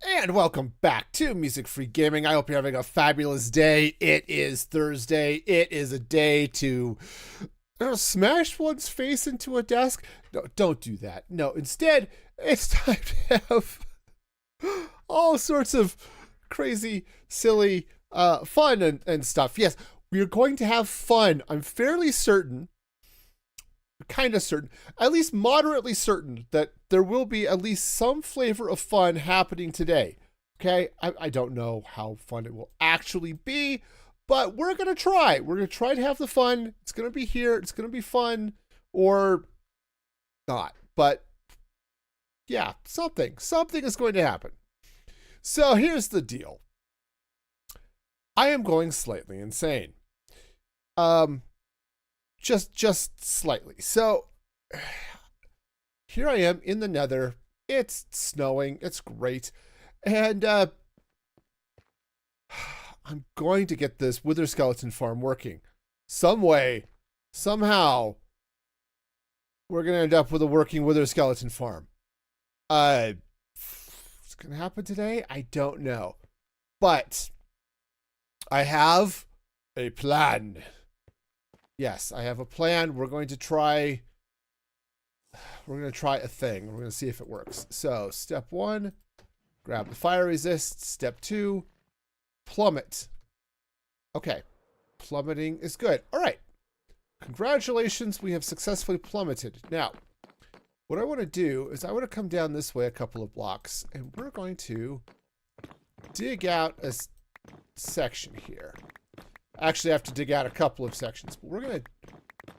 And welcome back to Music Free Gaming. I hope you're having a fabulous day. It is Thursday. It is a day to smash one's face into a desk. No, don't do that. No, instead, it's time to have all sorts of crazy, silly fun and stuff. Yes, we are going to have fun. I'm fairly certain, kind of certain, at least moderately certain that there will be at least some flavor of fun happening today. Okay, I don't know how fun it will actually be, but we're going to try. We're going to try to have the fun. It's going to be here. It's going to be fun or not. But yeah, something is going to happen. So here's the deal. I am going slightly insane. Just slightly. So here I am in the Nether. It's snowing. It's great. And I'm going to get this wither skeleton farm working. Some way, somehow, we're going to end up with a working wither skeleton farm. What's going to happen today? I don't know. But I have a plan. Yes, I have a plan. We're going to try a thing. We're going to see if it works. So, step 1, grab the fire resist. Step 2, plummet. Okay, plummeting is good. All right, congratulations, we have successfully plummeted. Now, what I want to do is I want to come down this way a couple of blocks, and we're going to dig out a section here. Actually, I have to dig out a couple of sections, but we're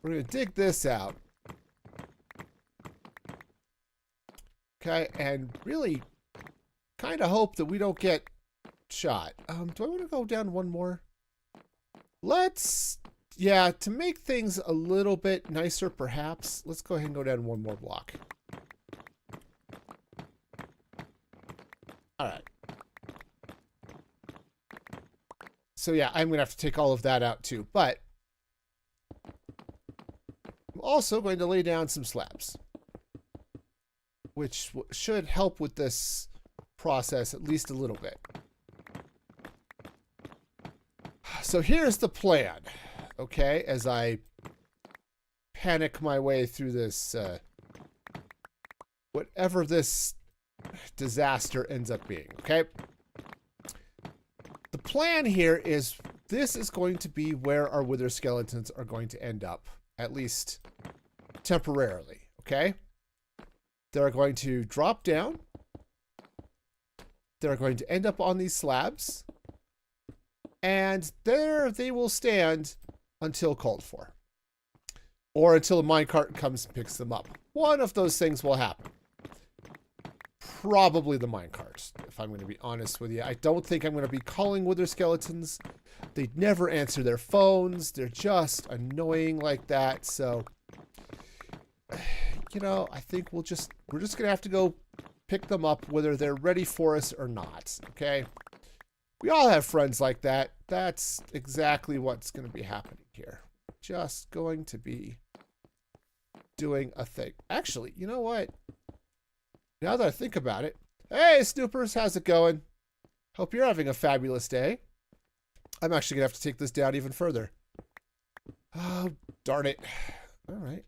gonna dig this out. Okay, and really kind of hope that we don't get shot. Do I want to go down one more? Yeah, to make things a little bit nicer, perhaps, let's go ahead and go down one more block. All right. So yeah, I'm going to have to take all of that out too, but I'm also going to lay down some slabs, which should help with this process at least a little bit. So here's the plan, okay, as I panic my way through this, whatever this disaster ends up being, okay? The plan here is this is going to be where our wither skeletons are going to end up, at least temporarily, okay? They're going to drop down. They're going to end up on these slabs. And there they will stand until called for. Or until a minecart comes and picks them up. One of those things will happen. Probably the minecart, if I'm going to be honest with you. I don't think I'm going to be calling wither skeletons. They never answer their phones. They're just annoying like that. So, you know, I think we're just going to have to go pick them up whether they're ready for us or not. Okay? We all have friends like that. That's exactly what's going to be happening here. Just going to be doing a thing. Actually, you know what? Now that I think about it, hey, Snoopers, how's it going? Hope you're having a fabulous day. I'm actually going to have to take this down even further. Oh, darn it. All right.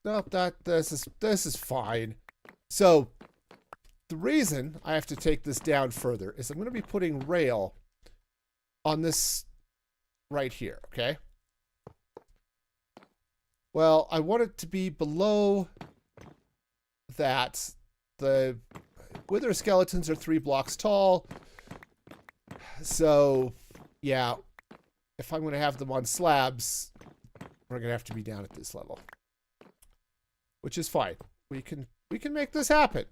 Nope, this is fine. So, the reason I have to take this down further is I'm going to be putting rail on this right here, okay? Well, I want it to be below that. The wither skeletons are 3 blocks tall. So, yeah, if I'm going to have them on slabs, we're going to have to be down at this level. Which is fine. We can make this happen.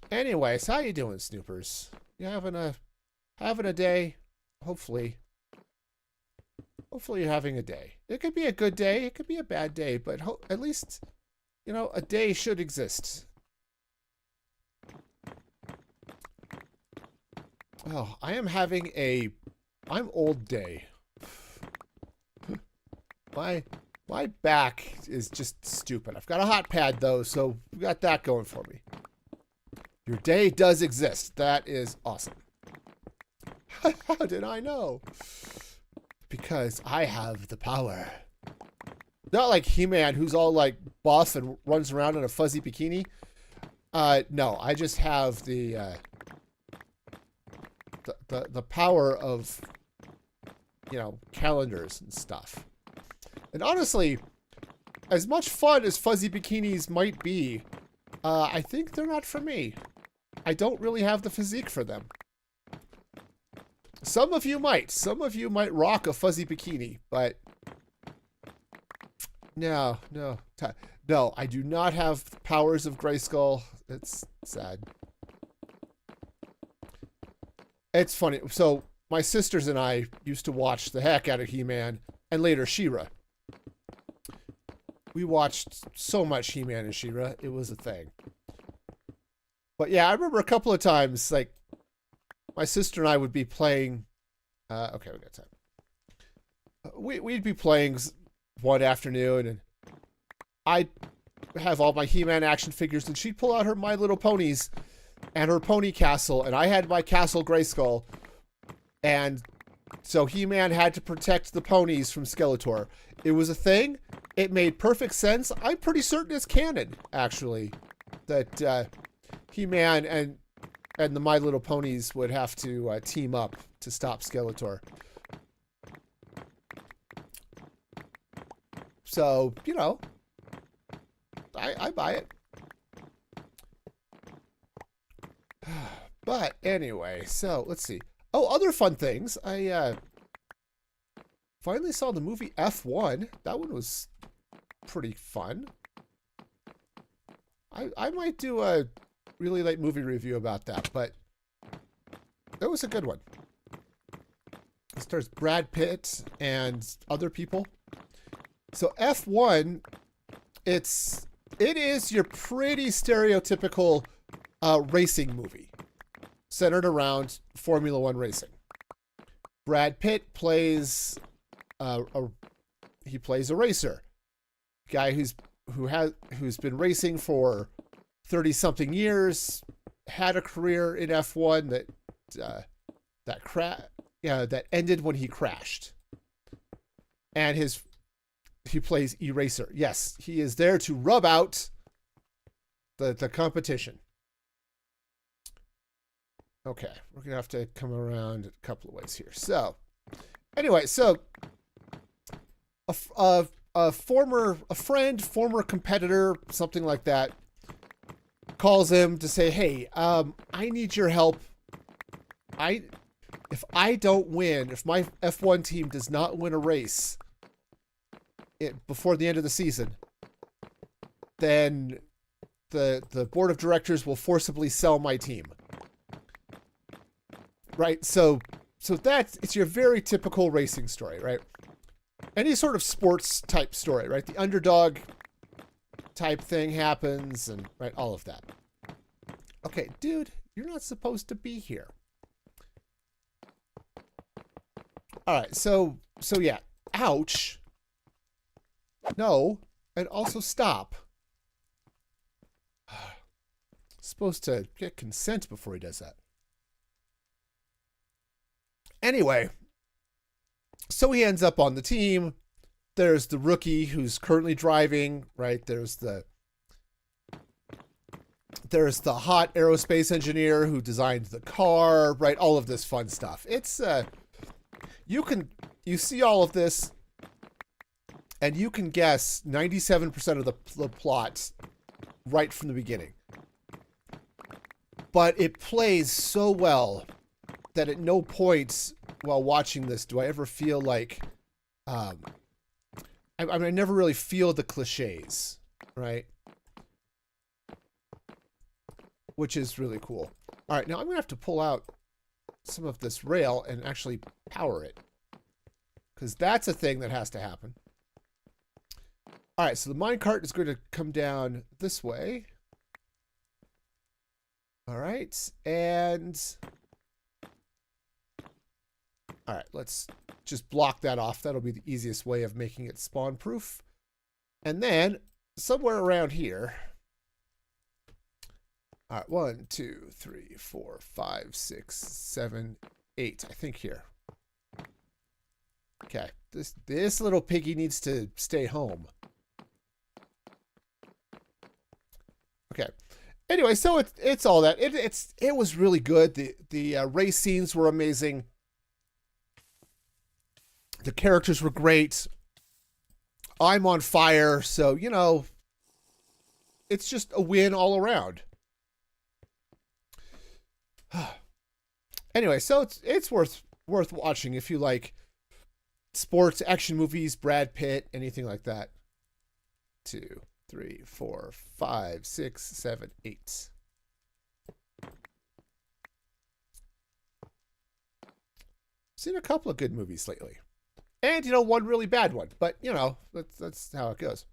Anyways, how you doing, Snoopers? You having a day? Hopefully you're having a day. It could be a good day. It could be a bad day. But at least, you know, a day should exist. Oh, I'm old day. My back is just stupid. I've got a hot pad, though, so we got that going for me. Your day does exist. That is awesome. How did I know? Because I have the power. Not like He-Man, who's all like buff and runs around in a fuzzy bikini. No, I just have the power of, you know, calendars and stuff. And honestly, as much fun as fuzzy bikinis might be, I think they're not for me. I don't really have the physique for them. Some of you might. Some of you might rock a fuzzy bikini, but no, I do not have the powers of Grayskull. It's sad. It's funny. So my sisters and I used to watch the heck out of He-Man and later She-Ra. We watched so much He-Man and She-Ra. It was a thing. But yeah, I remember a couple of times, like, my sister and I would be playing. Okay, we got time. We'd be playing one afternoon, and I'd have all my He-Man action figures, and she'd pull out her My Little Ponies and her pony castle, and I had my castle Grayskull. And so He-Man had to protect the ponies from Skeletor. It was a thing. It made perfect sense. I'm pretty certain it's canon, actually, that He-Man and the My Little Ponies would have to team up to stop Skeletor. So, you know, I buy it. But anyway, so let's see. Oh, other fun things. I finally saw the movie F1. That one was pretty fun. I might do a really late movie review about that, but it was a good one. It stars Brad Pitt and other people. So F1, it is your pretty stereotypical racing movie centered around Formula One racing. Brad Pitt plays he plays a racer, guy who's been racing for 30-something years, had a career in F1 that ended when he crashed, and he plays eraser. Yes, he is there to rub out the competition. Okay, we're gonna have to come around a couple of ways here. So, anyway, so a former competitor, something like that, calls him to say, "Hey, I need your help. If I don't win, if my F1 team does not win a race before the end of the season, then the board of directors will forcibly sell my team." Right? So it's your very typical racing story, right? Any sort of sports type story, right? The underdog type thing happens, and right, all of that. Okay, dude, you're not supposed to be here. All right, so yeah, ouch. No, and also stop. Supposed to get consent before he does that. Anyway, so he ends up on the team. There's the rookie who's currently driving, right? There's the hot aerospace engineer who designed the car, right? All of this fun stuff. It's you see all of this, and you can guess 97% of the plot right from the beginning. But it plays so well that at no point while watching this do I ever feel like I never really feel the cliches, right? Which is really cool. All right, now I'm gonna have to pull out some of this rail and actually power it, because that's a thing that has to happen. All right, so the minecart is going to come down this way. All right, and all right, let's just block that off. That'll be the easiest way of making it spawn proof. And then somewhere around here. All right, 1, 2, 3, 4, 5, 6, 7, 8. I think here. Okay, this little piggy needs to stay home. Okay. Anyway, so it's all that. It was really good. The race scenes were amazing. The characters were great. I'm on fire, so you know, it's just a win all around. Anyway, so it's worth watching if you like sports, action movies, Brad Pitt, anything like that. 2, 3, 4, 5, 6, 7, 8. Seen a couple of good movies lately, and you know, one really bad one. But you know, that's how it goes.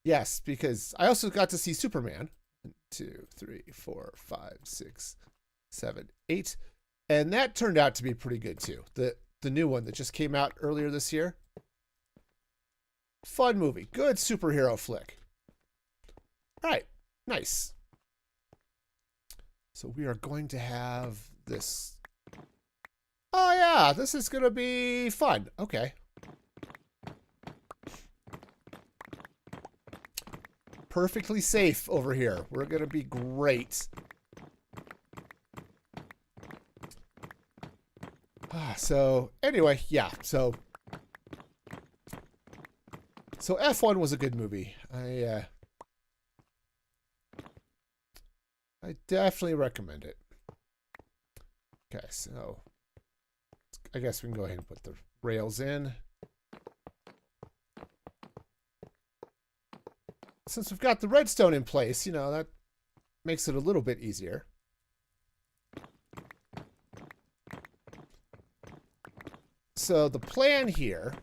Yes, because I also got to see Superman. 1, 2, 3, 4, 5, 6, 7, 8, and that turned out to be pretty good too. The new one that just came out earlier this year. Fun movie, good superhero flick. All right, nice. So we are going to have this. Oh yeah, this is gonna be fun. Okay. Perfectly safe over here. We're gonna be great. So anyway, yeah. So F1 was a good movie. I definitely recommend it. Okay, so I guess we can go ahead and put the rails in. Since we've got the redstone in place, you know, that makes it a little bit easier. So the plan here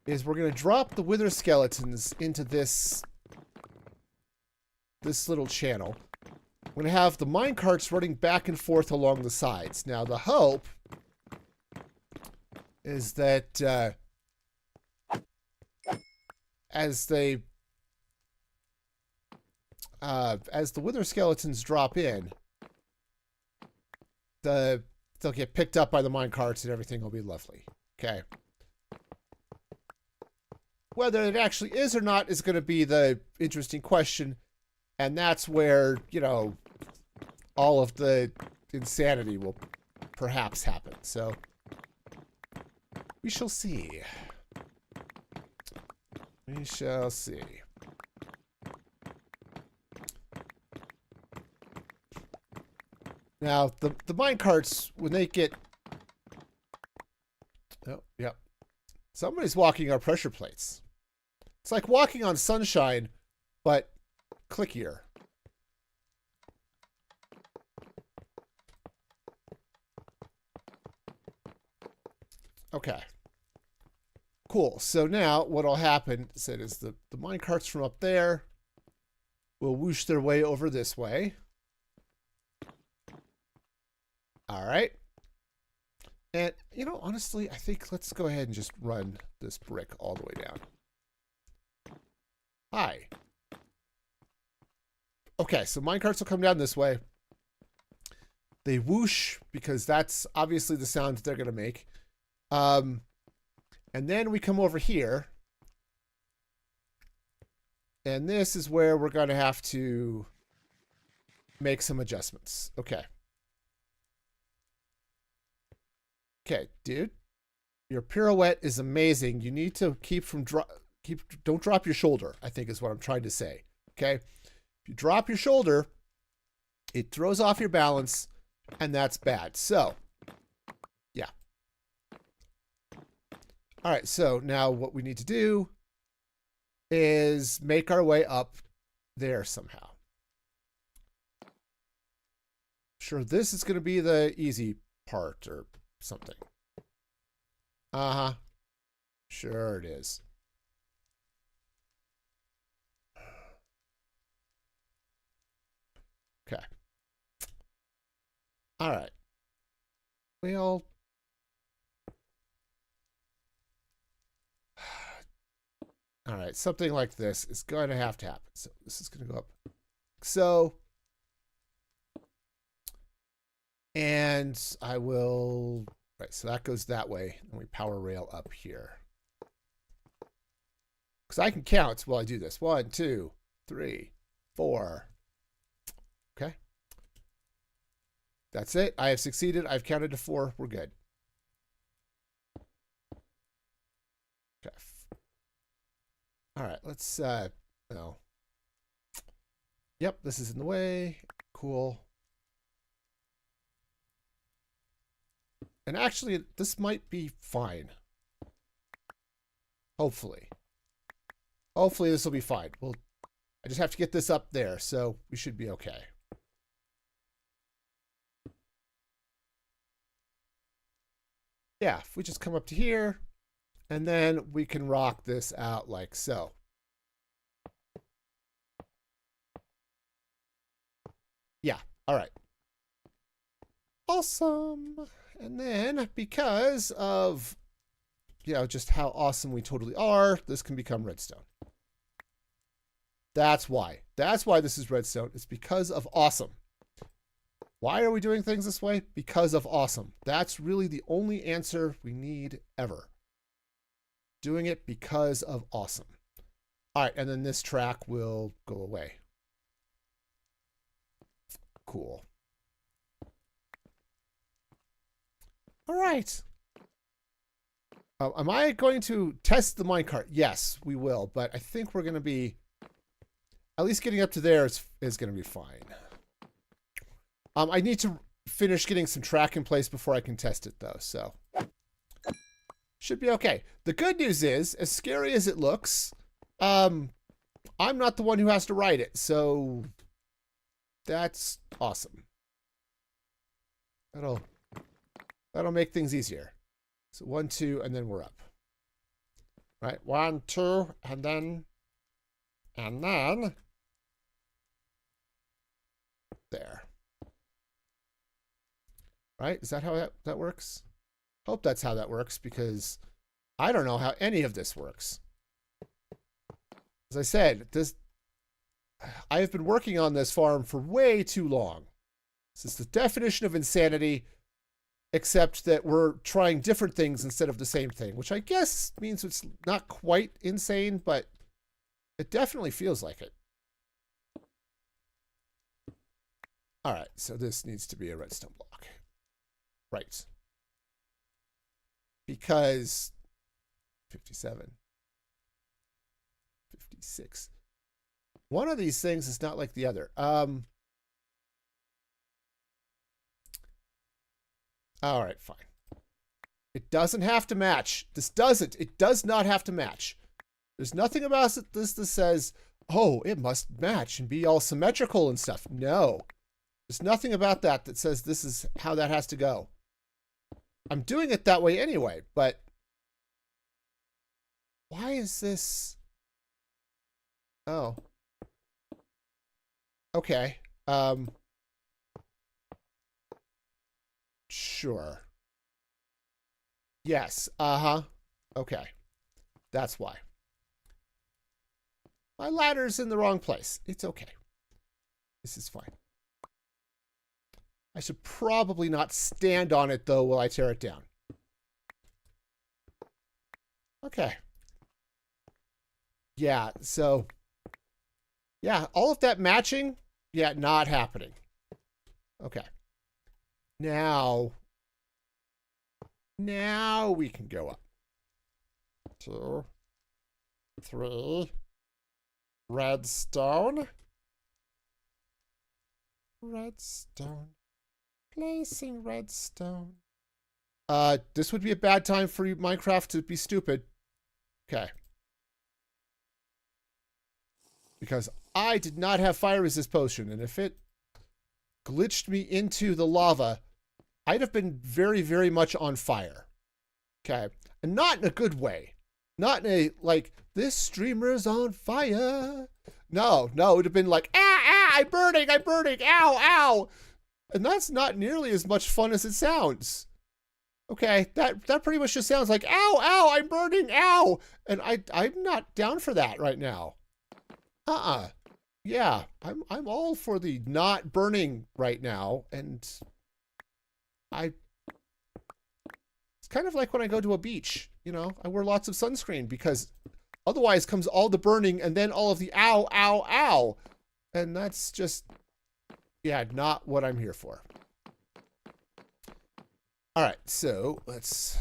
is we're going to drop the wither skeletons into this little channel. We're going to have the minecarts running back and forth along the sides. Now, the hope is that as the wither skeletons drop in, they'll get picked up by the minecarts and everything will be lovely. Okay. Whether it actually is or not is going to be the interesting question. And that's where, you know, all of the insanity will perhaps happen. So we shall see. We shall see. Now, the minecarts, when they get... Oh, yep. Somebody's walking on pressure plates. It's like walking on sunshine, but clickier. Okay. Cool. So now what'll happen is the minecarts from up there will whoosh their way over this way. All right. And, you know, honestly, I think let's go ahead and just run this brick all the way down. Hi. Okay, so minecarts will come down this way. They whoosh because that's obviously the sound they're going to make. And then we come over here. And this is where we're going to have to make some adjustments. Okay. Okay, dude. Your pirouette is amazing. You need to don't drop your shoulder, I think is what I'm trying to say. Okay? If you drop your shoulder, it throws off your balance, and that's bad. So, yeah. All right, so now what we need to do is make our way up there somehow. Sure, this is going to be the easy part or something. Uh-huh. Sure it is. Okay. All right. Well, All right, something like this is going to have to happen. So this is going to go up. So, and I will, right, so that goes that way. And we power rail up here. Because I can count while I do this. 1, 2, 3, 4. Okay. That's it. I have succeeded. I've counted to 4. We're good. Okay. All right, let's, no. Yep, this is in the way. Cool. And actually, this might be fine. Hopefully. Hopefully this will be fine. Well, I just have to get this up there, so we should be okay. Yeah, if we just come up to here, and then we can rock this out like so. Yeah, all right. Awesome. And then, because of, you know, just how awesome we totally are, this can become redstone. That's why. That's why this is redstone. It's because of awesome. Why are we doing things this way? Because of awesome. That's really the only answer we need ever. Doing it because of awesome. All right, and then this track will go away. Cool. All right. Am I going to test the minecart? Yes, we will. But I think we're going to be, at least getting up to there is going to be fine. I need to finish getting some track in place before I can test it, though. So should be okay. The good news is, as scary as it looks, I'm not the one who has to write it. So that's awesome. That'll make things easier. So 1, 2, and then we're up. Right, 1, 2, and then there. Right? Is that how that works? Hope that's how that works, because I don't know how any of this works. As I said, I have been working on this farm for way too long. This is the definition of insanity, except that we're trying different things instead of the same thing, which I guess means it's not quite insane, but it definitely feels like it. All right, so this needs to be a redstone block. Right. Because 57, 56. One of these things is not like the other. All right, fine. It doesn't have to match. This doesn't. It does not have to match. There's nothing about this that says, oh, it must match and be all symmetrical and stuff. No. There's nothing about that that says this is how that has to go. I'm doing it that way anyway, but why is this? Oh. Okay. Sure. Yes. Uh-huh. Okay. That's why. My ladder's in the wrong place. It's okay. This is fine. I should probably not stand on it, though, while I tear it down. Okay. Yeah, so... yeah, all of that matching, yeah, not happening. Okay. Now we can go up. 2, 3. Redstone. Redstone. Placing redstone. This would be a bad time for Minecraft to be stupid. Okay. Because I did not have fire resist potion, and if it glitched me into the lava, I'd have been very, very much on fire. Okay. And not in a good way. Not in a, like, this streamer's on fire. No, it would have been like, I'm burning, ow, ow. And that's not nearly as much fun as it sounds. Okay, that pretty much just sounds like, ow, ow, I'm burning, ow. And I'm not down for that right now. Uh-uh. Yeah, I'm all for the not burning right now. And I it's kind of like when I go to a beach, you know, I wear lots of sunscreen because otherwise comes all the burning and then all of the ow, ow, ow. And that's just, yeah, not what I'm here for. All right, so let's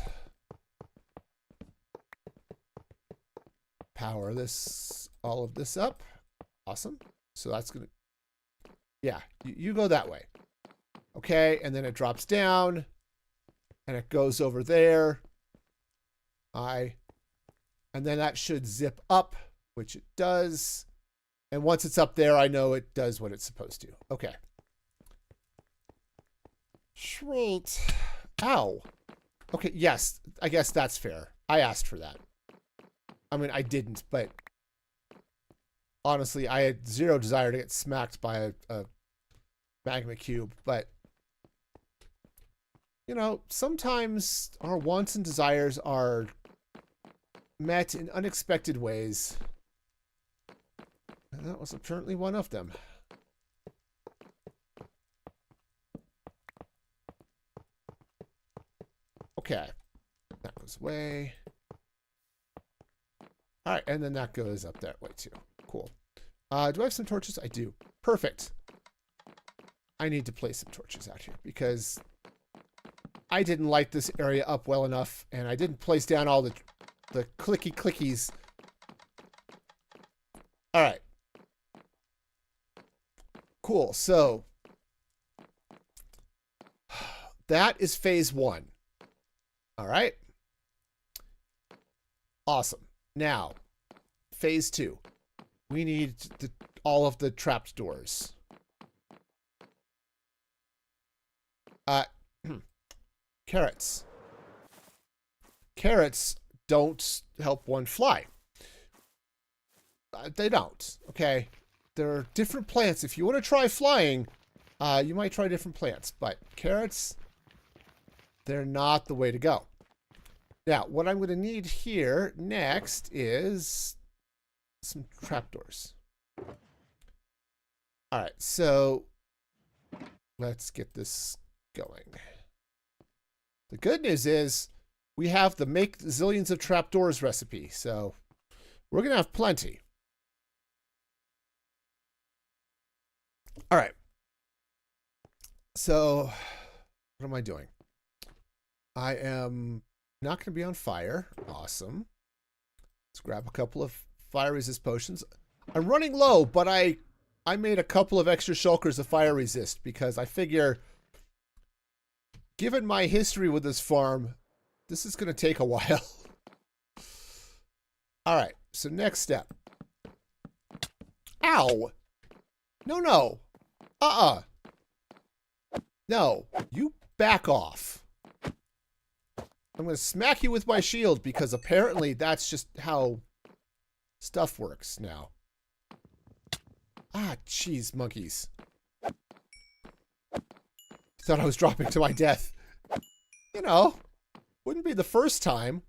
power all of this up. Awesome. So that's going to, yeah, you go that way. Okay, and then it drops down and it goes over there. And then that should zip up, which it does. And once it's up there, I know it does what it's supposed to. Okay. Sweet. Ow. Okay, yes, I guess that's fair. I asked for that. I mean, I didn't, but honestly, I had zero desire to get smacked by a magma cube. But, you know, sometimes our wants and desires are met in unexpected ways. And that was apparently one of them. Okay. That goes away. All right, and then that goes up that way too. Cool. Do I have some torches? I do. Perfect. I need to place some torches out here because I didn't light this area up well enough, and I didn't place down all the clicky clickies. All right. Cool. So that is phase 1. All right. Awesome. Now, phase 2. We need all of the trapped doors. Carrots. Carrots don't help one fly. They don't. Okay. There are different plants. If you want to try flying, you might try different plants. But carrots, they're not the way to go. Now, what I'm going to need here next is some trapdoors. All right, so let's get this going. The good news is we have the make zillions of trapdoors recipe, so we're going to have plenty. All right. So what am I doing? I am not going to be on fire. Awesome. Let's grab a couple of fire resist potions. I'm running low, but I made a couple of extra shulkers of fire resist because I figure, given my history with this farm, this is going to take a while. All right. So next step. Ow. No. No. You back off. I'm going to smack you with my shield because apparently that's just how stuff works now. Ah, jeez, monkeys. Thought I was dropping to my death. You know, wouldn't be the first time.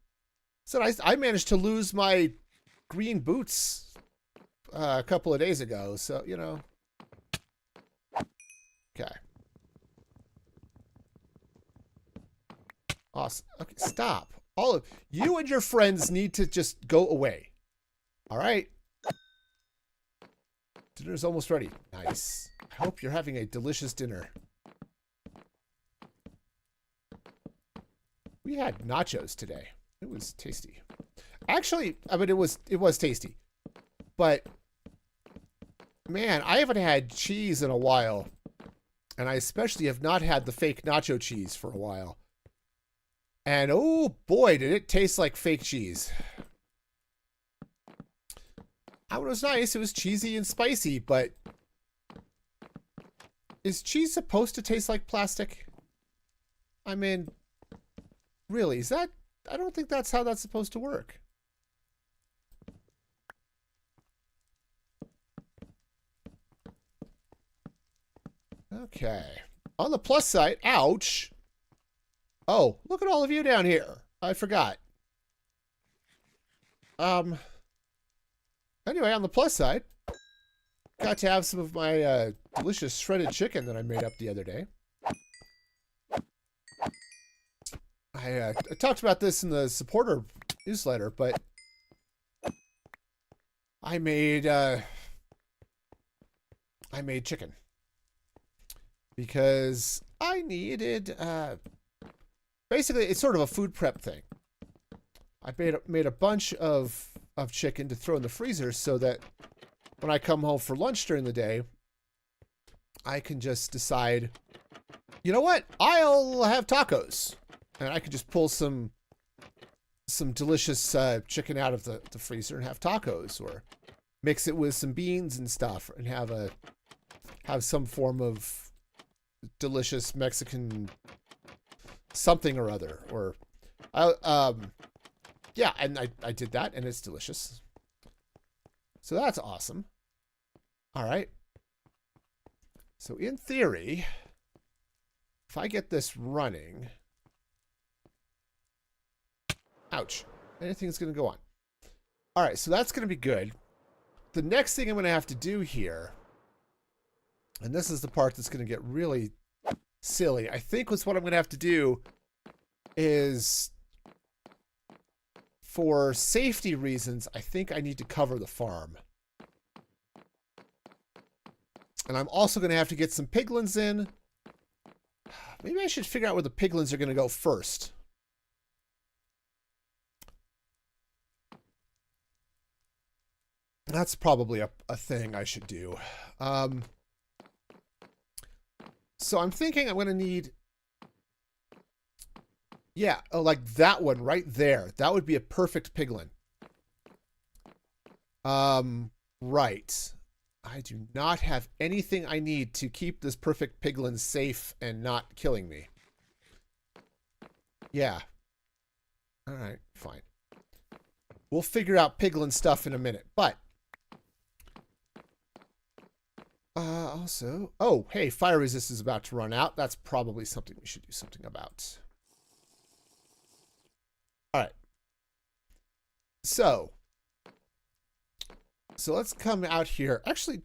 So I managed to lose my green boots a couple of days ago, so, you know. Okay. Awesome. Okay, stop. All of you and your friends need to just go away. All right. Dinner's almost ready. Nice. I hope you're having a delicious dinner. We had nachos today. It was tasty. Actually, I mean, it was tasty. But man, I haven't had cheese in a while. And I especially have not had the fake nacho cheese for a while. And oh boy, did it taste like fake cheese. It was nice. It was cheesy and spicy, but is cheese supposed to taste like plastic? I mean, really, is that? I don't think that's how that's supposed to work. Okay. On the plus side, ouch. Oh, look at all of you down here. I forgot. Anyway, on the plus side, got to have some of my delicious shredded chicken that I made up the other day. I talked about this in the supporter newsletter, but I made chicken because I needed basically it's sort of a food prep thing. I made a bunch of chicken to throw in the freezer so that when I come home for lunch during the day, I can just decide, you know what? I'll have tacos. And I could just pull some delicious chicken out of the freezer and have tacos, or mix it with some beans and stuff and have some form of delicious Mexican something or other. Or yeah, and I did that and it's delicious. So that's awesome. All right. So in theory, if I get this running, ouch, anything's going to go on. All right, so that's going to be good. The next thing I'm going to have to do here, and this is the part that's going to get really silly, I think what I'm going to have to do is, for safety reasons, I think I need to cover the farm. And I'm also going to have to get some piglins in. Maybe I should figure out where the piglins are going to go first. That's probably a thing I should do. So I'm thinking I'm going to need... Yeah, oh, like that one right there. That would be a perfect piglin. Right. I do not have anything I need to keep this perfect piglin safe and not killing me. Yeah. All right, fine. We'll figure out piglin stuff in a minute, but... also... Oh, hey, fire resist is about to run out. That's probably something we should do something about. All right. So let's come out here. Actually,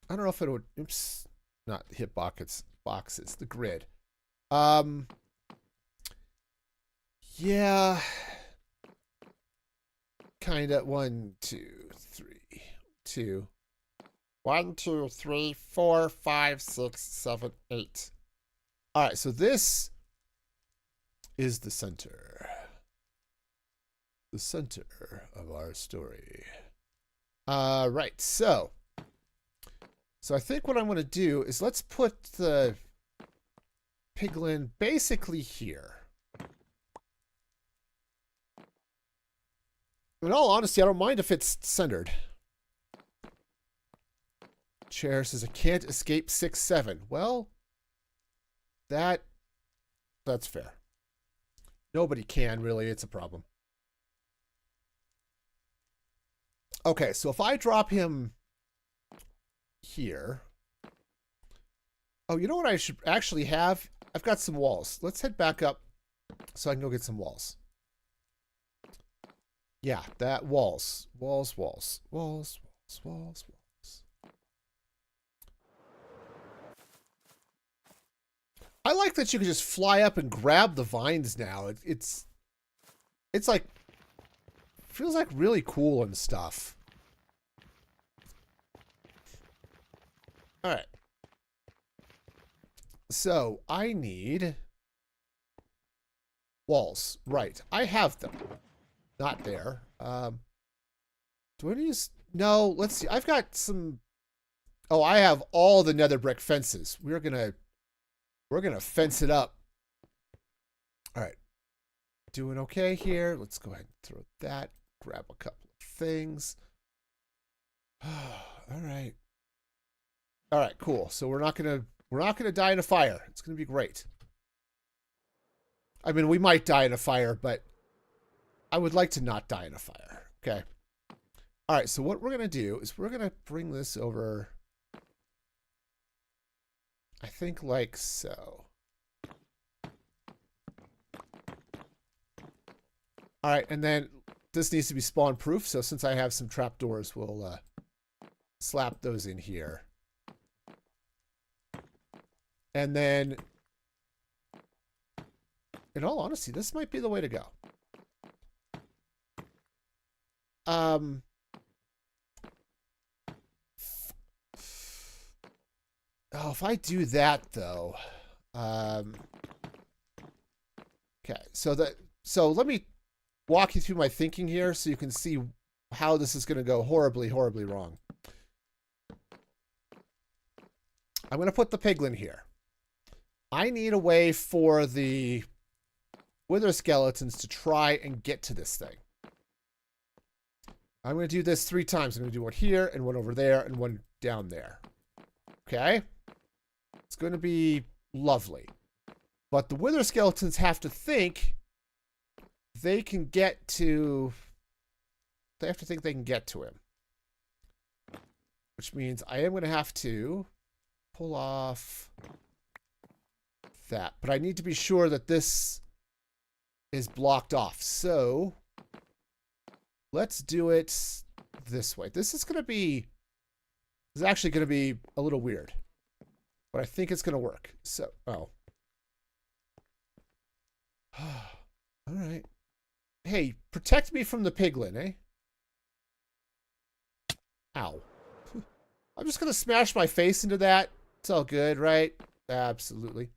I don't know if it would... Oops. Not hit boxes. The grid. Yeah. Kind of 1, 2, 3, 2. 1, 2, 3, 4, 5, 6, 7, 8. All right, so this is the center. The center of our story. Right, so I think what I'm going to do is let's put the piglin basically here. In all honesty, I don't mind if it's centered. Chair says I can't escape 6, 7. Well, that's fair. Nobody can, really. It's a problem. Okay, so if I drop him here... Oh, you know what I should actually have? I've got some walls. Let's head back up so I can go get some walls. Yeah, that walls. Walls, walls. Walls, walls, walls, walls. I like that you can just fly up and grab the vines now. It's like... feels like really cool and stuff. All right. So I need walls. Right. I have them. Not there. Do I use... No, let's see. I've got some... Oh, I have all the nether brick fences. We're gonna fence it up. All right. Doing okay here. Let's go ahead and throw that. Grab a couple of things. All right. All right, cool. So we're not gonna die in a fire. It's gonna be great. I mean, we might die in a fire, but I would like to not die in a fire. Okay. All right. So what we're gonna do is we're gonna bring this over. I think like so. All right, and then this needs to be spawn proof. So since I have some trapdoors, we'll slap those in here. And then, in all honesty, this might be the way to go. Oh, if I do that though, okay. So let me walk you through my thinking here, so you can see how this is going to go horribly, horribly wrong. I'm going to put the piglin here. I need a way for the wither skeletons to try and get to this thing. I'm going to do this 3 times. I'm going to do one here and one over there and one down there. Okay? It's going to be lovely. But the wither skeletons have to think they can get to... They have to think they can get to him. Which means I am going to have to pull off that. But I need to be sure that this is blocked off. So let's do it this way. This is actually going to be a little weird. But I think it's going to work. So, oh. All right. Hey, protect me from the piglin, eh? Ow. I'm just going to smash my face into that. It's all good, right? Absolutely.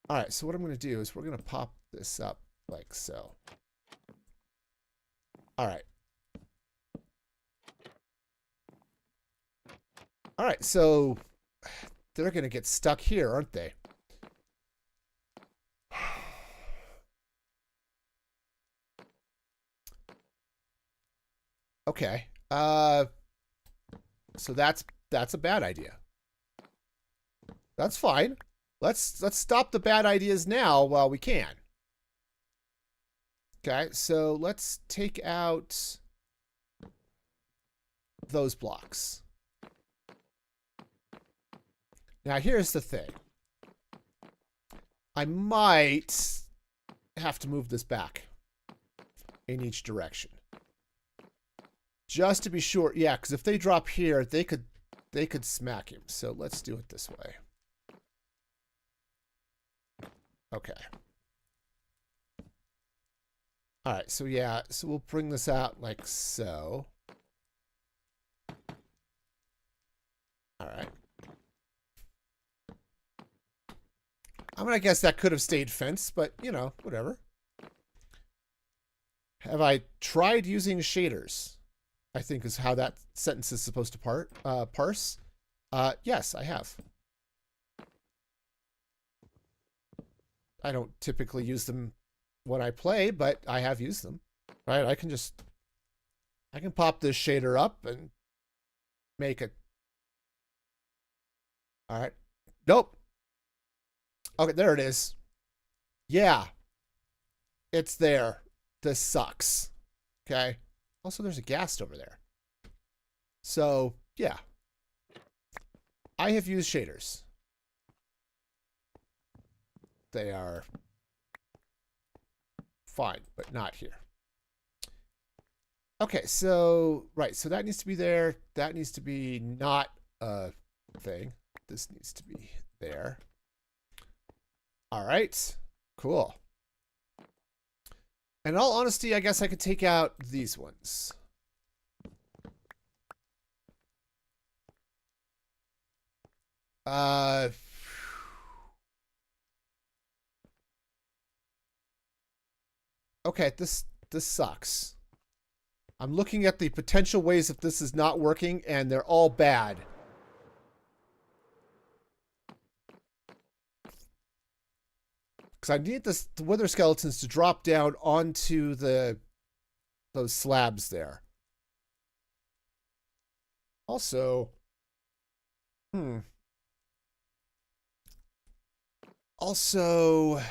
All right, so what I'm going to do is we're going to pop this up like so. All right. All right, so they're going to get stuck here, aren't they? Okay. So that's a bad idea. That's fine. Let's stop the bad ideas now while we can. Okay, so let's take out those blocks. Now here's the thing. I might have to move this back in each direction. Just to be sure. Yeah, because if they drop here, they could smack him. So let's do it this way. Okay. All right, so yeah, so we'll bring this out like so. All right. I mean, I guess that could have stayed fenced, but, you know, whatever. Have I tried using shaders? I think is how that sentence is supposed to parse. Yes, I have. I don't typically use them when I play, but I have used them. Right? I can pop this shader up and make it. All right. Nope. Okay, there it is. Yeah. It's there. This sucks. Okay. Also, there's a ghast over there. So, yeah. I have used shaders. They are fine, but not here. Okay, so, right. So that needs to be there. That needs to be not a thing. This needs to be there. All right. Cool. In all honesty, I guess I could take out these ones. Okay, this sucks. I'm looking at the potential ways that this is not working, and they're all bad. Because I need the wither skeletons to drop down onto those slabs there. Also, Also,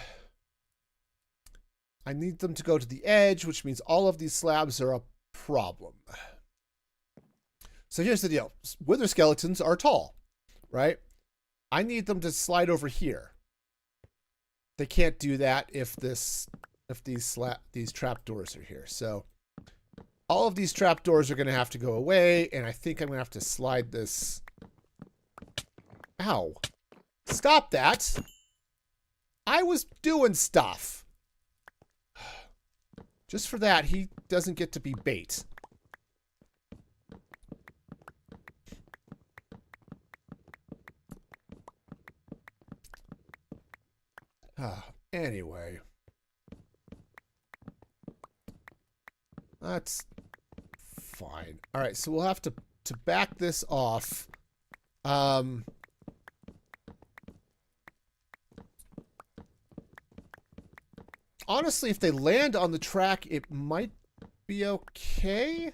I need them to go to the edge, which means all of these slabs are a problem. So here's the deal. Wither skeletons are tall, right? I need them to slide over here. They can't do that if this if these trapdoors are here. So all of these trapdoors are going to have to go away, and I think I'm going to have to slide this. Ow. Stop that. I was doing stuff. Just for that, he doesn't get to be bait. Anyway. That's fine. All right, so we'll have to back this off. Honestly, if they land on the track, it might be okay.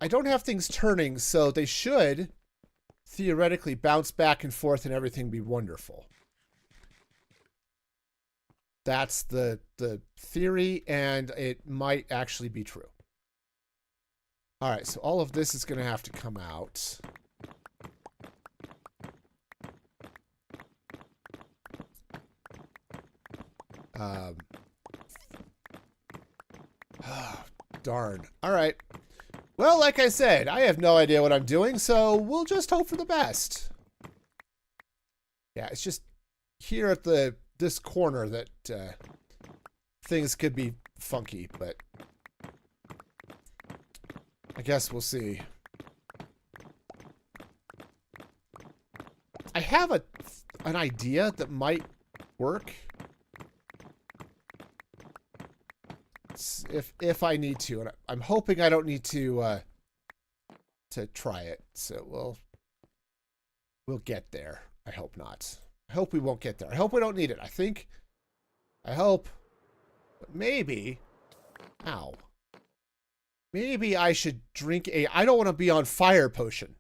I don't have things turning, so they should theoretically bounce back and forth and everything be wonderful. That's the theory, and it might actually be true. All right, so all of this is going to have to come out. Oh, darn. All right. Well, like I said, I have no idea what I'm doing, so we'll just hope for the best. Yeah, it's just here at this corner that things could be funky, but I guess we'll see. I have an idea that might work. If I need to, and I'm hoping I don't need to try it. So we'll get there. I hope not. I hope we won't get there. I hope we don't need it. I hope, but maybe. Ow. Maybe I should drink I don't want to be on fire potion.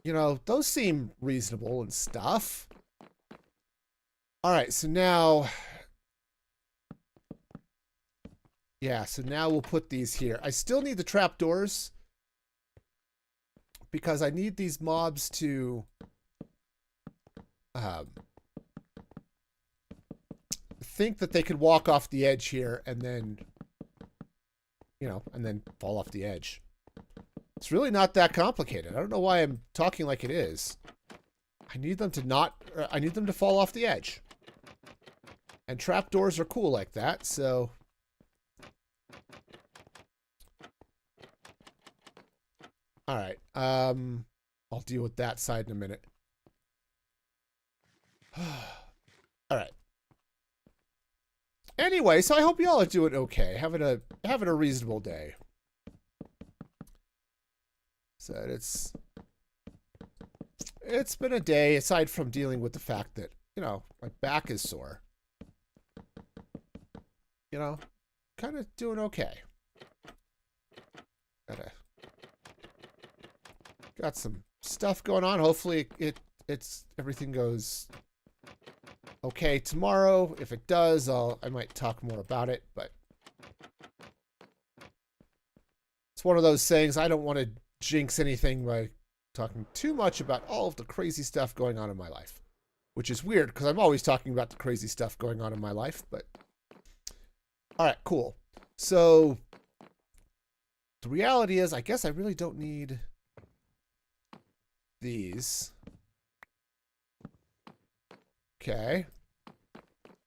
You know, those seem reasonable and stuff. All right, so now. Yeah, so now we'll put these here. I still need the trapdoors because I need these mobs to think that they could walk off the edge here and then, you know, and then fall off the edge. It's really not that complicated. I don't know why I'm talking like it is. I need them to fall off the edge. And trapdoors are cool like that, so. All right. I'll deal with that side in a minute. All right. Anyway, so I hope y'all are doing okay, having a reasonable day. So it's been a day aside from dealing with the fact that, you know, my back is sore. You know, kind of doing okay. Got some stuff going on. Hopefully everything goes okay tomorrow. If it does, I might talk more about it, but it's one of those things. I don't want to jinx anything by talking too much about all of the crazy stuff going on in my life, which is weird because I'm always talking about the crazy stuff going on in my life, but all right, cool. So the reality is, I guess I really don't need these. Okay.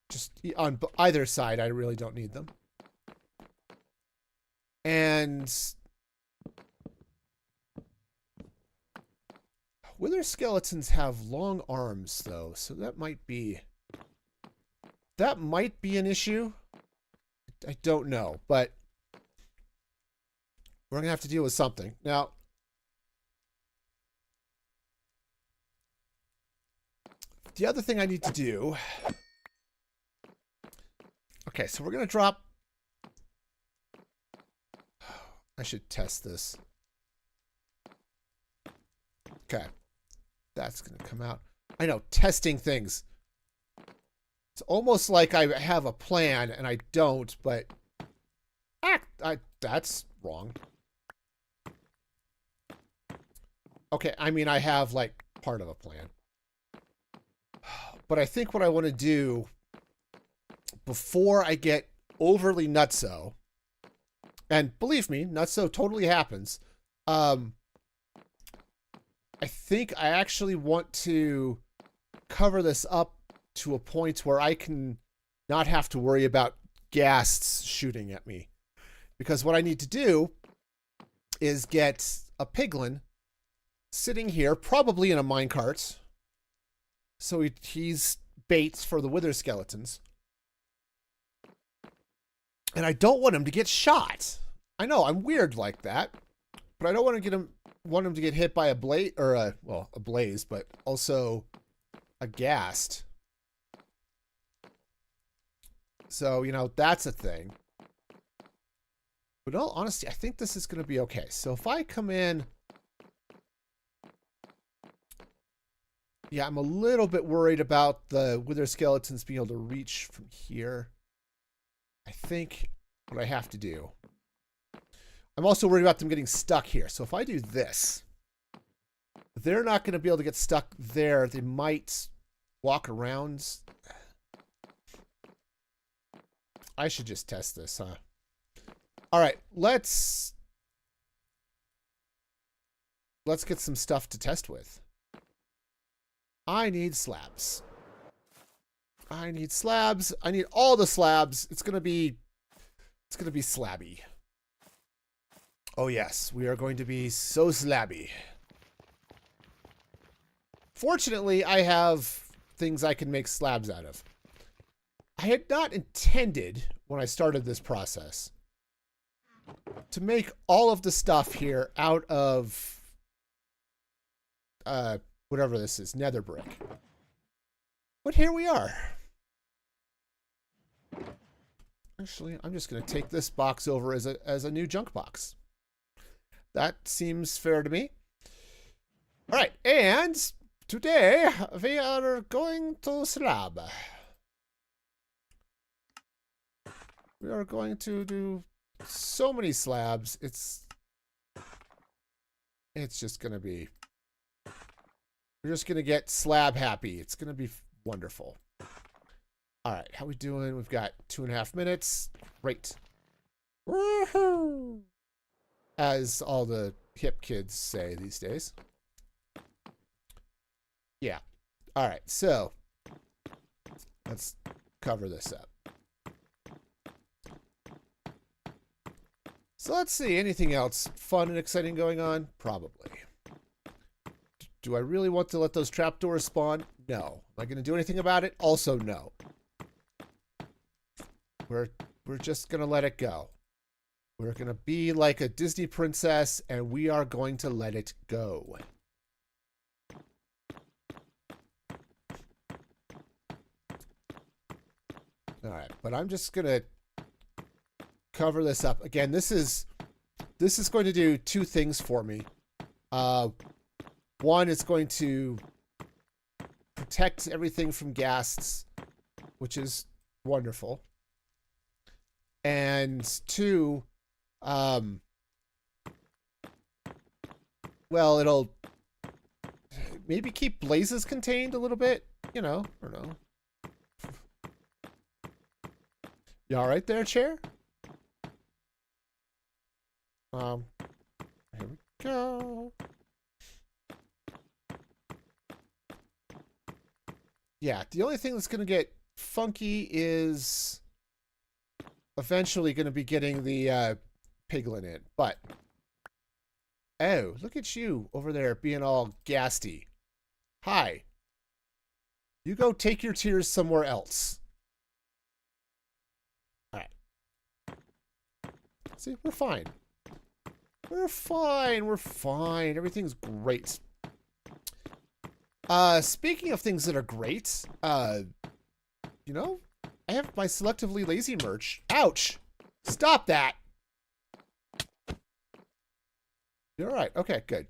Just on either side, I really don't need them. And wither skeletons have long arms, though, so that might be an issue. I don't know, but we're gonna have to deal with something. Now, the other thing I need to do. Okay, so we're gonna drop. I should test this. Okay, that's gonna come out. I know, testing things. It's almost like I have a plan and I don't, but that's wrong. Okay, I mean, I have like part of a plan. But I think what I want to do before I get overly nutso, and believe me, nutso totally happens. I think I actually want to cover this up to a point where I can not have to worry about ghasts shooting at me. Because what I need to do is get a piglin sitting here, probably in a minecart. So he's baits for the wither skeletons. And I don't want him to get shot. I know, I'm weird like that. But I don't want him to get hit by a blaze, or a blaze, but also a ghast. So, that's a thing. But in all honesty, I think this is going to be okay. So if I come in... Yeah, I'm a little bit worried about the wither skeletons being able to reach from here. I think what I have to do... I'm also worried about them getting stuck here. So if I do this, they're not going to be able to get stuck there. They might walk around. I should just test this, huh? All right, let's get some stuff to test with. I need slabs. I need slabs. I need all the slabs. It's gonna be slabby. Oh yes, we are going to be so slabby. Fortunately, I have things I can make slabs out of. I had not intended, when I started this process, to make all of the stuff here out of whatever this is, nether brick. But here we are. Actually, I'm just going to take this box over as a new junk box. That seems fair to me. All right, and today we are going to slab. We are going to do so many slabs. It's just going to be... We're just going to get slab happy. It's going to be wonderful. All right, how we doing? We've got 2.5 minutes. Great. Woohoo! As all the hip kids say these days. Yeah. All right, so let's cover this up. So let's see, anything else fun and exciting going on? Probably. Do I really want to let those trapdoors spawn? No. Am I going to do anything about it? Also, no. We're just going to let it go. We're going to be like a Disney princess, and we are going to let it go. All right, but I'm just going to cover this up. Again, this is going to do two things for me. One, it's going to protect everything from ghasts, which is wonderful. And two, well, it'll maybe keep blazes contained a little bit, I don't know. You all right there, chair? Here we go. Yeah, the only thing that's going to get funky is eventually going to be getting the piglin in. But, oh, look at you over there being all gasty. Hi. You go take your tears somewhere else. All right. See, we're fine. We're fine. We're fine. Everything's great. Speaking of things that are great, I have my selectively lazy merch. Ouch! Stop that! You're all right. Okay, good.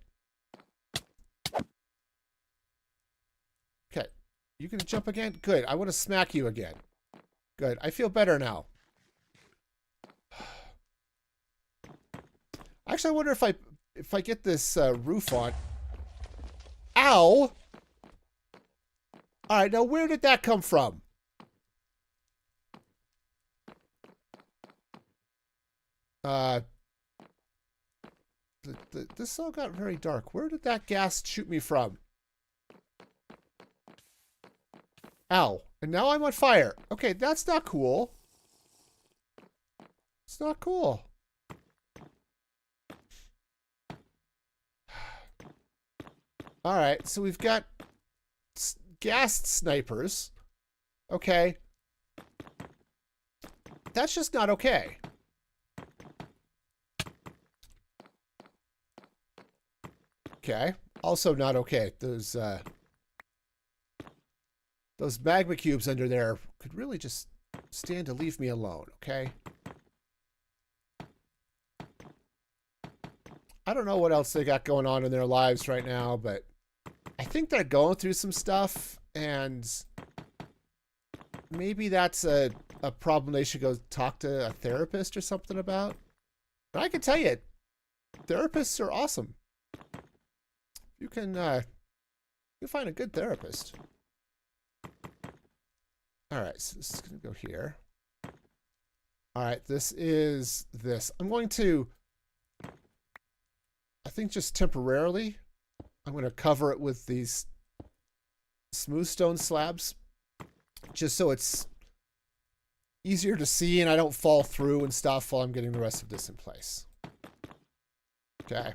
Okay. You gonna jump again? Good. I want to smack you again. Good. I feel better now. Actually, I wonder if I get this roof on. Ow! All right, now where did that come from? This all got very dark. Where did that gas shoot me from? Ow. And now I'm on fire. Okay, that's not cool. It's not cool. All right, so we've got gassed snipers. Okay. That's just not okay. Okay. Also not okay. Those magma cubes under there could really just stand to leave me alone, okay? I don't know what else they got going on in their lives right now, but I think they're going through some stuff, and maybe that's a problem they should go talk to a therapist or something about. But I can tell you, therapists are awesome. You can find a good therapist. All right, so this is going to go here. All right, this is this. I'm going to, I think just temporarily, I'm going to cover it with these smooth stone slabs, just so it's easier to see and I don't fall through and stuff while I'm getting the rest of this in place. Okay.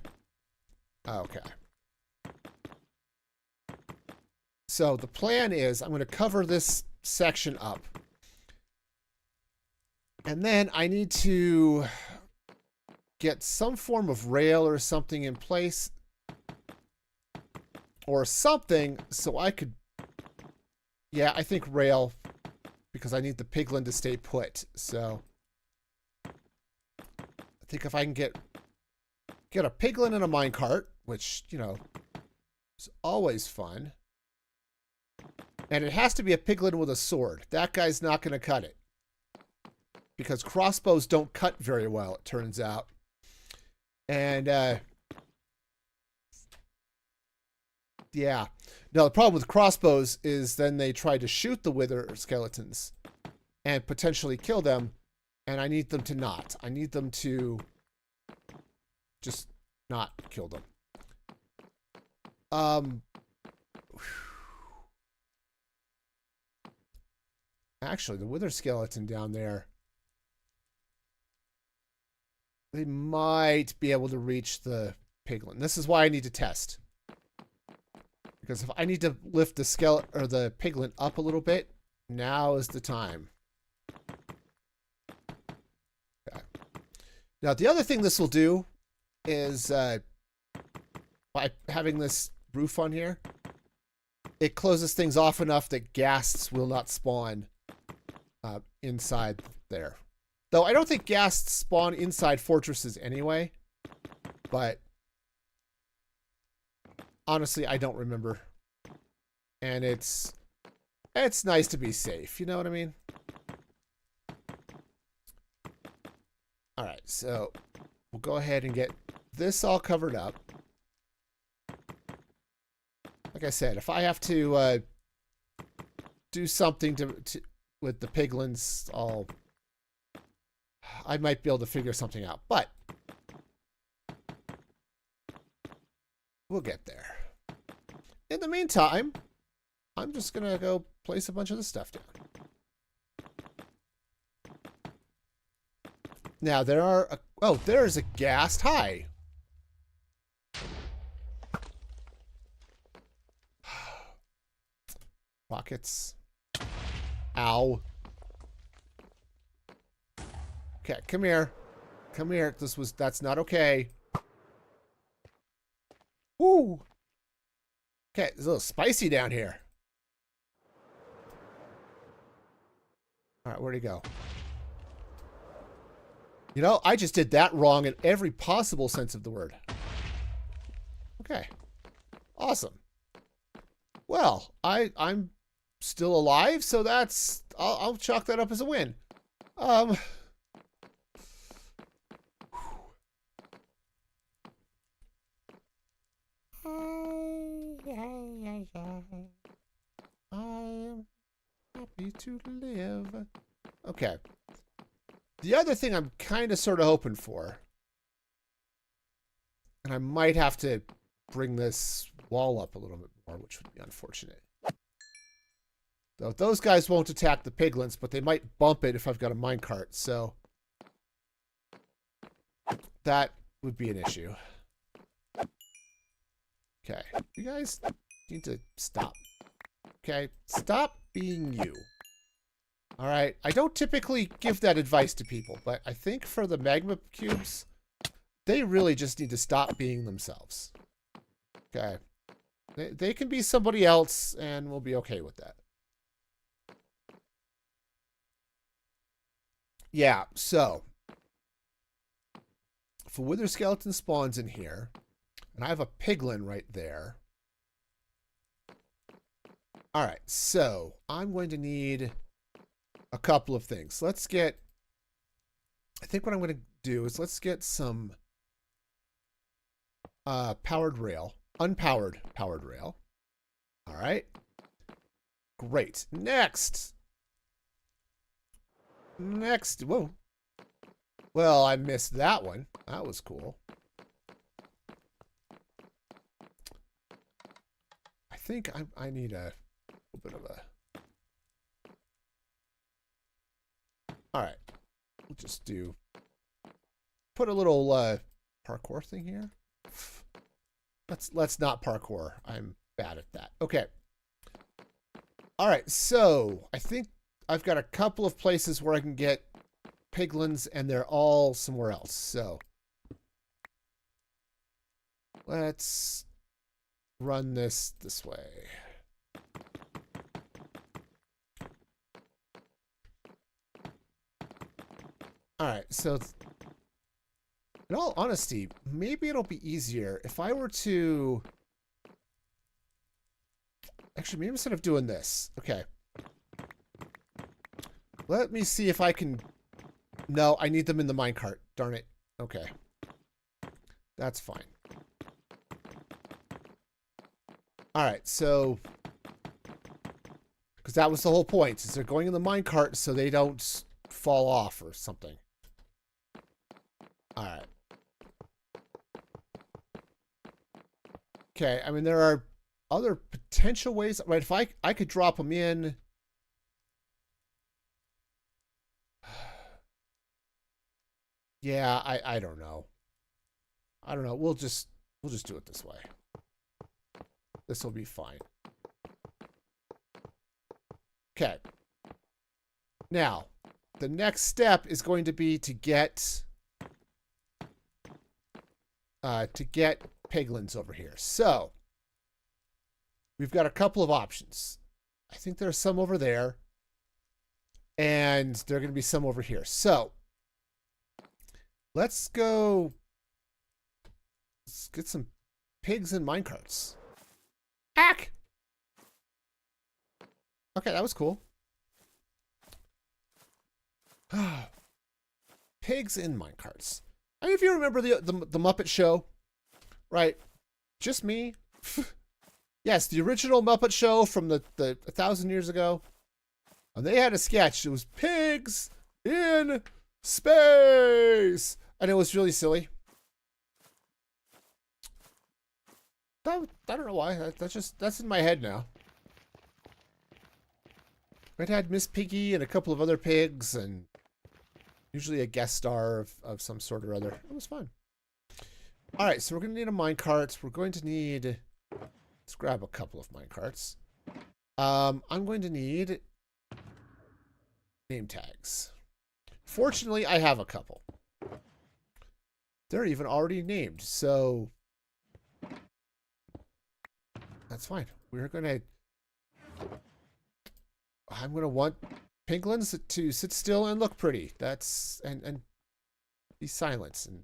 Okay. So the plan is I'm going to cover this section up. And then I need to get some form of rail or something in place. Or something so I could... Yeah, I think rail. Because I need the piglin to stay put. So I think if I can get a piglin and a minecart, which, you know, is always fun. And it has to be a piglin with a sword. That guy's not going to cut it. Because crossbows don't cut very well, it turns out. And, yeah. No, the problem with crossbows is then they try to shoot the wither skeletons and potentially kill them. And I need them to not. I need them to just not kill them. Actually, the wither skeleton down there, they might be able to reach the piglin. This is why I need to test. Because if I need to lift the skeleton or the piglin up a little bit, now is the time. Okay. Now, the other thing this will do is by having this roof on here, it closes things off enough that ghasts will not spawn inside there. Though I don't think ghasts spawn inside fortresses anyway. But honestly, I don't remember. And it's nice to be safe. You know what I mean? All right, so we'll go ahead and get this all covered up. Like I said, if I have to do something to with the piglins, I might be able to figure something out, but we'll get there. In the meantime, I'm just gonna go place a bunch of this stuff down. Now there are there's a ghast. Hi. Rockets. Ow. Okay, come here. Come here. That's not okay. Woo! Okay, it's a little spicy down here. Alright, where'd he go? You know, I just did that wrong in every possible sense of the word. Okay. Awesome. Well, I'm still alive, so that's... I'll chalk that up as a win. I'm happy to live. Okay. The other thing I'm kind of sort of hoping for, and I might have to bring this wall up a little bit more, which would be unfortunate. Though those guys won't attack the piglins, but they might bump it if I've got a minecart, so that would be an issue. Okay, you guys need to stop. Okay, stop being you. All right, I don't typically give that advice to people, but I think for the magma cubes, they really just need to stop being themselves. Okay, they can be somebody else, and we'll be okay with that. Yeah, so if a wither skeleton spawns in here, and I have a piglin right there. All right, so I'm going to need a couple of things. Let's get, I think what I'm going to do is let's get some powered rail, unpowered powered rail. All right, great. Next, whoa. Well, I missed that one. That was cool. I think I need a little bit of a... All right. We'll just do... Put a little parkour thing here. Let's not parkour. I'm bad at that. Okay. All right. So I think I've got a couple of places where I can get piglins, and they're all somewhere else. So let's run this way. All right, so in all honesty, maybe it'll be easier if I were to... Actually, maybe instead of doing this. Okay. Let me see if I can... No, I need them in the minecart. Darn it. Okay. That's fine. All right, so... Because that was the whole point, is they're going in the minecart so they don't fall off or something. All right. Okay, I mean, there are other potential ways. Right, if I could drop them in... Yeah, I don't know. I don't know. We'll just do it this way. This will be fine. Okay. Now, the next step is going to be to get piglins over here. So, we've got a couple of options. I think there's some over there, and there are going to be some over here. So, let's go. Let's get some pigs in minecarts. Ack! Okay, that was cool. Pigs in minecarts. I mean, if you remember the Muppet Show, right? Just me. Yes, the original Muppet Show from the 1,000 years ago. And they had a sketch. It was pigs in space, and it was really silly. I don't know why. That's in my head now. It had Miss Piggy and a couple of other pigs, and usually a guest star of some sort or other. It was fun. All right, so we're going to need a minecart. We're going to need... Let's grab a couple of minecarts. I'm going to need name tags. Fortunately, I have a couple. They're even already named, so that's fine. We're going to... I'm going to want piglins to sit still and look pretty. That's... And be silent. And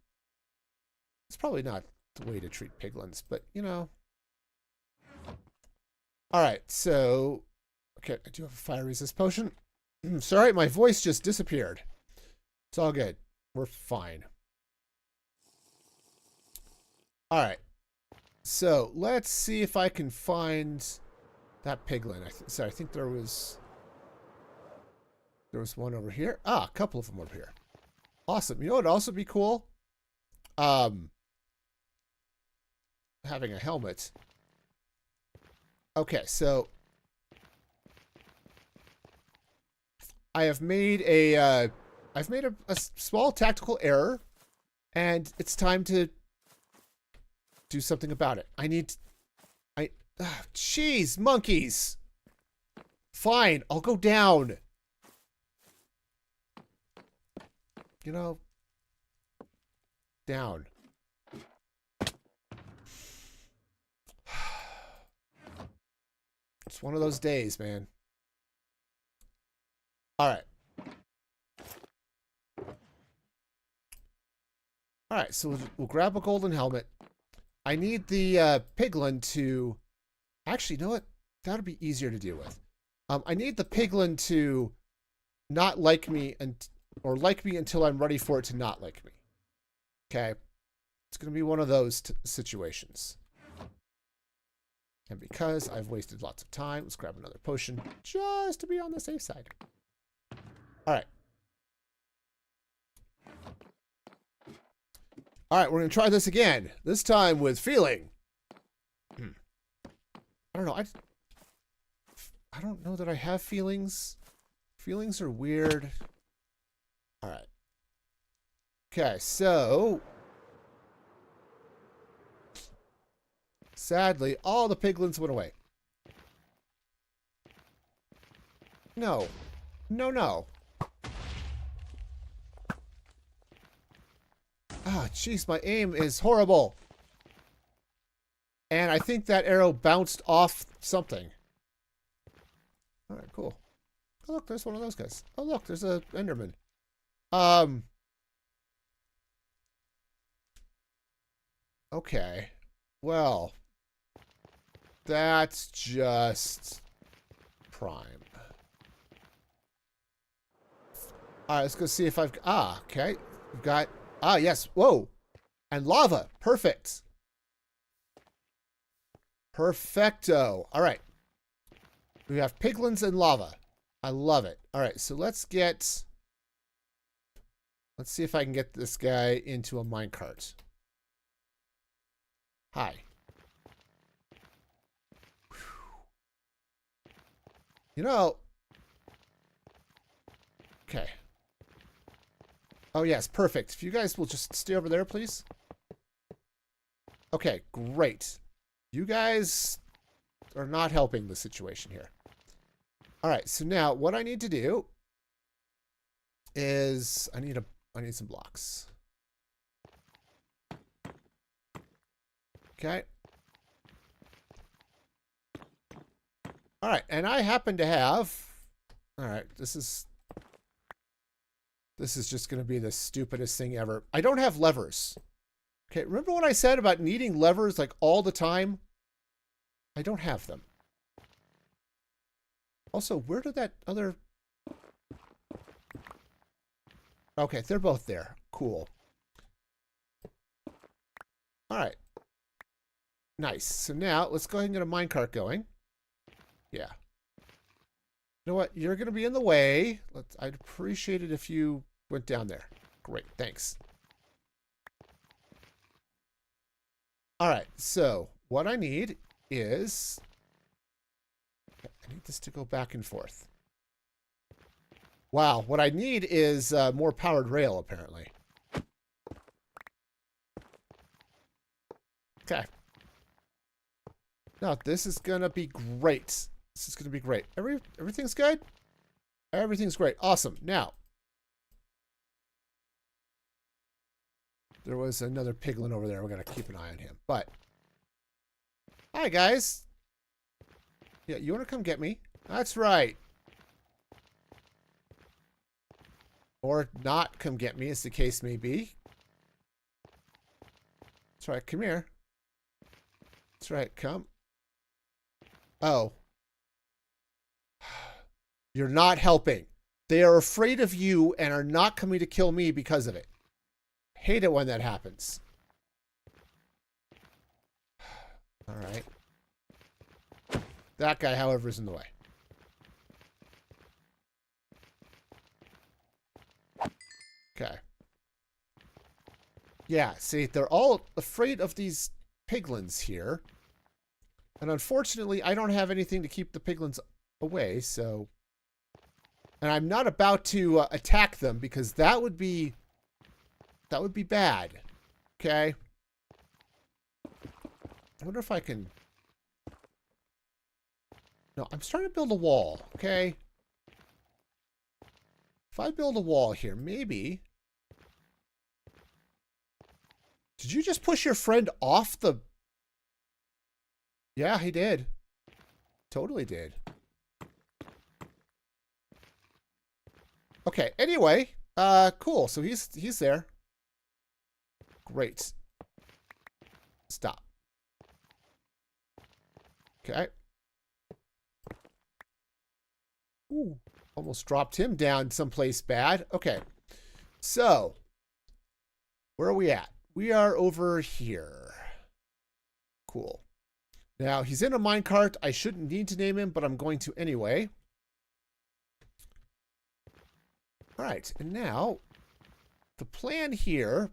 it's probably not the way to treat piglins, but, you know... Alright, so... Okay, I do have a fire resist potion. Sorry, my voice just disappeared. It's all good. We're fine. Alright. So, let's see if I can find That piglin. I think there was one over here. Ah, a couple of them over here. Awesome. You know what would also be cool? Having a helmet. Okay, so I have made a small tactical error, and it's time to do something about it. Jeez, monkeys. Fine, I'll go down. You know, down. It's one of those days, man. All right. All right, so we'll grab a golden helmet. I need the piglin to... Actually, you know what? That would be easier to deal with. I need the piglin to not like me or like me until I'm ready for it to not like me. Okay? It's going to be one of those situations. And because I've wasted lots of time, let's grab another potion just to be on the safe side. All right. All right, we're going to try this again. This time with feeling. I don't know. I don't know that I have feelings. Feelings are weird. All right. Okay, so sadly, all the piglins went away. No. No, no. Ah, jeez, my aim is horrible. And I think that arrow bounced off something. All right, cool. Oh, look, there's one of those guys. Oh, look, there's a Enderman. Okay. Well, that's just prime. All right, let's go see if I've... Ah, okay. We've got... Ah, yes. Whoa. And lava. Perfect. Perfecto. All right. We have piglins and lava. I love it. All right, so let's get... Let's see if I can get this guy into a minecart. Hi. You know... Okay. Oh, yes, perfect. If you guys will just stay over there, please. Okay, great. You guys are not helping the situation here. All right, so now what I need to do is I need some blocks. Okay. All right, and I happen to have... All right, this is just going to be the stupidest thing ever. I don't have levers. Okay, remember what I said about needing levers like all the time? I don't have them. Also, where did that other... Okay, they're both there. Cool. All right. Nice. So now, let's go ahead and get a minecart going. Yeah. You know what? You're going to be in the way. I'd appreciate it if you went down there. Great. Thanks. All right. So what I need is... I need this to go back and forth. Wow. What I need is more powered rail, apparently. Okay. No, this is going to be great. This is going to be great. Everything's good? Everything's great. Awesome. Now, there was another piglin over there. We're going to keep an eye on him. But, hi, guys. Yeah, you want to come get me? That's right. Or not come get me, as the case may be. That's right. Come here. That's right. Come. Oh. You're not helping. They are afraid of you and are not coming to kill me because of it. Hate it when that happens. All right. That guy, however, is in the way. Okay. Yeah, see, they're all afraid of these piglins here. And unfortunately, I don't have anything to keep the piglins away, so... And I'm not about to attack them because that would be bad. Okay? I wonder if I can... No, I'm starting to build a wall, okay? If I build a wall here, maybe... Did you just push your friend off the... Yeah, he did. Totally did. Okay, anyway, cool. So he's there. Great. Stop. Okay. Ooh, almost dropped him down someplace bad. Okay. So, where are we at? We are over here. Cool. Now, he's in a minecart. I shouldn't need to name him, but I'm going to anyway. All right, and now the plan here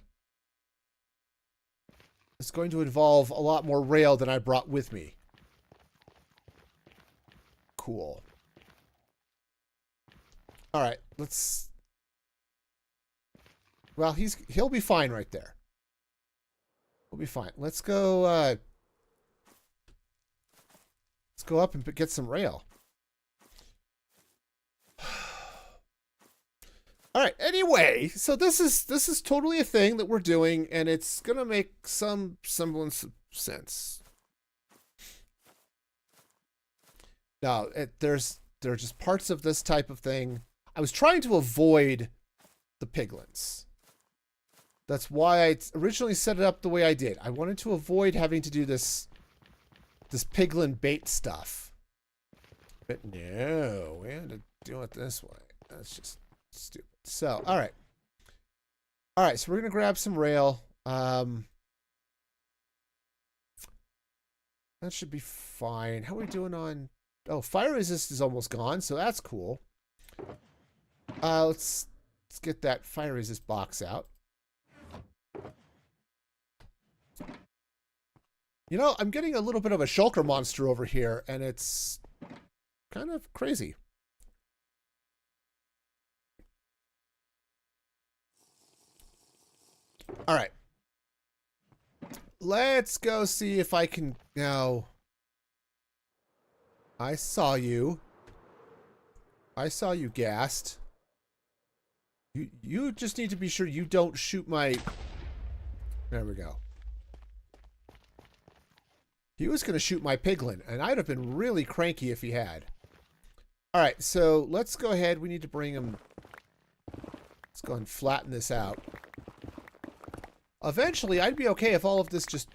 is going to involve a lot more rail than I brought with me. Cool. All right, let's... Well, he'll be fine right there. We'll be fine. Let's go up and get some rail. All right. Anyway, so this is totally a thing that we're doing, and it's gonna make some semblance of sense. Now, there are just parts of this type of thing. I was trying to avoid the piglins. That's why I originally set it up the way I did. I wanted to avoid having to do this piglin bait stuff. But no, we had to do it this way. That's just stupid. So, all right. All right, so we're going to grab some rail. That should be fine. How are we doing on... Oh, fire resist is almost gone, so that's cool. Let's get that fire resist box out. You know, I'm getting a little bit of a shulker monster over here, and it's kind of crazy. All right. Let's go see if I can... Now, I saw you. I saw you gassed. You just need to be sure you don't shoot my... There we go. He was going to shoot my piglin, and I'd have been really cranky if he had. All right, so let's go ahead. We need to bring him... Let's go and flatten this out. Eventually, I'd be okay if all of this just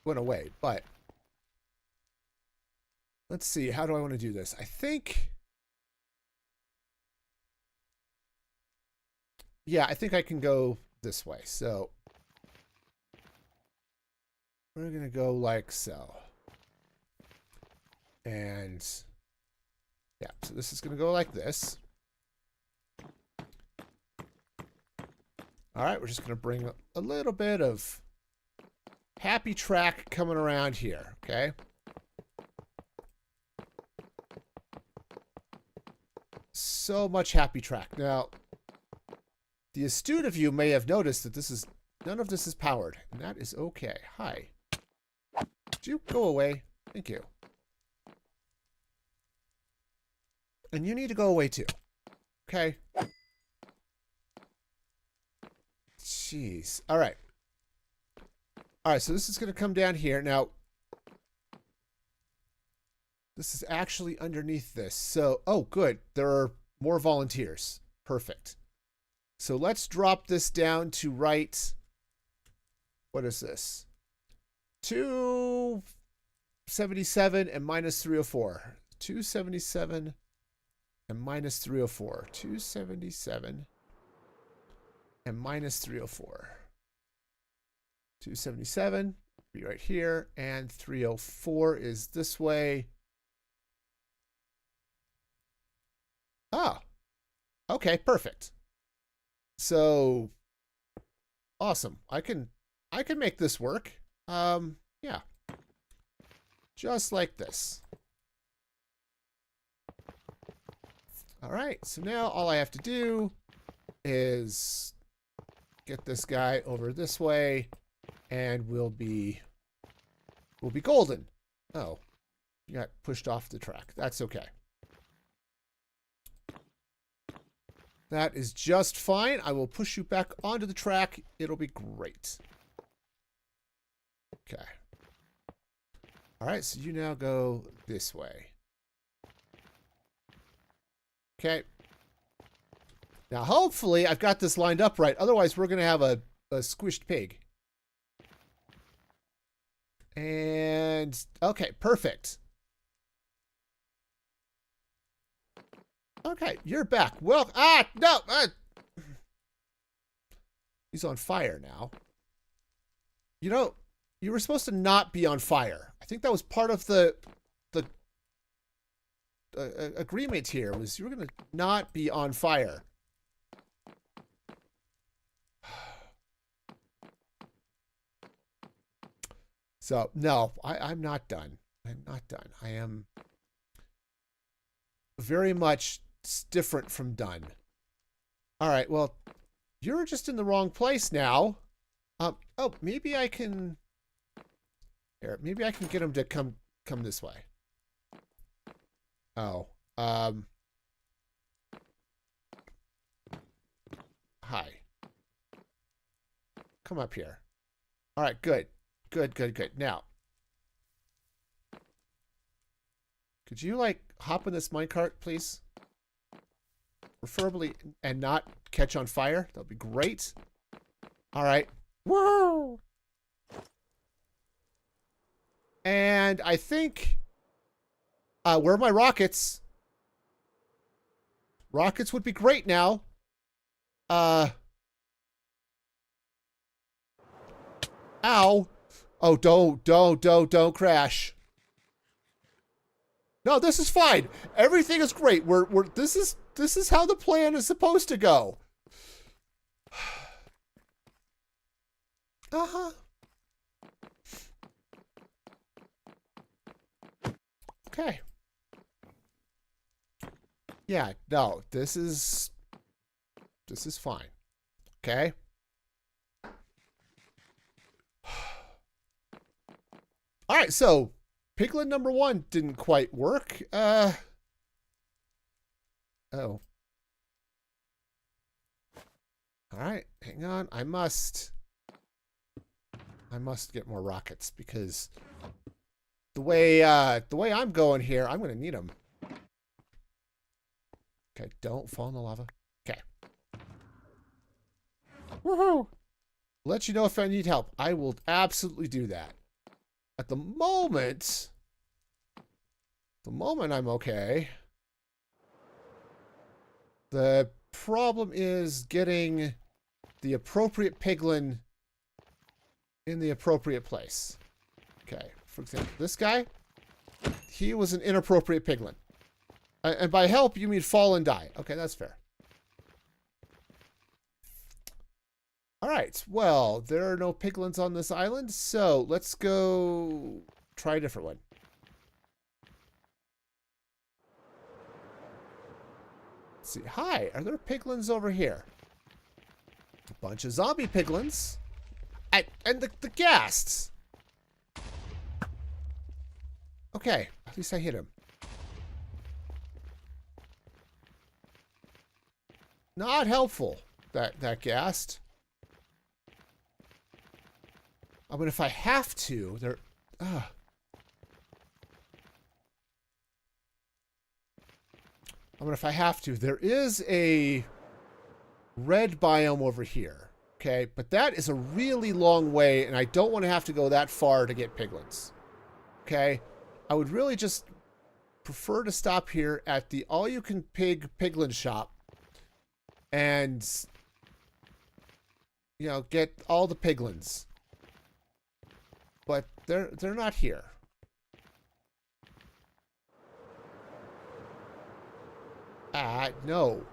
went away, but... Let's see, how do I want to do this? I think... Yeah, I think I can go this way, so... We're going to go like so. And... Yeah, so this is going to go like this. All right, we're just going to bring a little bit of happy track coming around here, okay? So much happy track. Now, the astute of you may have noticed that none of this is powered, and that is okay. Hi. Would you go away? Thank you. And you need to go away too. Okay? Jeez. All right. All right, so this is going to come down here. Now, this is actually underneath this. So, oh, good. There are more volunteers. Perfect. So let's drop this down to right. What is this? 277 and minus 304. 277 and minus 304. 277 and minus 304. 277 be right here, and 304 is this way. Okay, perfect. So awesome. I can make this work. Yeah. Just like this. All right. So now all I have to do is get this guy over this way and we'll be golden. Oh. You got pushed off the track. That's okay. That is just fine. I will push you back onto the track. It'll be great. Okay. All right, so you now go this way. Okay. Now, hopefully, I've got this lined up right. Otherwise, we're going to have a squished pig. And, okay, perfect. Okay, you're back. Well, no. He's on fire now. You know, you were supposed to not be on fire. I think that was part of the agreement here, was you were going to not be on fire. So, no, I'm not done. I'm not done. I am very much different from done. All right, well, you're just in the wrong place now. Oh, maybe I can... Here, maybe I can get him to come this way. Oh, hi. Come up here. All right, good. Good. Now, could you, like, hop in this minecart, please? Preferably, and not catch on fire. That would be great. All right. Woo! And I think... where are my rockets? Rockets would be great now. Ow. Oh, don't crash. No, this is fine. Everything is great. This is how the plan is supposed to go. Uh-huh. Okay. Yeah, no, this is fine. Okay? All right, so Piglin number 1 didn't quite work. Oh. All right, hang on. I must get more rockets because the way I'm going here, I'm going to need them. Okay, don't fall in the lava. Okay. Woohoo! Let you know if I need help. I will absolutely do that. At the moment, I'm okay. The problem is getting the appropriate piglin in the appropriate place. Okay, for example, this guy, he was an inappropriate piglin. And by help, you mean fall and die. Okay, that's fair. All right, well, there are no piglins on this island, so let's go try a different one. Let's see. Hi, are there piglins over here? A bunch of zombie piglins. And the ghasts. Okay, at least I hit him. Not helpful, that ghast. I mean, if I have to, there... I mean, if I have to, there is a red biome over here, okay? But that is a really long way, and I don't want to have to go that far to get piglins, okay? I would really just prefer to stop here at the all-you-can-pig piglin shop and, you know, get all the piglins. But they're not here. No.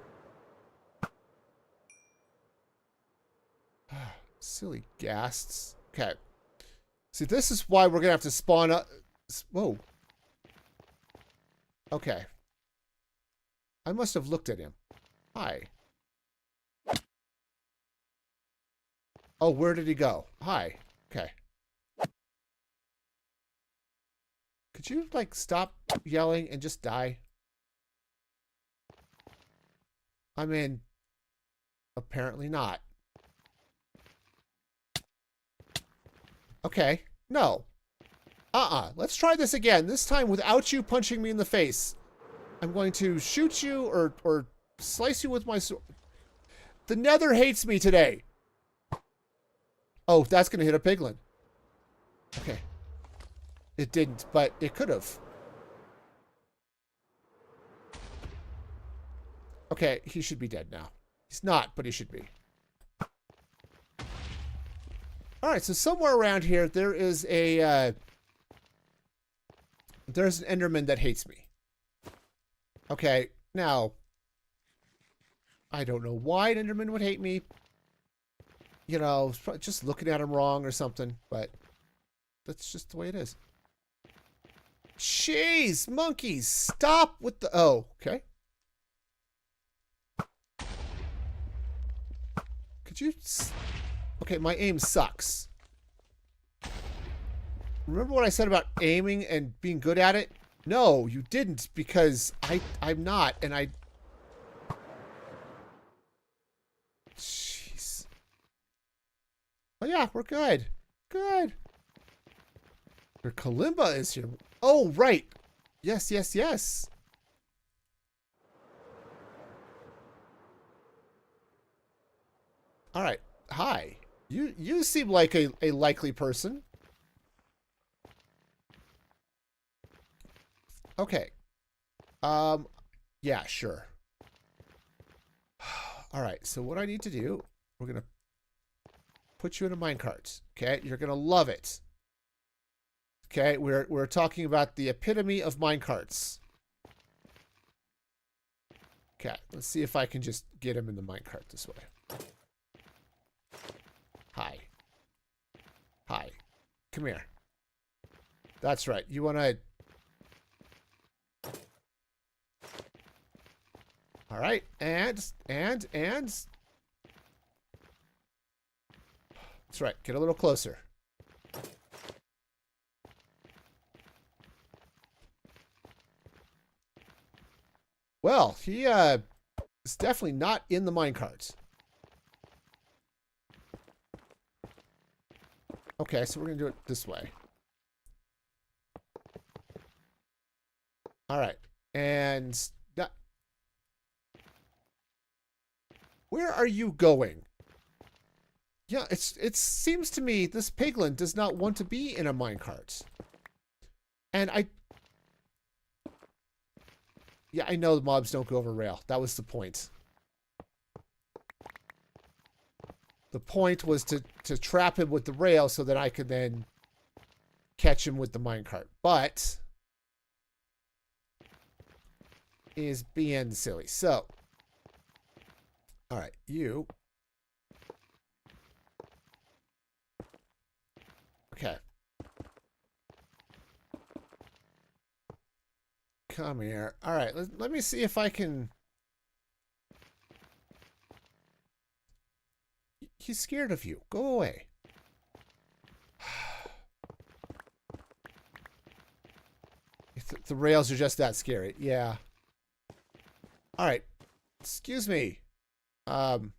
Silly ghasts. Okay. See, this is why we're going to have to spawn up. Whoa. Okay. I must have looked at him. Hi. Oh, where did he go? Hi. Okay. Could you, like, stop yelling and just die? I mean, apparently not. Okay. No. Let's try this again. This time without you punching me in the face. I'm going to shoot you or slice you with my sword. The Nether hates me today. Oh, that's going to hit a piglin. Okay. It didn't, but it could have. Okay, he should be dead now. He's not, but he should be. Alright, so somewhere around here, there is a... there's an Enderman that hates me. Okay, now... I don't know why an Enderman would hate me. You know, just looking at him wrong or something, but... that's just the way it is. Jeez, monkeys, stop with the... oh, okay. Could you... okay, my aim sucks. Remember what I said about aiming and being good at it? No, you didn't, because I'm not, and I... jeez. Oh yeah, we're good. Good. Your Kalimba is here. Oh, right. Yes, yes, yes. All right. Hi. You seem like a likely person. Okay. Yeah, sure. All right. So what I need to do, we're going to put you in a minecart. Okay? You're going to love it. Okay? We're talking about the epitome of minecarts. Okay. Let's see if I can just get him in the minecart this way. Hi. Hi. Come here. That's right. You want to... all right. And... that's right. Get a little closer. Well, he is definitely not in the minecart. Okay, so we're going to do it this way. All right. And where are you going? Yeah, it seems to me this piglin does not want to be in a minecart. And yeah, I know the mobs don't go over rail. That was the point. The point was to trap him with the rail so that I could then catch him with the minecart. But is being silly. So, all right, you. Okay. Come here. All right, let me see if I can... he's scared of you. Go away. The rails are just that scary. Yeah. All right. Excuse me. Okay,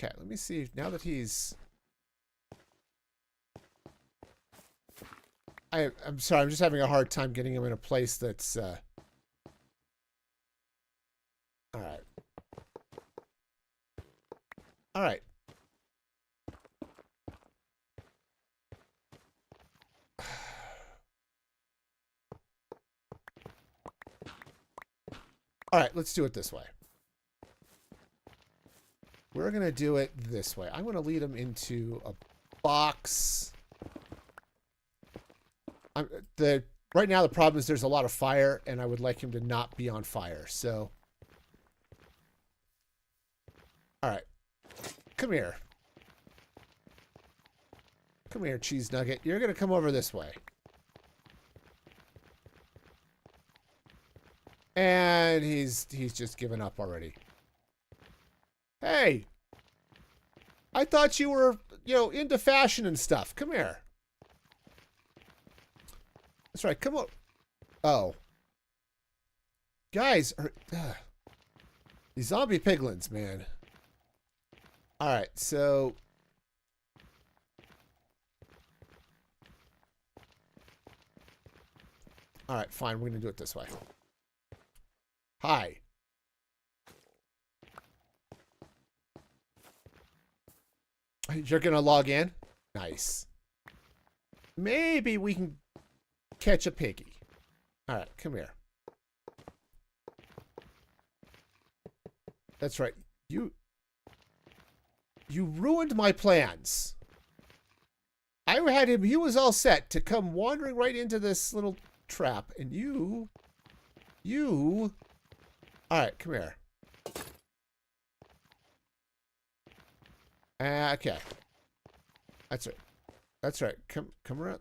let me see. Now that he's... I'm sorry. I'm just having a hard time getting him in a place that's... all right. All right. All right, let's do it this way. We're going to do it this way. I'm going to lead him into a box. Right now, the problem is there's a lot of fire, and I would like him to not be on fire. So, All right. Come here. Come here, cheese nugget. You're going to come over this way. And he's just given up already. Hey. I thought you were, into fashion and stuff. Come here. That's right. Come on. Oh. Guys are... these zombie piglins, man. Alright, so... Alright, fine. We're going to do it this way. Hi. You're going to log in? Nice. Maybe we can catch a piggy. Alright, come here. That's right. You ruined my plans. I had him, he was all set to come wandering right into this little trap, and you... Alright, come here. Okay. That's right. That's right. Come around.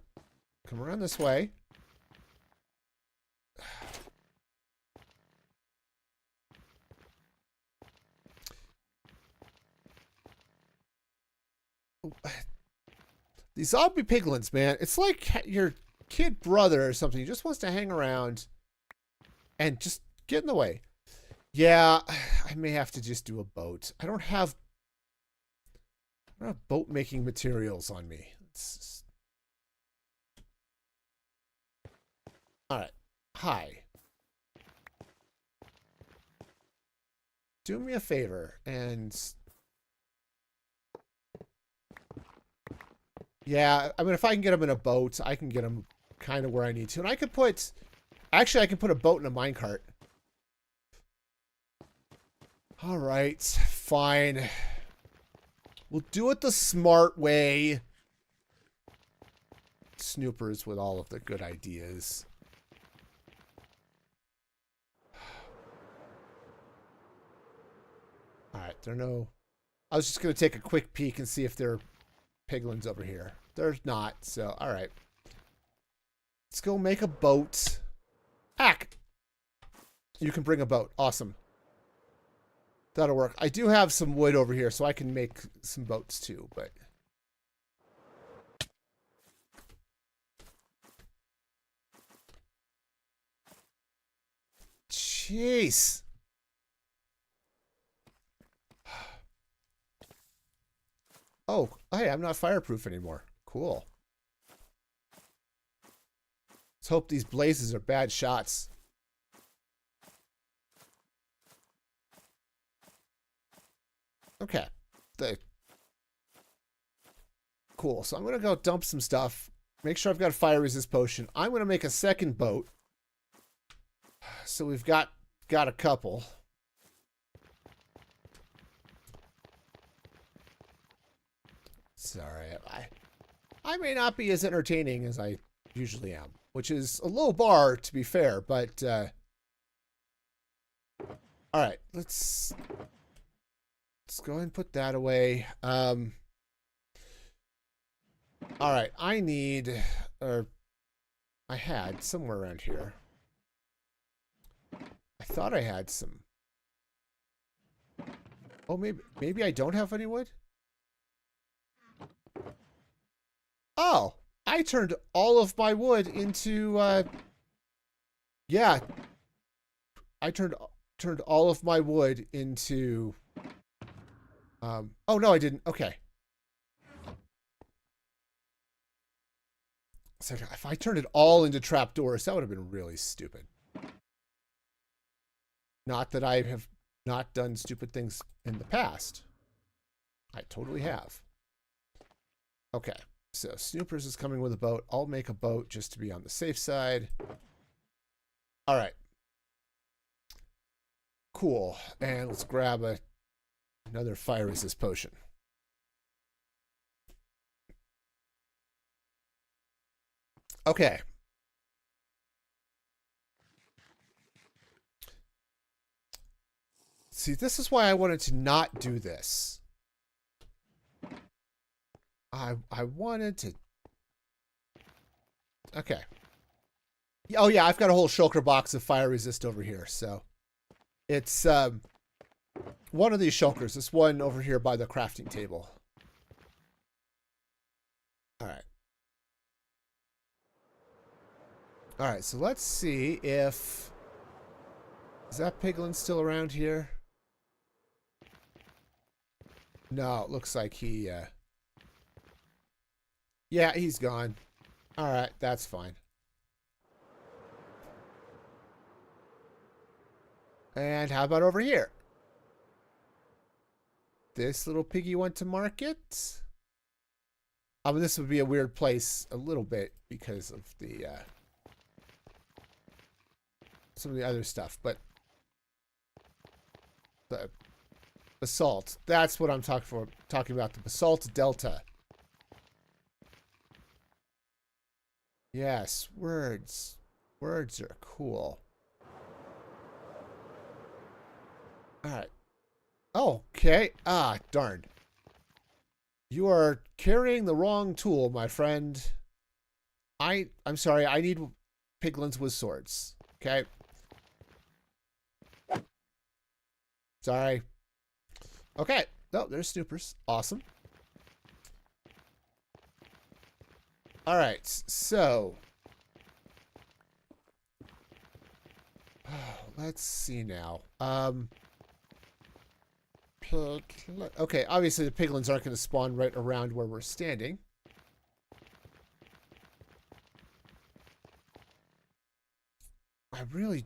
Come around this way. These zombie piglins, man. It's like your kid brother or something. He just wants to hang around and just get in the way. Yeah, I may have to just do a boat. I don't have boat making materials on me. All right. Hi. Do me a favor and... Yeah, I mean, if I can get them in a boat, I can get them kind of where I need to. And I could put... Actually, I can put a boat in a minecart. All right, fine. We'll do it the smart way. Snoopers with all of the good ideas. All right, there are no... I was just going to take a quick peek and see if there are piglins over here. There's not, so all right. Let's go make a boat. Ack! You can bring a boat. Awesome. That'll work. I do have some wood over here, so I can make some boats too, but... Jeez. Oh, hey, I'm not fireproof anymore. Cool. Let's hope these blazes are bad shots. Okay. Cool. So I'm going to go dump some stuff. Make sure I've got a fire resist potion. I'm going to make a second boat. So we've got a couple. Sorry. I may not be as entertaining as I usually am, which is a low bar to be fair, but all right, let's go ahead and put that away. All right, I had somewhere around here. I thought I had some. Oh, maybe I don't have any wood? Oh, I turned all of my wood into yeah. I turned all of my wood into oh no, I didn't. Okay. So if I turned it all into trapdoors, that would have been really stupid. Not that I have not done stupid things in the past. I totally have. Okay, so Snoopers is coming with a boat. I'll make a boat just to be on the safe side. All right. Cool. And let's grab another fire resist potion. Okay. See, this is why I wanted to not do this. I wanted to... Okay. Oh, yeah, I've got a whole shulker box of fire resist over here, so... It's, one of these shulkers. This one over here by the crafting table. Alright. Alright, so let's see if... Is that piglin still around here? No, it looks like he, Yeah, he's gone. Alright, that's fine. And how about over here? This little piggy went to market. I mean, this would be a weird place a little bit because of the, some of the other stuff, but the basalt, that's what I'm talking about, the basalt delta. Yes, words. Words are cool. Alright. Oh, okay. Ah, darn. You are carrying the wrong tool, my friend. I'm sorry, I need piglins with swords. Okay? Sorry. Okay. Oh, there's snoopers. Awesome. Alright, so... let's see now. Okay, obviously the piglins aren't going to spawn right around where we're standing. I mean,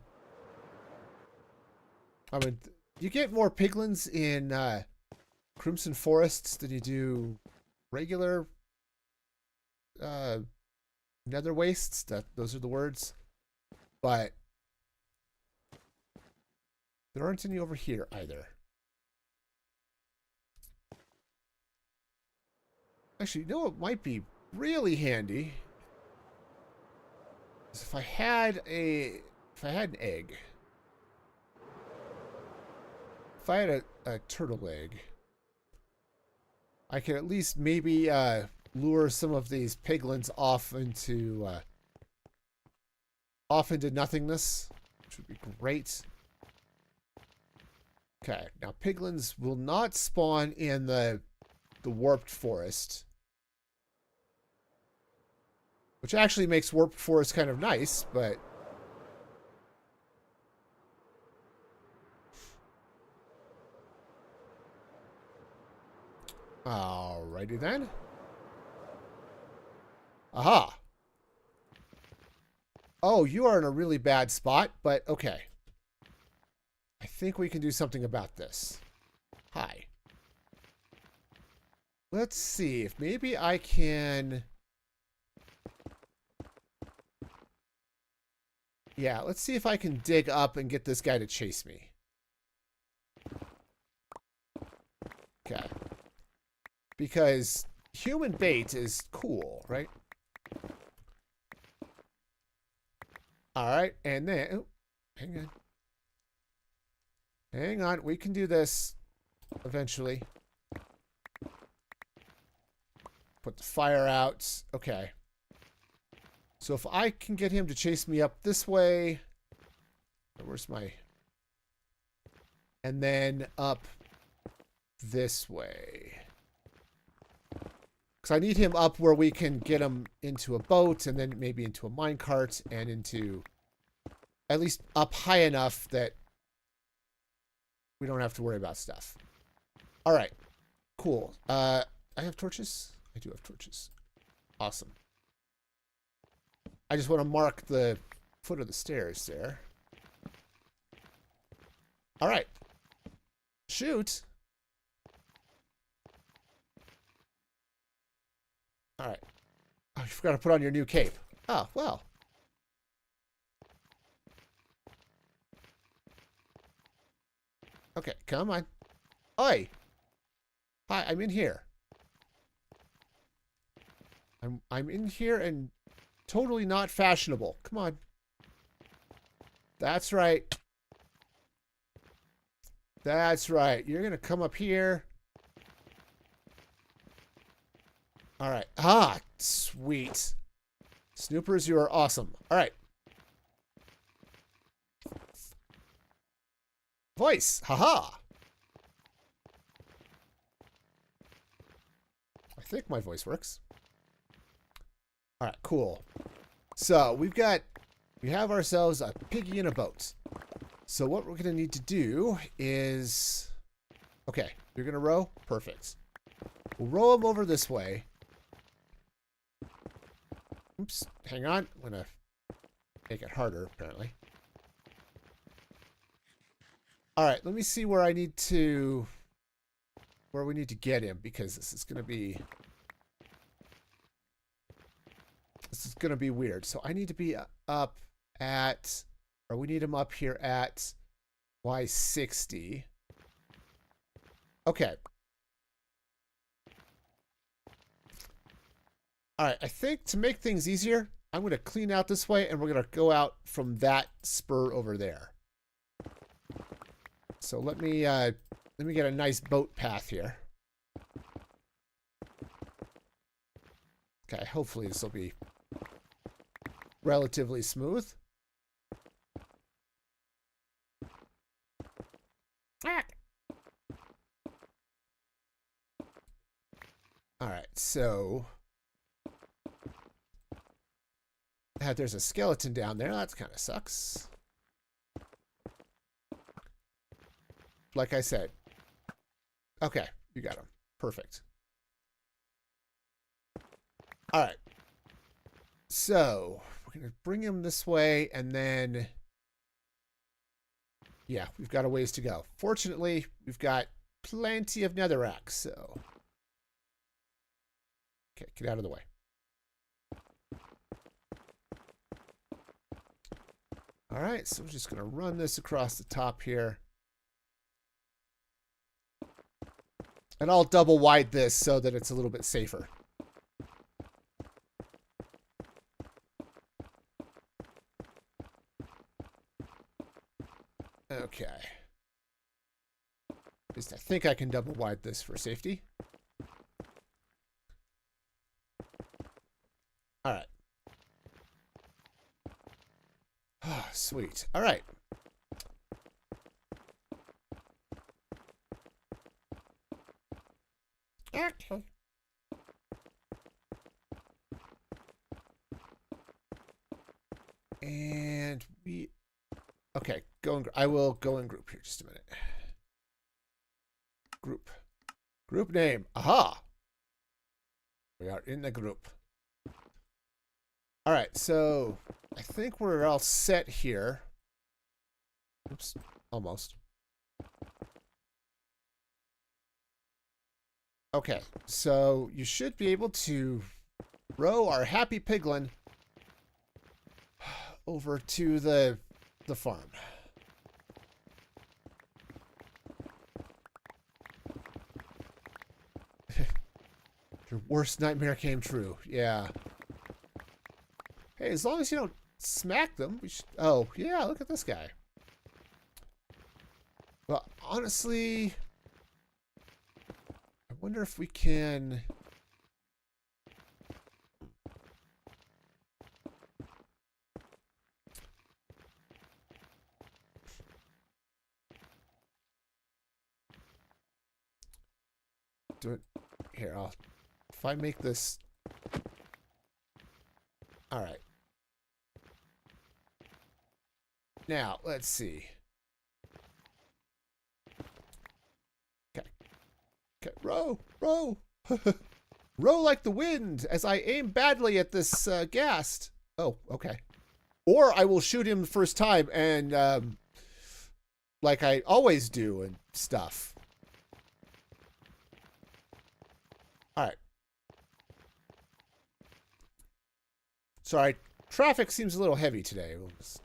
you get more piglins in Crimson Forests than you do regular nether wastes. Those are the words. But there aren't any over here either. Actually, you know what might be really handy is if I had an egg. If I had a turtle egg, I could at least maybe lure some of these piglins off into nothingness, which would be great. Okay, now piglins will not spawn in the warped forest, which actually makes warped forest kind of nice, but alrighty then. Aha. Oh, you are in a really bad spot, but okay. I think we can do something about this. Hi. Let's see if maybe I can... Yeah, let's see if I can dig up and get this guy to chase me. Okay. Because human bait is cool, right? Alright, and then... Oh, hang on. Hang on, we can do this eventually. Put the fire out. Okay. So if I can get him to chase me up this way... Where's my... And then up this way. Because I need him up where we can get him into a boat and then maybe into a minecart and into... At least up high enough that we don't have to worry about stuff. Alright. Cool. I have torches? I do have torches. Awesome. I just want to mark the foot of the stairs there. Alright. Shoot. Alright. Oh, you forgot to put on your new cape. Oh, well. Okay, come on. Oi! Hi, I'm in here. I'm in here and totally not fashionable. Come on. That's right. That's right. You're going to come up here. All right. Ah, sweet. Snoopers, you are awesome. All right. Voice. Haha. I think my voice works. All right, cool. So we have ourselves a piggy in a boat. So what we're going to need to do is, okay, you're going to row? Perfect. We'll row them over this way. Oops, hang on. I'm going to make it harder, apparently. All right, let me see where we need to get him, because this is going to be weird. So I need to be up at, or we need him up here at Y60. Okay. All right, I think to make things easier, I'm going to clean out this way, and we're going to go out from that spur over there. So let me get a nice boat path here. Okay, hopefully this will be relatively smooth. All right, so there's a skeleton down there. That kind of sucks. Like I said. Okay, you got him. Perfect. All right. So we're going to bring him this way, and then, yeah, we've got a ways to go. Fortunately, we've got plenty of netherrack, so. Okay, get out of the way. All right, so we're just going to run this across the top here. And I'll double wide this so that it's a little bit safer. Okay. At least I think I can double wide this for safety. All right. Oh, sweet. All right. Okay. And we... Okay, I will go in group here. Just a minute. Group. Group name. Aha! We are in the group. All right, so I think we're all set here. Oops, almost. Okay, so you should be able to row our happy piglin over to the farm. Your worst nightmare came true. Yeah. Hey, as long as you don't smack them, we should... Oh, yeah, look at this guy. Well, honestly, I wonder if we can... do it here. If I make this, all right. Now let's see. Okay, row, row like the wind as I aim badly at this ghast. Oh, okay. Or I will shoot him the first time and like I always do and stuff. All right. Sorry, traffic seems a little heavy today. We'll just...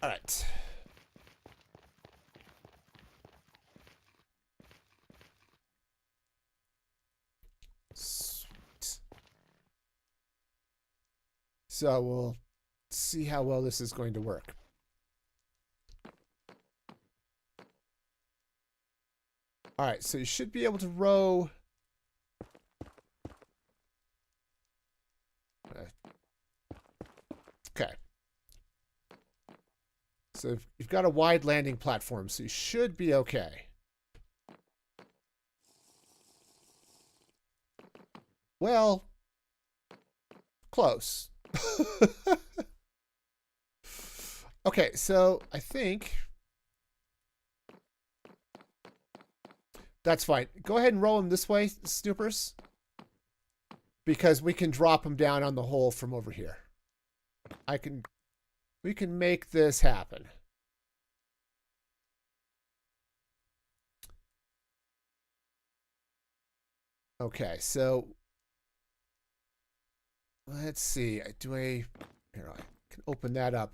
All right. Sweet. So we'll see how well this is going to work. All right, so you should be able to row. Okay. So you've got a wide landing platform, so you should be okay. Well, close. Okay, so I think that's fine. Go ahead and roll them this way, Snoopers, because we can drop them down on the hole from over here. We can make this happen. Okay, so let's see. Here, I can open that up.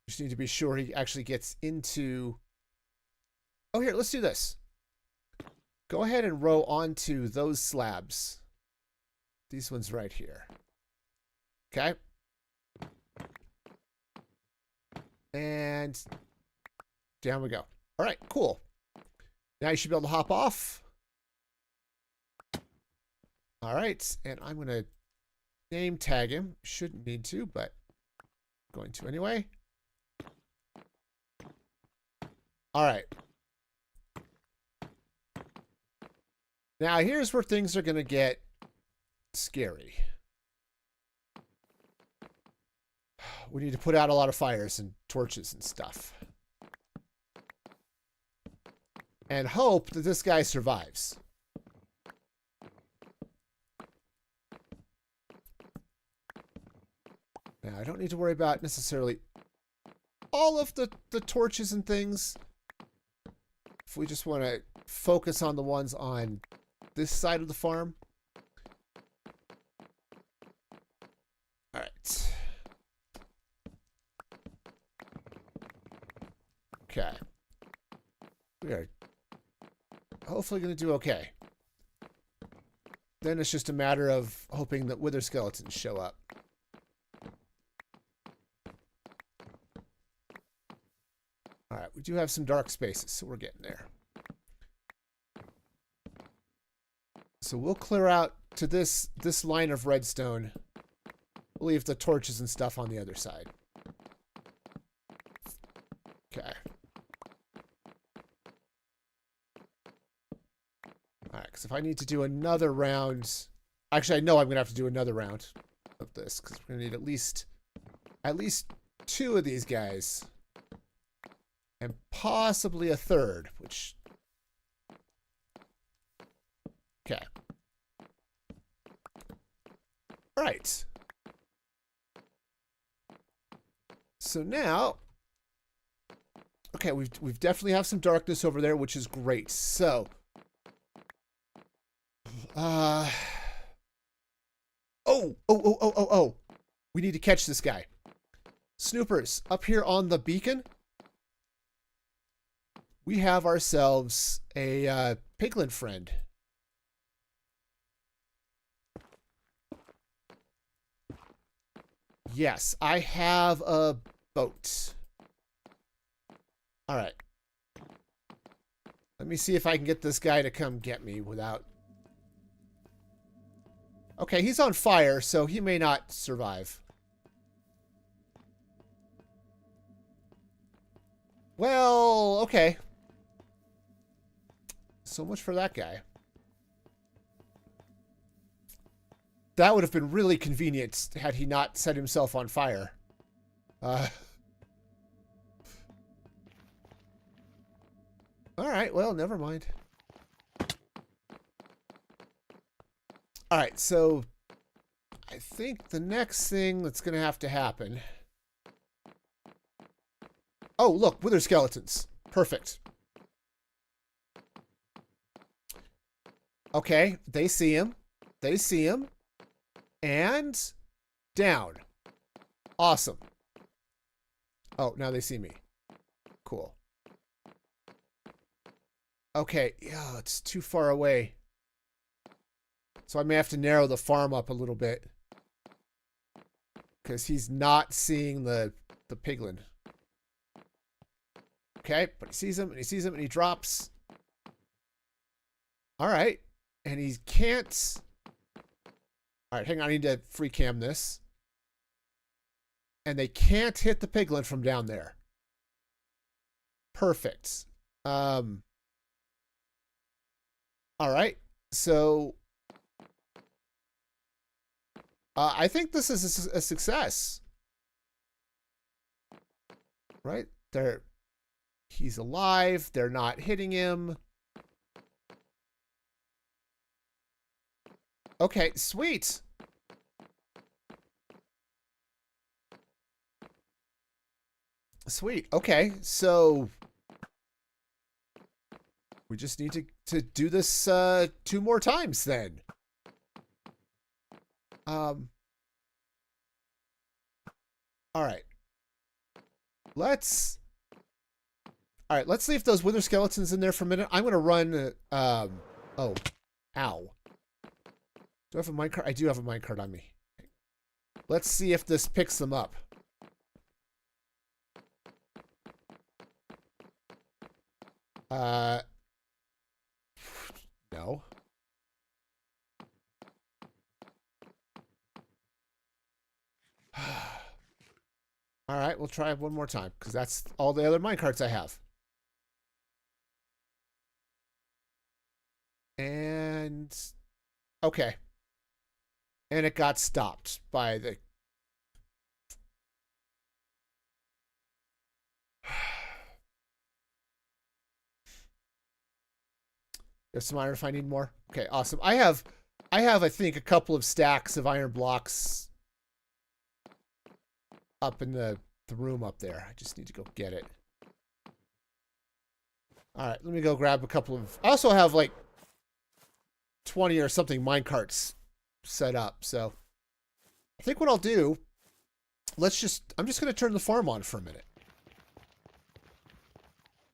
Just need to be sure he actually gets into. Oh, here, let's do this. Go ahead and row onto those slabs. These ones right here. Okay. And down we go. All right, cool. Now you should be able to hop off. All right, and I'm going to name tag him. Shouldn't need to, but I'm going to anyway. All right. Now here's where things are going to get scary. We need to put out a lot of fires and torches and stuff. And hope that this guy survives. Now, I don't need to worry about necessarily all of the torches and things. If we just want to focus on the ones on this side of the farm. All right. Okay. We are hopefully going to do okay. Then it's just a matter of hoping that wither skeletons show up. All right, we do have some dark spaces, so we're getting there. So we'll clear out to this line of redstone. We'll leave the torches and stuff on the other side. Okay. All right, because if I need to do another round... Actually, I know I'm going to have to do another round of this, because we're going to need at least 2 of these guys. And possibly a third, which... Okay. All right. So now... Okay, we've definitely have some darkness over there, which is great. So... Oh! We need to catch this guy. Snoopers, up here on the beacon... We have ourselves a piglin friend. Yes, I have a boat. All right. Let me see if I can get this guy to come get me without... Okay, he's on fire, so he may not survive. Well, okay. So much for that guy. That would have been really convenient had he not set himself on fire. All right, well, never mind. All right, so I think the next thing that's going to happen... Oh, look, wither skeletons. Perfect. Okay, they see him. They see him. And down. Awesome. Oh, now they see me. Cool. Okay, yeah, it's too far away. So I may have to narrow the farm up a little bit. because he's not seeing the piglin. Okay, but he sees him, and he sees him, and he drops. All right, and he can't. All right, hang on. I need to free cam this. And they can't hit the piglin from down there. Perfect. All right, so I think this is a success. Right? He's alive. They're not hitting him. Okay, sweet. Sweet. Okay, so we just need to do this 2 more times then. All right. Let's leave those wither skeletons in there for a minute. I'm gonna run. Oh, ow. Do I have a minecart? I do have a minecart on me. Let's see if this picks them up. No. All right, we'll try it one more time because that's all the other minecarts I have. And okay. And it got stopped by the There's some iron if I need more. Okay, awesome. I have I think a couple of stacks of iron blocks up in the room up there. I just need to go get it. All right, let me go grab a couple of. I also have like 20 or something minecarts set up. So I think what I'll do, I'm just going to turn the farm on for a minute.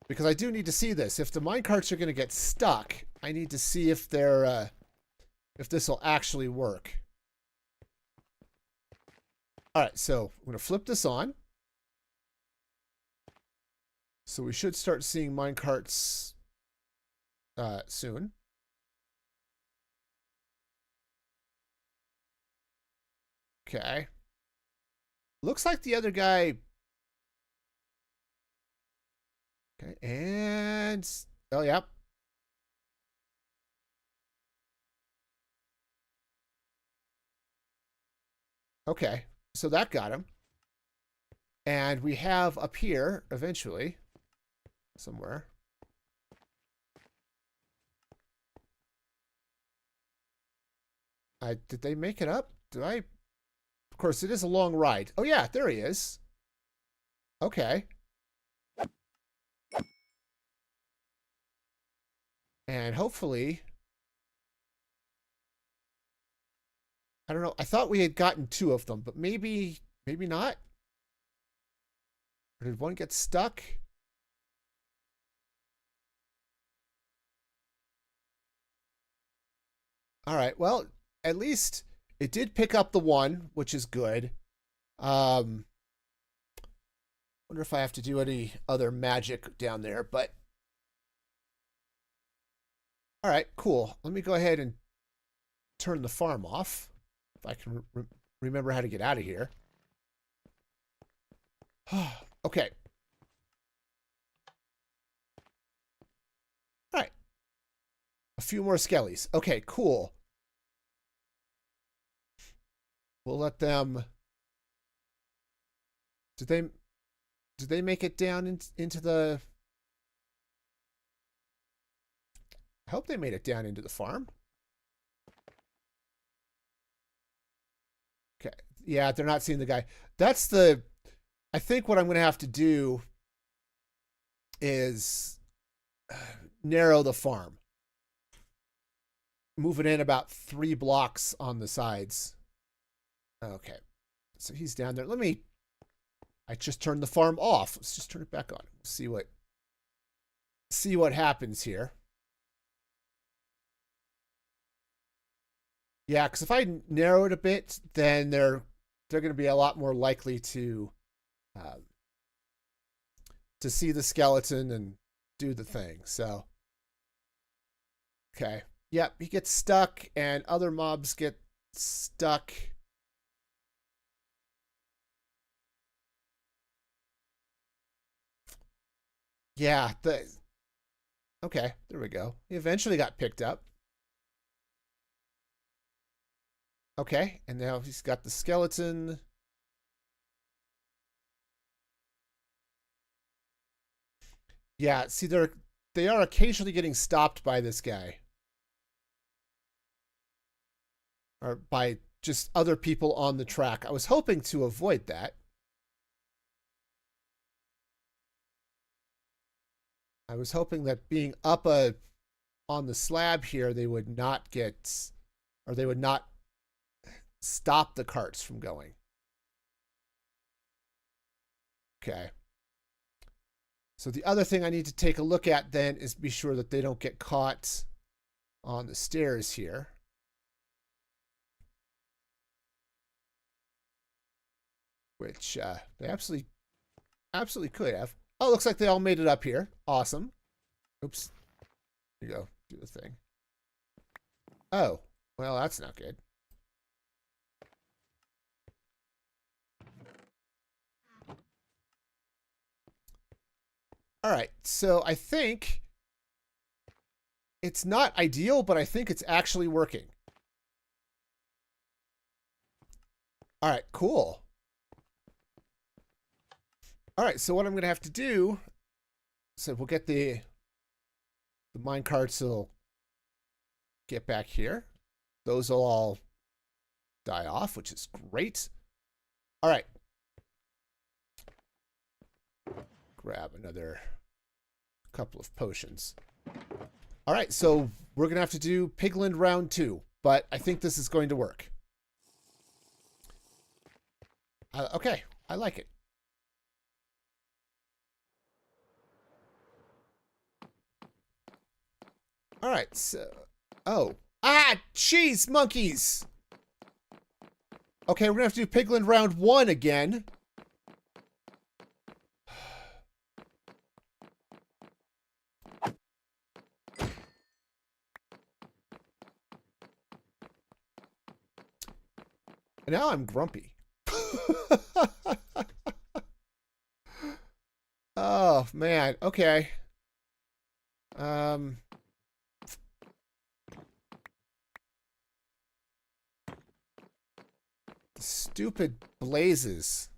Because I do need to see this. If the minecarts are going to get stuck, I need to see if they're if this will actually work. All right, so I'm going to flip this on. So we should start seeing minecarts soon. Okay. Looks like the other guy. Okay, and oh yeah. Okay, so that got him. And we have up here eventually somewhere. Did they make it up? Of course, it is a long ride. Oh yeah, there he is. Okay. And hopefully, I don't know. I thought we had gotten 2 of them, but maybe not. Or did one get stuck? All right. Well, at least it did pick up the one, which is good. Wonder if I have to do any other magic down there, but all right, cool. Let me go ahead and turn the farm off. If I can remember how to get out of here. Okay. All right. A few more skellies. Okay, cool. We'll let them. Did they make it down into the? I hope they made it down into the farm. Okay. Yeah, they're not seeing the guy. That's the. I think what I'm going to have to do is narrow the farm. Move it in about 3 blocks on the sides. Okay. So he's down there. I just turned the farm off. Let's just turn it back on. See what happens here. Yeah, because if I narrow it a bit, then they're they're going to be a lot more likely to see the skeleton and do the thing. So, okay. Yep, he gets stuck and other mobs get stuck. Yeah, okay, there we go. He eventually got picked up. Okay, and now he's got the skeleton. Yeah, see, they are occasionally getting stopped by this guy. Or by just other people on the track. I was hoping to avoid that. I was hoping that being up on the slab here, they would not get, or they would not stop the carts from going. Okay. So the other thing I need to take a look at then is be sure that they don't get caught on the stairs here. Which they absolutely could have. Oh, looks like they all made it up here. Awesome. Oops. Here you go. Do the thing. Oh, well, that's not good. All right, so I think it's not ideal, but I think it's actually working. All right, cool. All right, so what I'm going to have to do, so we'll get the mine carts will get back here. Those will all die off, which is great. All right. Grab another couple of potions. All right, so we're going to have to do Pigland round 2, but I think this is going to work. Okay, I like it. All right, so... Oh. Ah, jeez, monkeys! Okay, we're going to have to do Pigland round 1 again. And now I'm grumpy. Oh, man. Okay. The stupid blazes.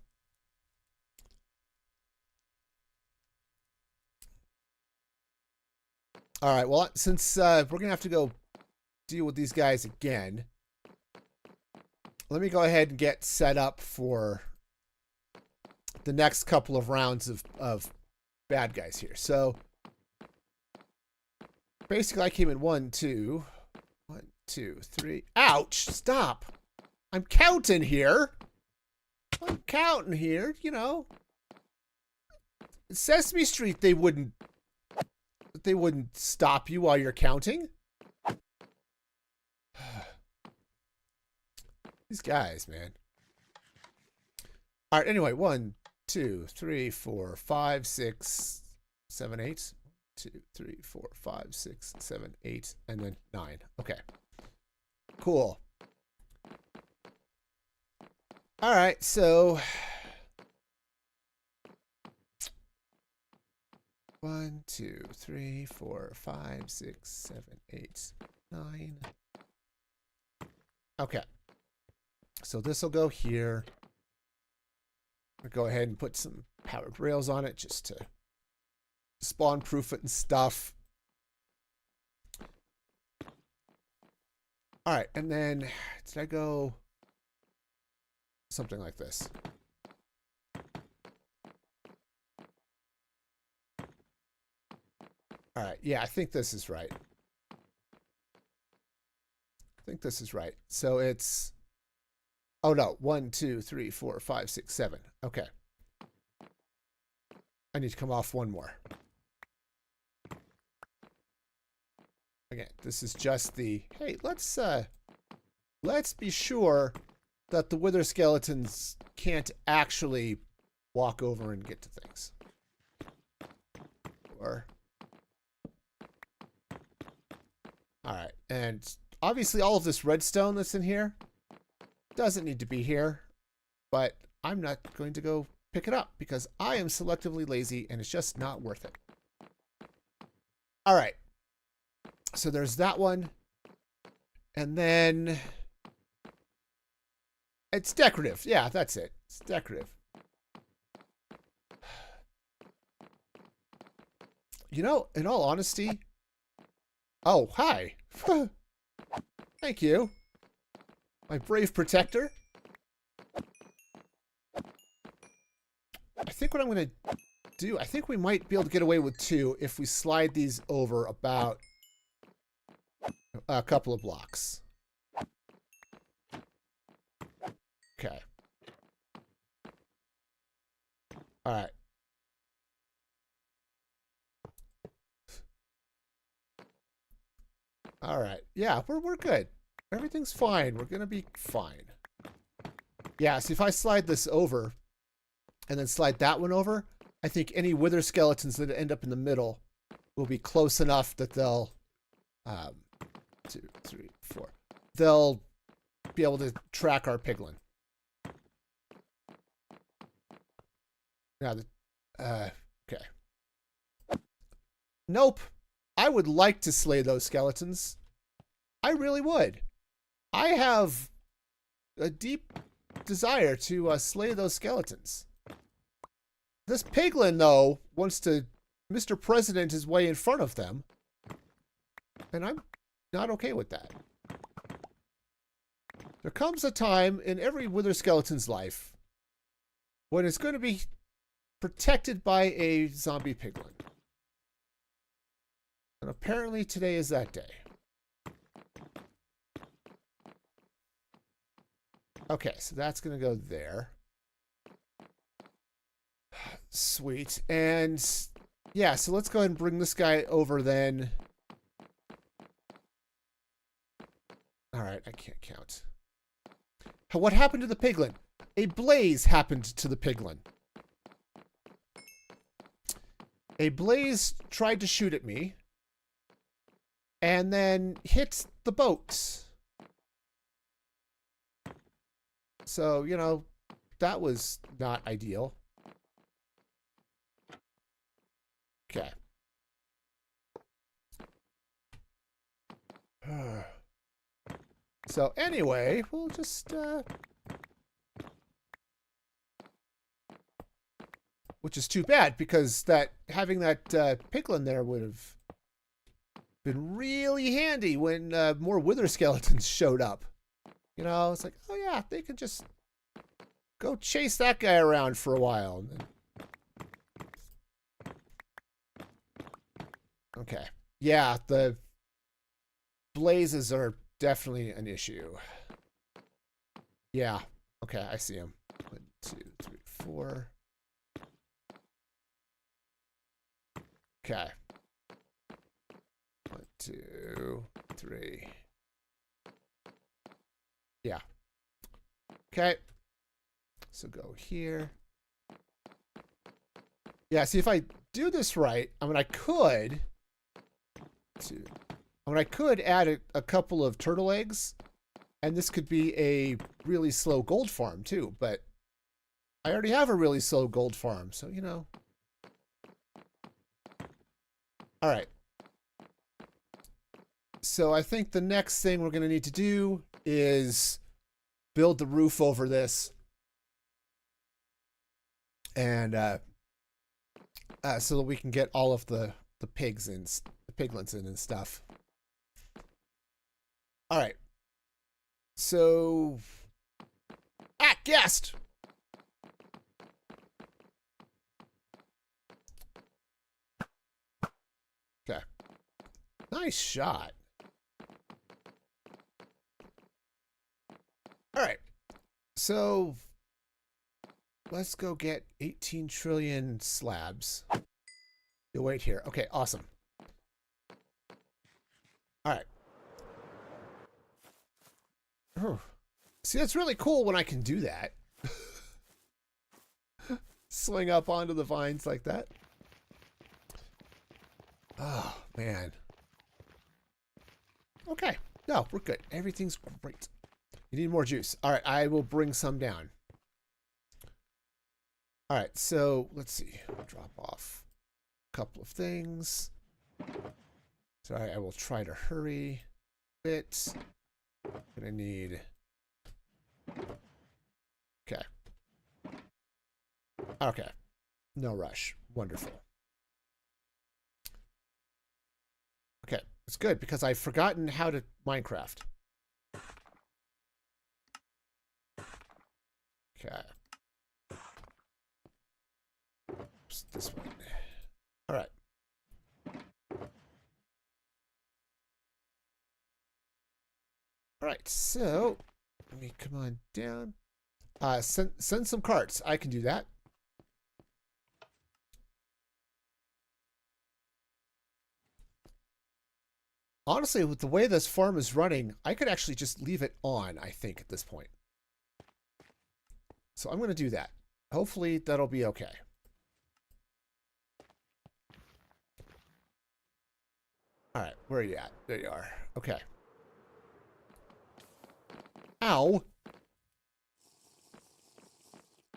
All right, well, since we're going to have to go deal with these guys again, let me go ahead and get set up for the next couple of rounds of bad guys here. So, basically, I came in 1, 2, 1, 2, 3. Ouch! Stop! I'm counting here. I'm counting here, you know. Sesame Street, they wouldn't stop you while you're counting. These guys, man. All right, anyway, 1, 2, 3, 4, 5, 6, 7, 8. 2, 3, 4, 5, 6, 7, 8, and then 9. Okay. Cool. All right, so 1, 2, 3, 4, 5, 6, 7, 8, 9. Okay. So this will go here. I'll go ahead and put some powered rails on it just to spawn proof it and stuff. All right, and then did I go something like this? All right, yeah, I think this is right. I think this is right. So it's, oh no, 1, 2, 3, 4, 5, 6, 7. Okay. I need to come off one more. Again, this is just the, hey, let's be sure that the wither skeletons can't actually walk over and get to things. Or... Alright, and obviously all of this redstone that's in here doesn't need to be here, but I'm not going to go pick it up because I am selectively lazy and it's just not worth it. Alright, so there's that one, and then it's decorative. Yeah, that's it. It's decorative. You know, in all honesty... Oh, hi. Thank you. My brave protector. I think what I'm going to do... I think we might be able to get away with 2 if we slide these over about a couple of blocks. Okay. All right. All right. Yeah, we're good. Everything's fine. We're going to be fine. Yeah, so if I slide this over and then slide that one over, I think any wither skeletons that end up in the middle will be close enough that they'll 2, 3, 4. They'll be able to track our piglin. Now, okay. Nope. I would like to slay those skeletons. I really would. I have a deep desire to slay those skeletons. This piglin, though, wants to Mr. President his way in front of them. And I'm not okay with that. There comes a time in every wither skeleton's life when it's going to be protected by a zombie piglin. And apparently today is that day. Okay, so that's going to go there. Sweet. And yeah, so let's go ahead and bring this guy over then. All right, I can't count. What happened to the piglin? A blaze happened to the piglin. A blaze tried to shoot at me and then hit the boat. So, you know, that was not ideal. Okay. So anyway, we'll just which is too bad because that having that piglin there would have been really handy when more wither skeletons showed up. You know, it's like, oh yeah, they could just go chase that guy around for a while. And then... Okay. Yeah, the blazes are definitely an issue. Yeah. Okay, I see him. 1, 2, 3, 4. Okay. 1, 2, 3. Yeah. Okay. So go here. Yeah, see if I do this right, I mean I could add a couple of turtle eggs, and this could be a really slow gold farm too, but I already have a really slow gold farm, so you know. All right. So I think the next thing we're going to need to do is build the roof over this. And so that we can get all of the pigs in, the piglins in and stuff. All right. So, guest. Okay. Nice shot. All right. So, let's go get 18 trillion slabs. You'll wait here. Okay, awesome. All right. See, that's really cool when I can do that. Swing up onto the vines like that. Oh, man. Okay. No, we're good. Everything's great. You need more juice. All right, I will bring some down. All right, so let's see. Drop off a couple of things. Sorry, I will try to hurry a bit. Gonna need... Okay. Okay. No rush. Wonderful. Okay. It's good because I've forgotten how to Minecraft. Okay. Oops, this one. All right. All right. So let me come on down. Send some carts. I can do that. Honestly, with the way this farm is running, I could actually just leave it on, I think, at this point. So I'm going to do that. Hopefully, that'll be okay. All right, where are you at? There you are. Okay. Ow!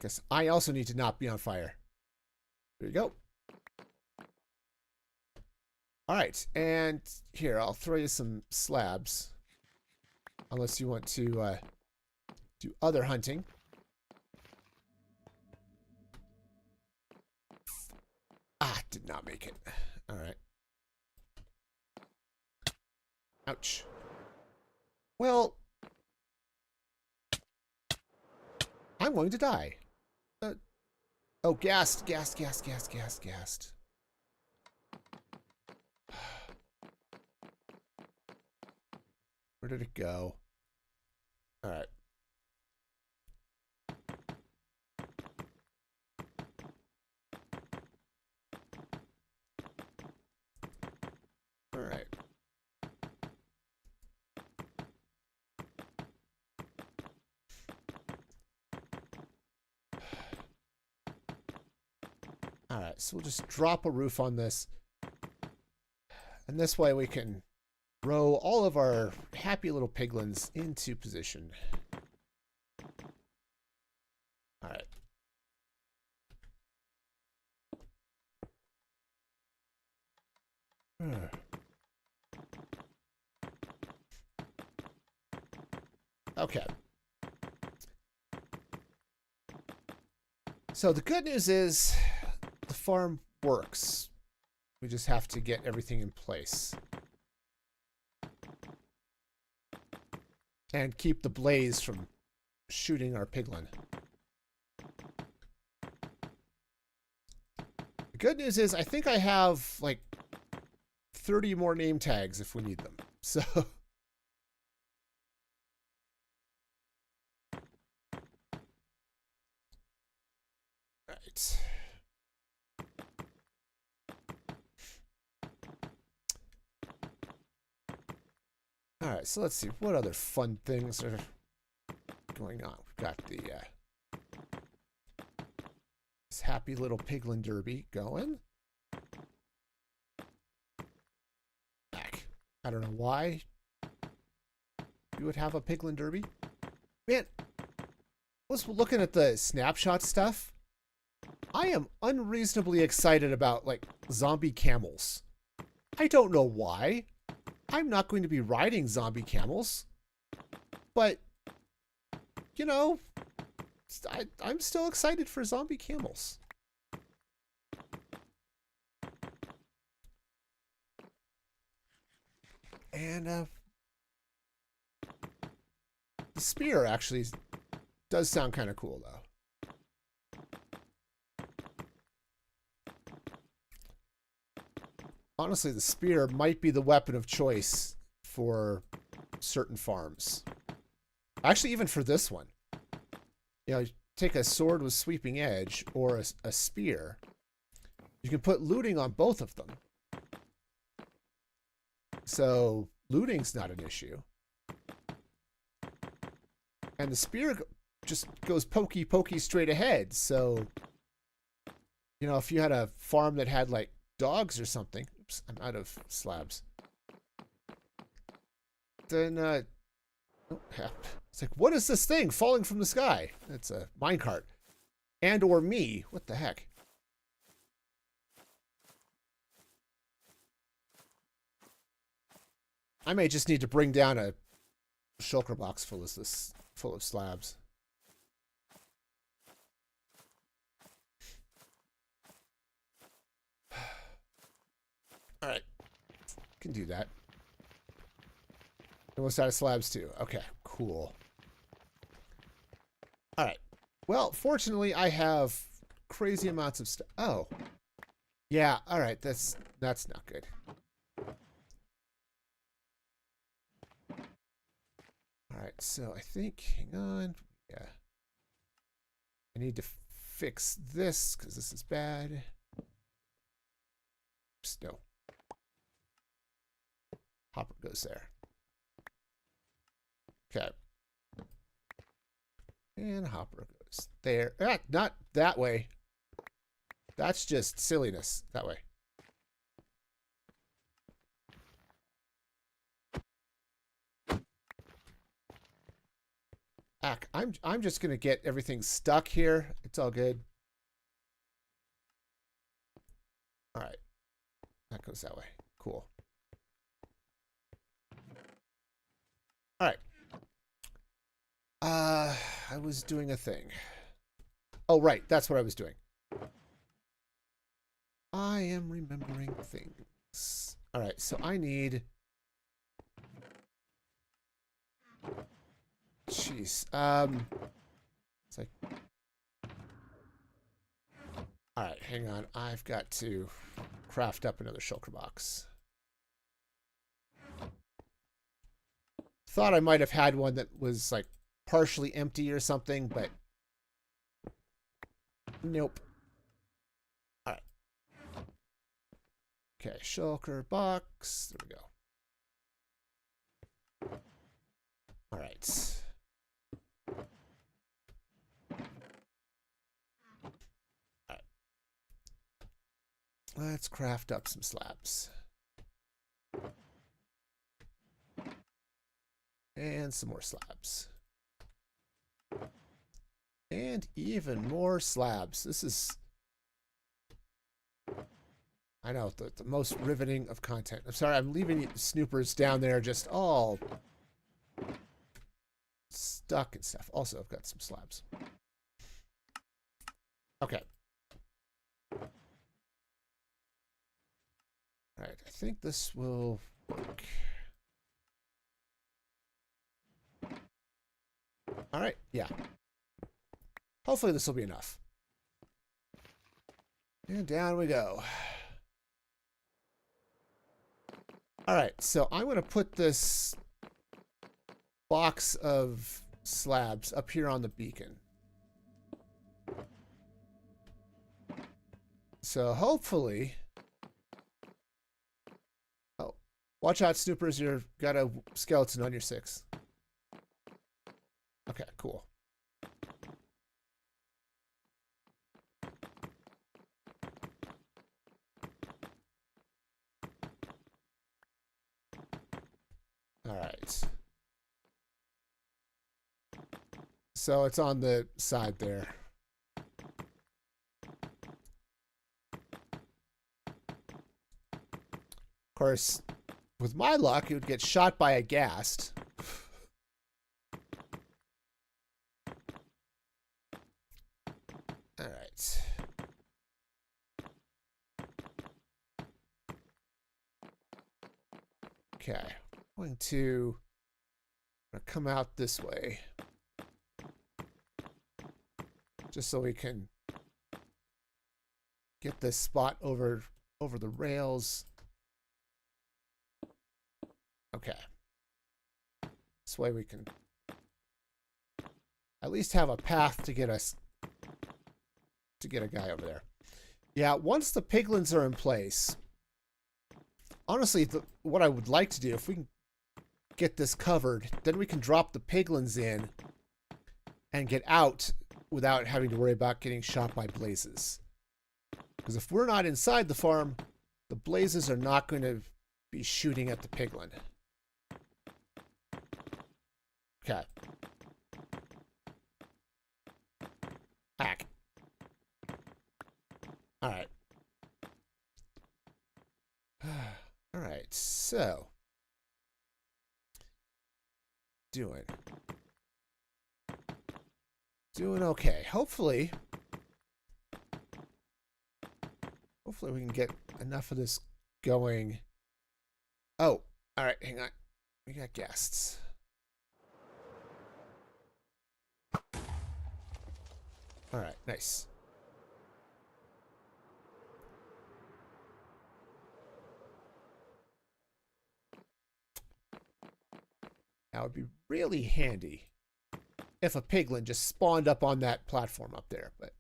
Guess I also need to not be on fire. There you go. All right, and here, I'll throw you some slabs. Unless you want to do other hunting. Ah, did not make it. All right. Ouch. Well, I'm going to die. Oh, gassed. Where did it go? All right. All right. All right, so we'll just drop a roof on this. And this way we can row all of our happy little piglins into position. All right. Okay. So the good news is the farm works. We just have to get everything in place. And keep the blaze from shooting our piglin. The good news is I think I have like 30 more name tags if we need them. So... Right. All right, so let's see what other fun things are going on. We've got the this happy little piglin derby going. Back. I don't know why you would have a piglin derby. Man, I was looking at the snapshot stuff. I am unreasonably excited about, like, zombie camels. I don't know why. I'm not going to be riding zombie camels. But, you know, I'm still excited for zombie camels. And, the spear actually does sound kind of cool, though. Honestly, the spear might be the weapon of choice for certain farms. Actually, even for this one. You know, take a sword with sweeping edge or a spear. You can put looting on both of them. So, looting's not an issue. And the spear just goes pokey pokey straight ahead. So, you know, if you had a farm that had like dogs or something, oops, I'm out of slabs. Then, oh, it's like, what is this thing falling from the sky? It's a minecart. And or me. What the heck? I may just need to bring down a shulker box full of slabs. All right, can do that. Almost out of slabs too. Okay, cool. All right. Well, fortunately, I have crazy amounts of stuff. Oh, yeah. All right, that's not good. All right, so I think, hang on. Yeah. I need to fix this because this is bad. Oops, no. Hopper goes there. Okay. And hopper goes there. Ah, not that way. That's just silliness. That way. I'm just gonna get everything stuck here. It's all good. All right, that goes that way. Cool. All right. I was doing a thing. Oh, right, that's what I was doing. I am remembering things. All right, so I need. Jeez. It's like. All right, hang on. I've got to craft up another shulker box. Thought I might have had one that was like partially empty or something, but nope. All right. Okay, shulker box. There we go. All right. Let's craft up some slabs. And some more slabs. And even more slabs. This is, I know, the most riveting of content. I'm sorry, I'm leaving snoopers down there just all stuck and stuff. Also, I've got some slabs. Okay. All right, I think this will work. All right, yeah. Hopefully this will be enough. And down we go. All right, so I'm going to put this box of slabs up here on the beacon. So hopefully... Oh, watch out, snoopers. You've got a skeleton on your 6. Okay, cool. All right. So it's on the side there. Of course, with my luck, it would get shot by a ghast. All right. Okay. I'm going to come out this way. Just so we can get this spot over the rails. Okay. This way we can at least have a path to get us to get a guy over there. Yeah, once the piglins are in place, honestly, what I would like to do, if we can get this covered, then we can drop the piglins in and get out without having to worry about getting shot by blazes. Because if we're not inside the farm, the blazes are not going to be shooting at the piglin. Okay. Hack. Alright. Alright, so. Doing okay. Hopefully we can get enough of this going. Oh, alright, hang on. We got guests. Alright, nice. That would be really handy if a piglin just spawned up on that platform up there, but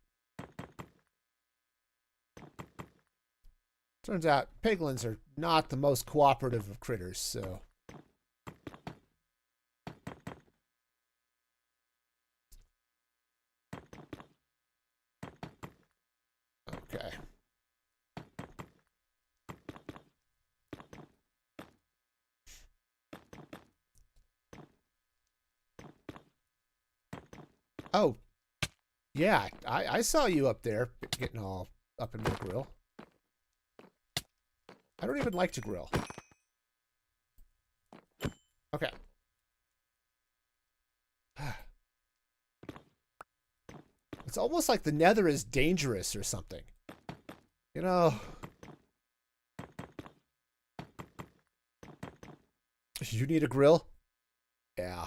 turns out piglins are not the most cooperative of critters, so okay. Oh, yeah, I saw you up there getting all up in the grill. I don't even like to grill. Okay. It's almost like the nether is dangerous or something. You know. You need a grill? Yeah.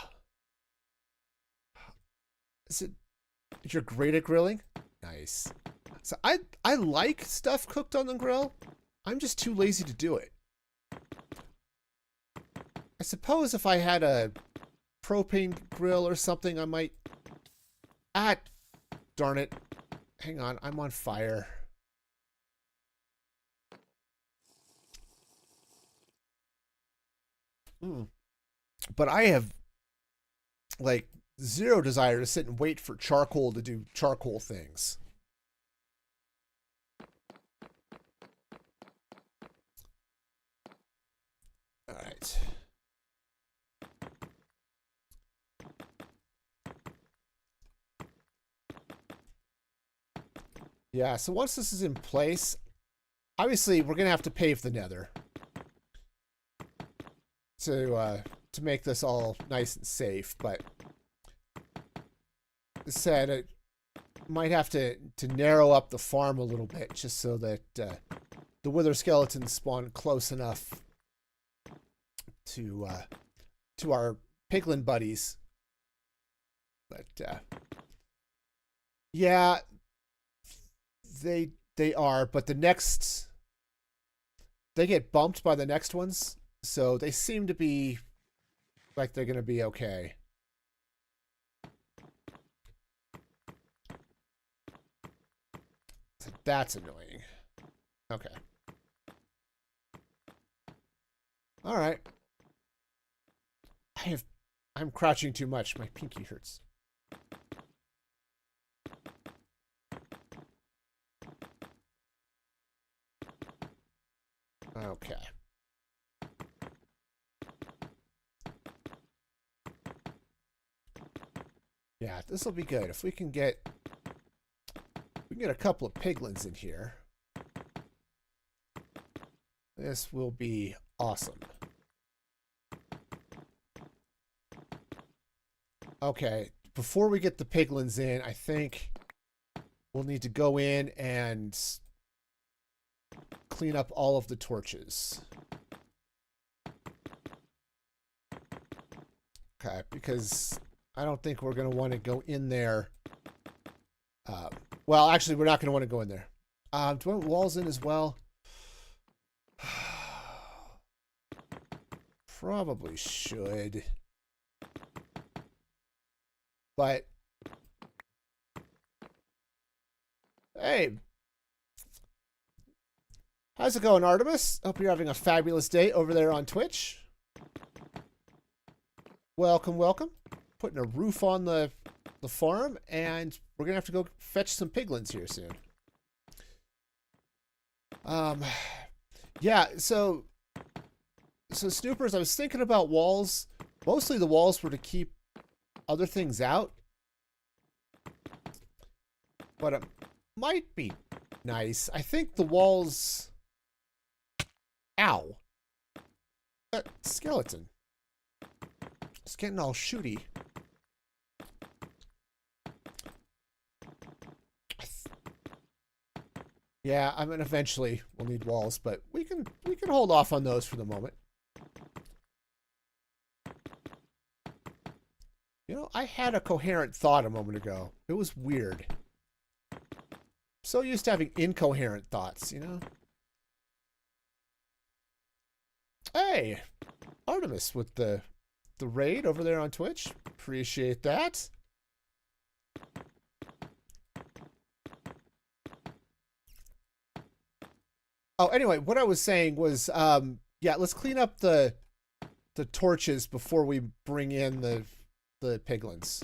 You're great at grilling? Nice. So I like stuff cooked on the grill. I'm just too lazy to do it. I suppose if I had a propane grill or something, I might... Ah, darn it. Hang on, I'm on fire. But I have, like, zero desire to sit and wait for charcoal to do charcoal things. All right. Yeah, so once this is in place, obviously we're going to have to pave the nether to make this all nice and safe, but as said, it might have to narrow up the farm a little bit just so that the wither skeletons spawn close enough to our piglin buddies. But yeah, they are, but the next they get bumped by the next ones, so they seem to be like they're gonna be okay. So that's annoying. Okay. All right. I'm crouching too much. My pinky hurts. Okay. Yeah, this will be good. If we can get a couple of piglins in here, this will be awesome. Okay, before we get the piglins in, I think we'll need to go in and clean up all of the torches. Okay, because I don't think we're going to want to go in there. Well, actually, we're not going to want to go in there. Do I want walls in as well? Probably should. But hey, how's it going, Artemis? Hope you're having a fabulous day over there on Twitch. Welcome, welcome. Putting a roof on the the farm, and we're gonna have to go fetch some piglins here soon. Yeah, so Snoopers, I was thinking about walls. Mostly the walls were to keep other things out. But it might be nice. I think the walls... Ow. That skeleton. It's getting all shooty. Yeah, I mean, eventually we'll need walls, but we can hold off on those for the moment. You know, I had a coherent thought a moment ago. It was weird. I'm so used to having incoherent thoughts, you know? Hey, Artemis with the raid over there on Twitch. Appreciate that. Oh, anyway, what I was saying was, yeah, let's clean up the torches before we bring in the piglins.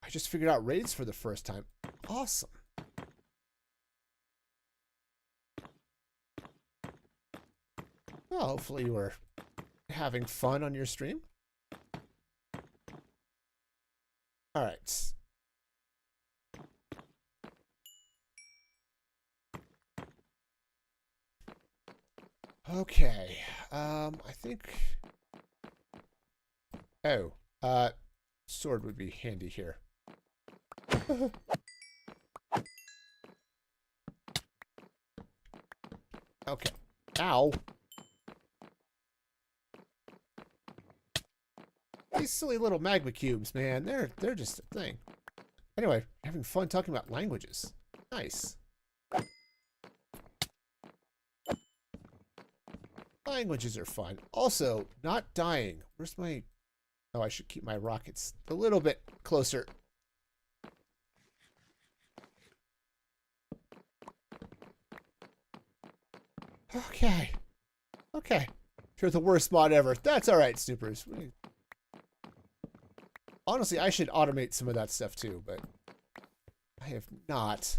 I just figured out raids for the first time. Awesome. Well, hopefully you were having fun on your stream. All right. Okay. I think... Oh. Sword would be handy here. Okay. Ow. These silly little magma cubes, man. They're just a thing. Anyway, having fun talking about languages. Nice. Languages are fun. Also, not dying. Where's my... Oh, I should keep my rockets a little bit closer. Okay. Okay. You're the worst mod ever. That's alright, Snoopers. Honestly, I should automate some of that stuff too, but I have not.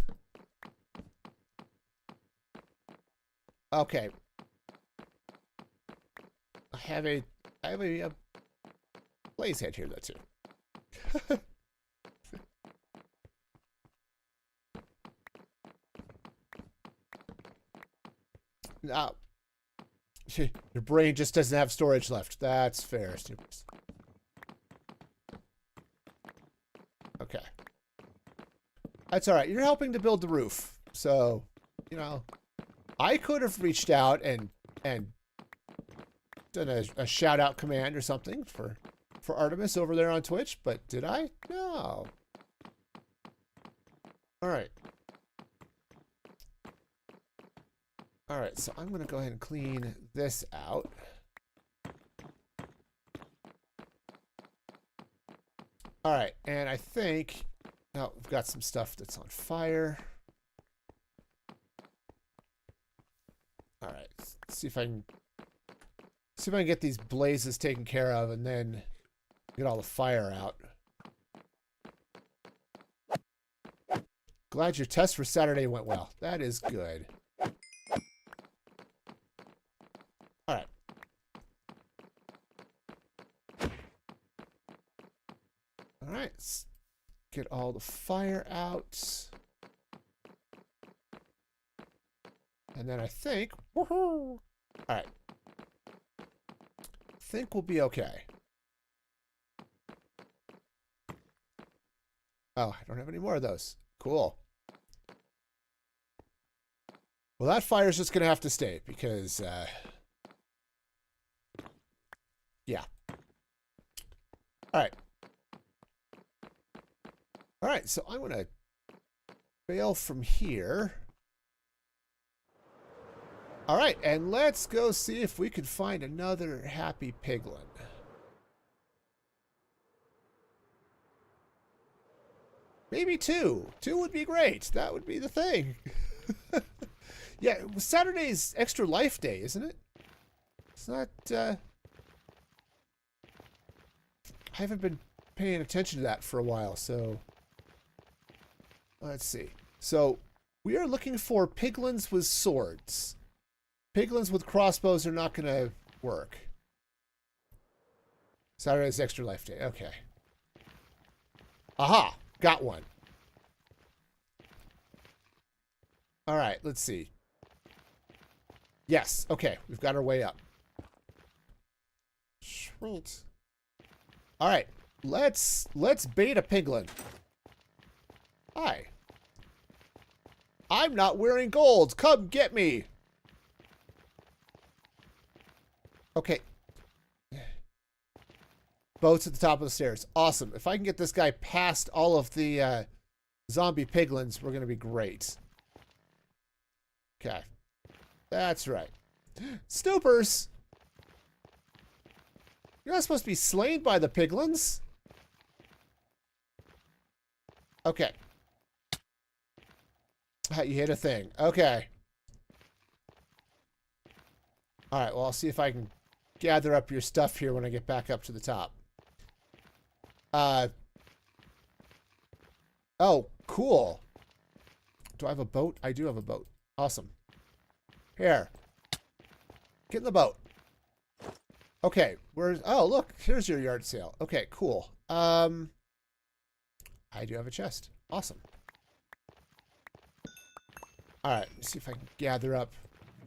Okay. I have a blaze head here, though, too. Now, your brain just doesn't have storage left. That's fair, Snoopers. Okay. That's all right. You're helping to build the roof. So, you know, I could have reached out and done a shout out command or something for Artemis over there on Twitch, but did I? No. All right. All right, so I'm going to go ahead and clean this out. All right, and I think now we've got some stuff that's on fire. All right, let's see if I can get these blazes taken care of and then get all the fire out. Glad your test for Saturday went well. That is good. All right. All right, let's get all the fire out. And then I think, woohoo! All right. I think we'll be okay. Oh, I don't have any more of those. Cool. Well, that fire's just going to have to stay because, yeah. All right. All right, so I'm going to bail from here. All right, and let's go see if we can find another happy piglin. Maybe two. Two would be great. That would be the thing. Yeah, Saturday's Extra Life Day, isn't it? It's not, I haven't been paying attention to that for a while, so let's see. So we are looking for piglins with swords. Piglins with crossbows are not going to work. Saturday's extra life day. Okay. Aha! Got one. All right, let's see. Yes, okay. We've got our way up. Sweet. All right, let's bait a piglin. Hi. I'm not wearing gold. Come get me. Okay. Boats at the top of the stairs. Awesome. If I can get this guy past all of the zombie piglins, we're going to be great. Okay. That's right. Snoopers! You're not supposed to be slain by the piglins. Okay. You hit a thing. Okay. Alright, well, I'll see if I can gather up your stuff here when I get back up to the top. Oh, cool. Do I have a boat? I do have a boat. Awesome. Here. Get in the boat. Okay, where's... Oh, look. Here's your yard sale. Okay, cool. I do have a chest. Awesome. Alright, let's see if I can gather up a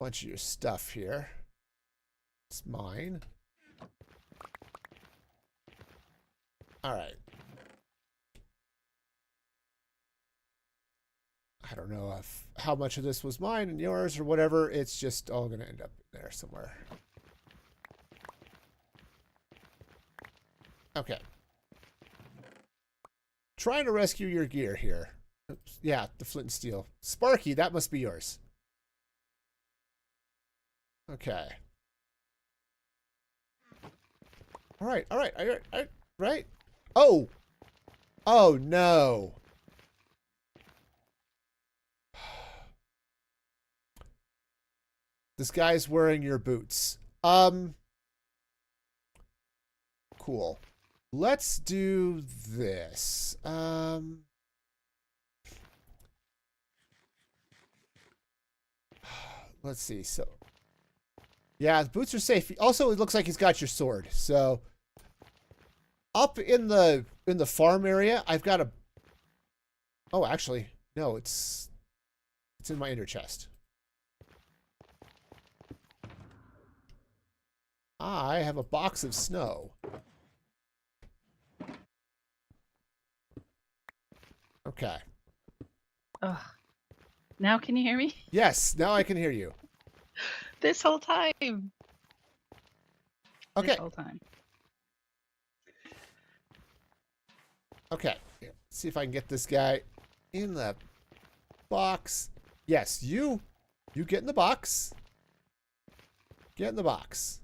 bunch of your stuff here. It's mine. Alright. I don't know how much of this was mine and yours or whatever. It's just all going to end up in there somewhere. Okay. Trying to rescue your gear here. Oops. Yeah, the flint and steel. Sparky, that must be yours. Okay. All right. Right. Oh! Oh, no. This guy's wearing your boots. Cool. Let's do this. Let's see. So, yeah, the boots are safe. Also, it looks like he's got your sword. So, up in the farm area, I've got a... Oh, actually, no, it's in my inner chest. I have a box of snow. Okay. Oh, now can you hear me? Yes, now I can hear you. This whole time. Okay. This whole time. Okay. Here, let's see if I can get this guy in the box. Yes, you get in the box. Get in the box.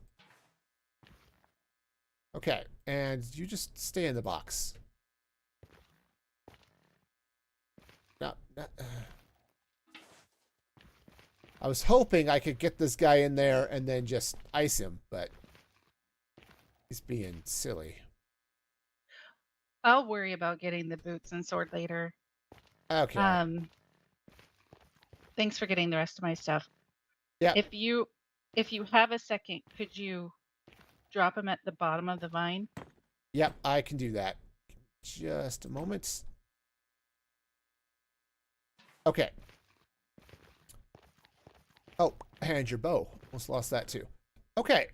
Okay, and you just stay in the box. No. I was hoping I could get this guy in there and then just ice him, but he's being silly. I'll worry about getting the boots and sword later. Okay. Thanks for getting the rest of my stuff. Yeah. If you have a second, could you drop them at the bottom of the vine? Yep, I can do that. Just a moment. Okay. Oh, and your bow. Almost lost that too. Okay.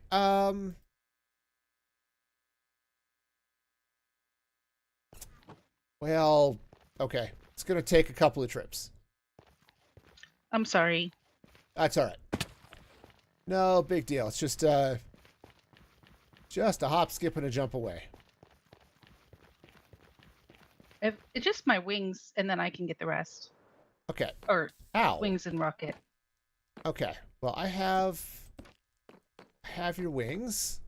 Well, okay. It's gonna take a couple of trips. I'm sorry. That's all right. No big deal. It's just a hop, skip, and a jump away. It's just my wings, and then I can get the rest. Okay. Or Ow. wings and rocket. Okay. Well, I have your wings.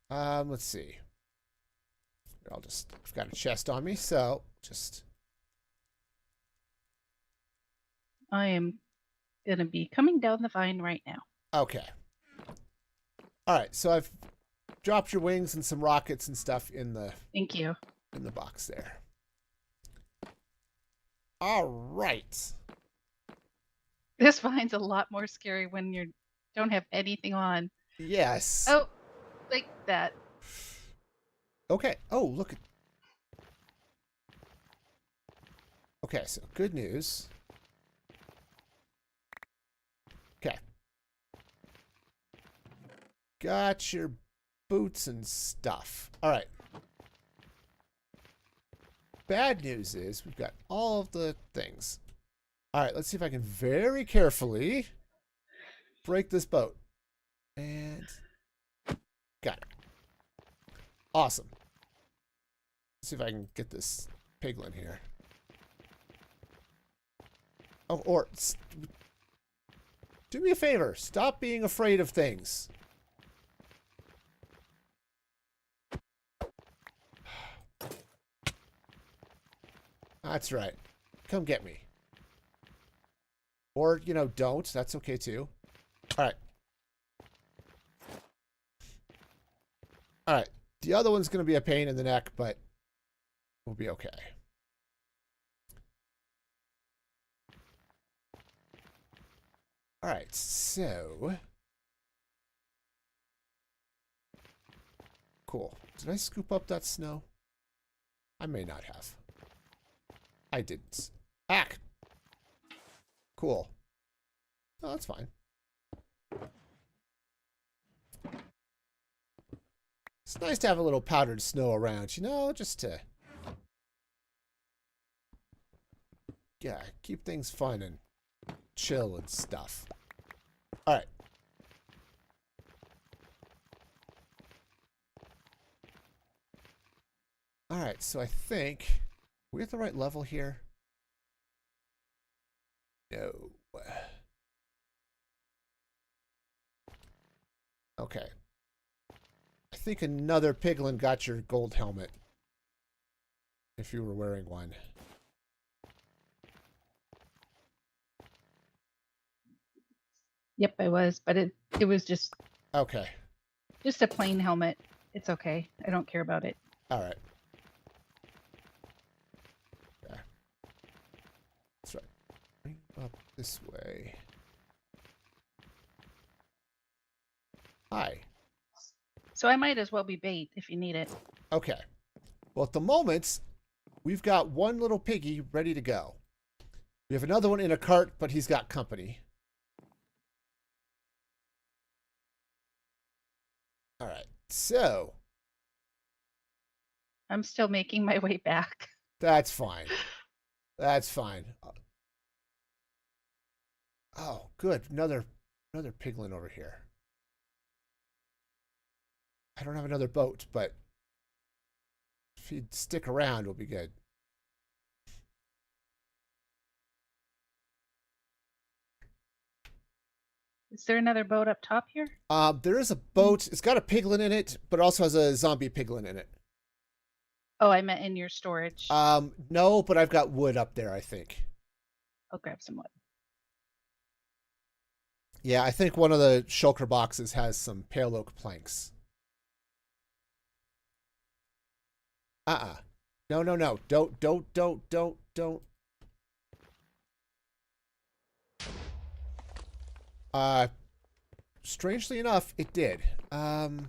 Let's see. I've got a chest on me, so just... I am going to be coming down the vine right now. Okay. All right, so I've dropped your wings and some rockets and stuff in the Thank you. box there. All right. This vine's a lot more scary when you don't have anything on. Yes. Oh, like that. Okay. Oh, look. Okay, so good news. Okay. Got your boots and stuff. All right. Bad news is we've got all of the things. All right, let's see if I can very carefully break this boat. And got it. Awesome. Let's see if I can get this piglin here. Oh, or do me a favor. Stop being afraid of things. That's right. Come get me. Or, you know, don't. That's okay, too. All right. All right. The other one's going to be a pain in the neck, but we'll be okay. All right. So. Cool. Did I scoop up that snow? I may not have. I didn't. Ack! Cool. Oh, that's fine. It's nice to have a little powdered snow around, you know, just to... Yeah, keep things fun and chill and stuff. Alright. Alright, so I think... we at the right level here? No. Okay. I think another piglin got your gold helmet. If you were wearing one. Yep, I was, but it was just Okay. a plain helmet. It's okay. I don't care about it. All right. Yeah. That's right. Bring up this way. Hi. So I might as well be bait if you need it. Okay. Well, at the moment, we've got one little piggy ready to go. We have another one in a cart, but he's got company. All right. So. I'm still making my way back. That's fine. That's fine. Oh, good. Another piglin over here. I don't have another boat, but if you'd stick around, we'll be good. Is there another boat up top here? There is a boat. It's got a piglin in it, but also has a zombie piglin in it. Oh, I meant in your storage. No, but I've got wood up there, I think. I'll grab some wood. Yeah, I think one of the shulker boxes has some pale oak planks. No. Don't. Strangely enough, it did. Okay,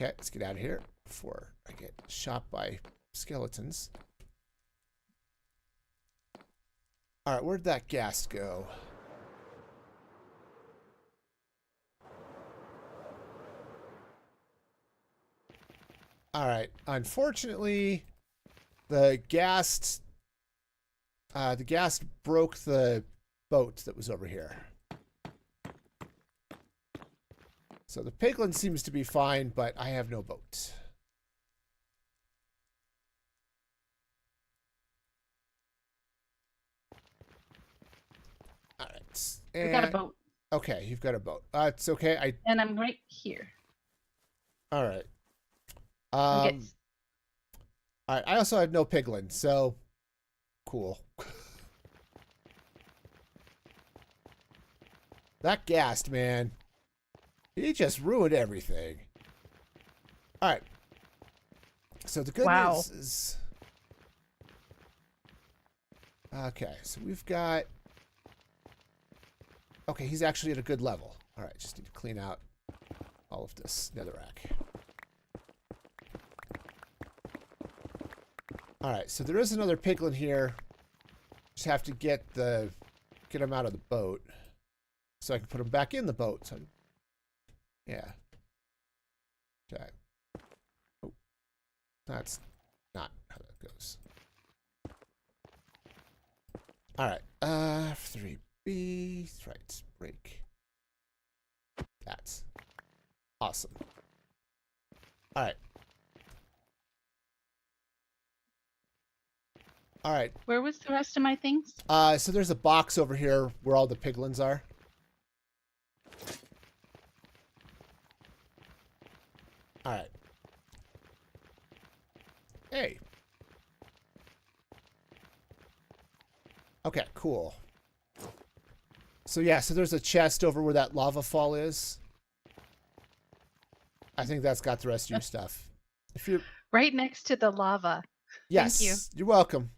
let's get out of here before I get shot by skeletons. All right, where'd that ghast go? All right, unfortunately, the ghast broke the boat that was over here. So the piglin seems to be fine, but I have no boat. All right. We got a boat. Okay, you've got a boat. It's okay. And I'm right here. All right. All All right. I also have no piglin, so cool. That ghast, man. He just ruined everything. All right. So the good Wow. news is... Okay, so we've got... Okay, he's actually at a good level. All right, just need to clean out all of this netherrack. All right, so there is another piglin here. Just have to get him out of the boat so I can put him back in the boat. So, yeah. Okay. Oh, that's not how that goes. All right. F3B. Right. Break. That's awesome. All right. All right. Where was the rest of my things? So there's a box over here where all the piglins are. All right. Hey. Okay, cool. So yeah, so there's a chest over where that lava fall is. I think that's got the rest of your stuff. If you're Right next to the lava. yes, Thank you. You're welcome.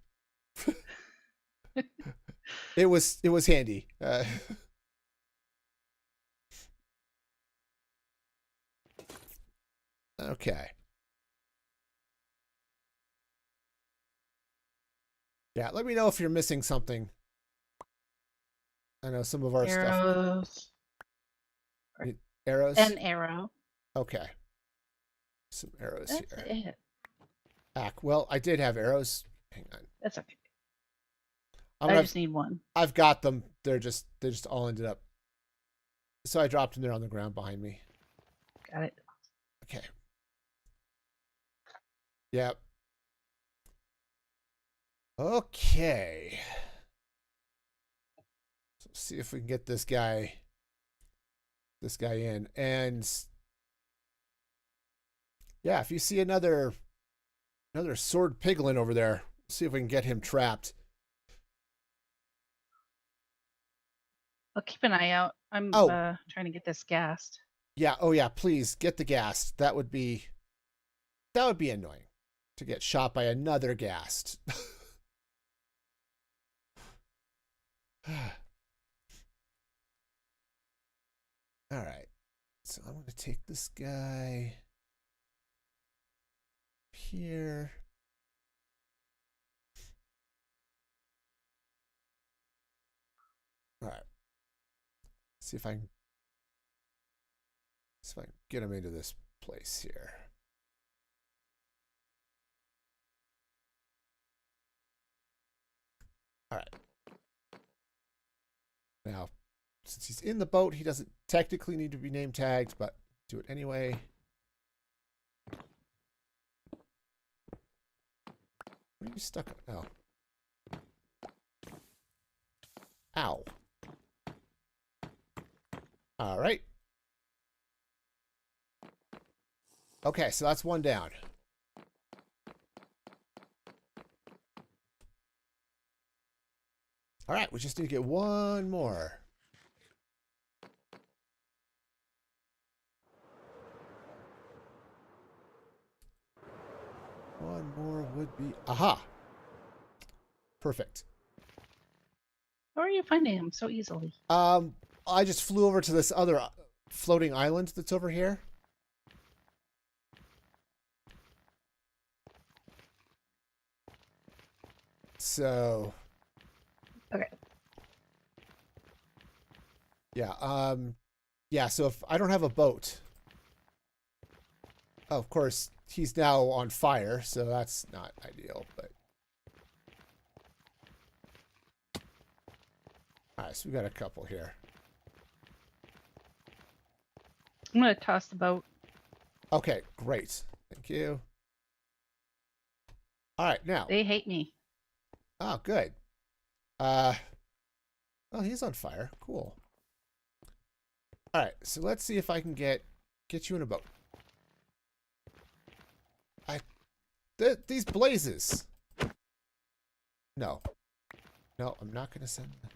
It was handy. Okay. Yeah, let me know if you're missing something. I know some of our stuff. Arrows. Arrows? An arrow. Okay. Some arrows That's here. it. Well, I did have arrows. Hang on. That's okay. I'm I gonna just need one. I've got them. They just all ended up. So I dropped them there on the ground behind me. Got it. Okay. Yep. Okay. So see if we can get this guy in. And yeah, if you see another sword piglin over there, see if we can get him trapped. I'll keep an eye out. I'm Oh. trying to get this gassed. Yeah, oh yeah, please get the ghast. That would be annoying to get shot by another ghast. All right. So I'm going to take this guy here. All right. See if I can get him into this place here. All right. Now, since he's in the boat, he doesn't technically need to be name tagged, but do it anyway. Where are you stuck? Oh. Ow. All right. Okay, so that's one down. All right, we just need to get one more. One more would be... Aha! Perfect. How are you finding him so easily? I just flew over to this other floating island that's over here. So... Okay. Yeah, yeah, so if I don't have a boat... Oh, of course, he's now on fire, so that's not ideal, but... Alright, so we got a couple here. I'm going to toss the boat. Okay, great. Thank you. Alright, now... They hate me. Oh, good. Oh, he's on fire. Cool. Alright, so let's see if I can get you in a boat. These blazes. No. No, I'm not going to send them.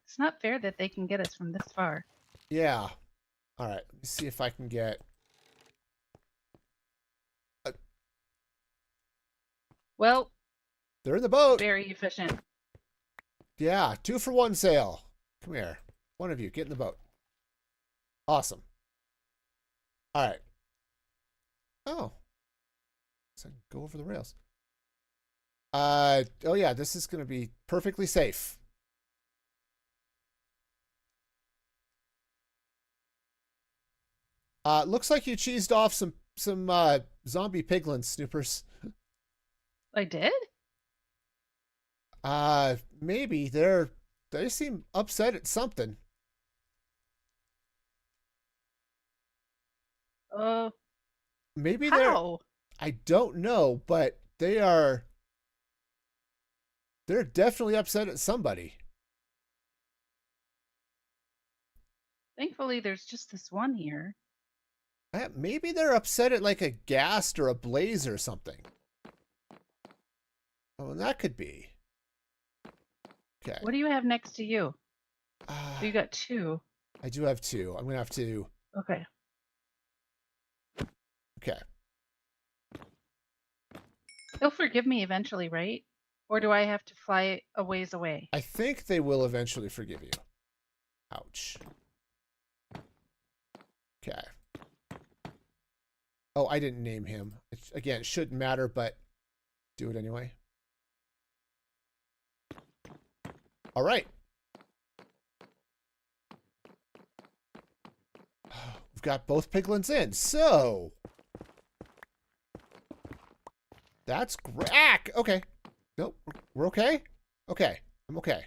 It's not fair that they can get us from this far. Yeah. All right. Let me see if I can get. Uh, Well, they're in the boat. very efficient. Yeah. 2-for-1 sale. Come here. One of you, get in the boat. Awesome. All right. Oh. So I can go over the rails. Oh yeah, this is going to be perfectly safe. Looks like you cheesed off some zombie piglins, Snoopers. I did? Maybe they seem upset at something. Uh, Maybe how? I don't know, but they're definitely upset at somebody. Thankfully, there's just this one here. Maybe they're upset at like a ghast or a blaze or something. Oh, that could be. Okay. What do you have next to you? Uh, Oh, you got two. I do have two. I'm gonna have to. Okay. Okay. They'll forgive me eventually, right? Or do I have to fly a ways away? I think they will eventually forgive you. Ouch. Okay. Oh, I didn't name him. Again, it shouldn't matter, but do it anyway. All right. We've got both piglins in, so that's great. Okay. Nope. We're okay? Okay. I'm okay.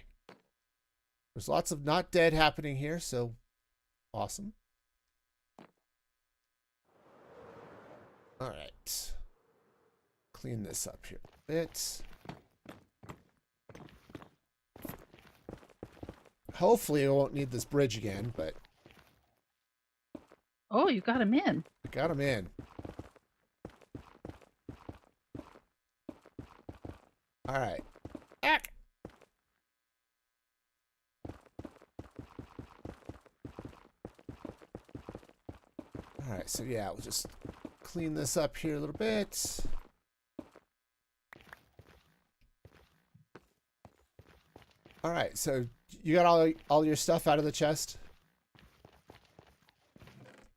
There's lots of not dead happening here, so awesome. All right. Clean this up here a bit. Hopefully I won't need this bridge again, but Oh, you got him in. I got him in. All right. Ack. All right, so yeah, we'll just clean this up here a little bit. All right, so you got all your stuff out of the chest?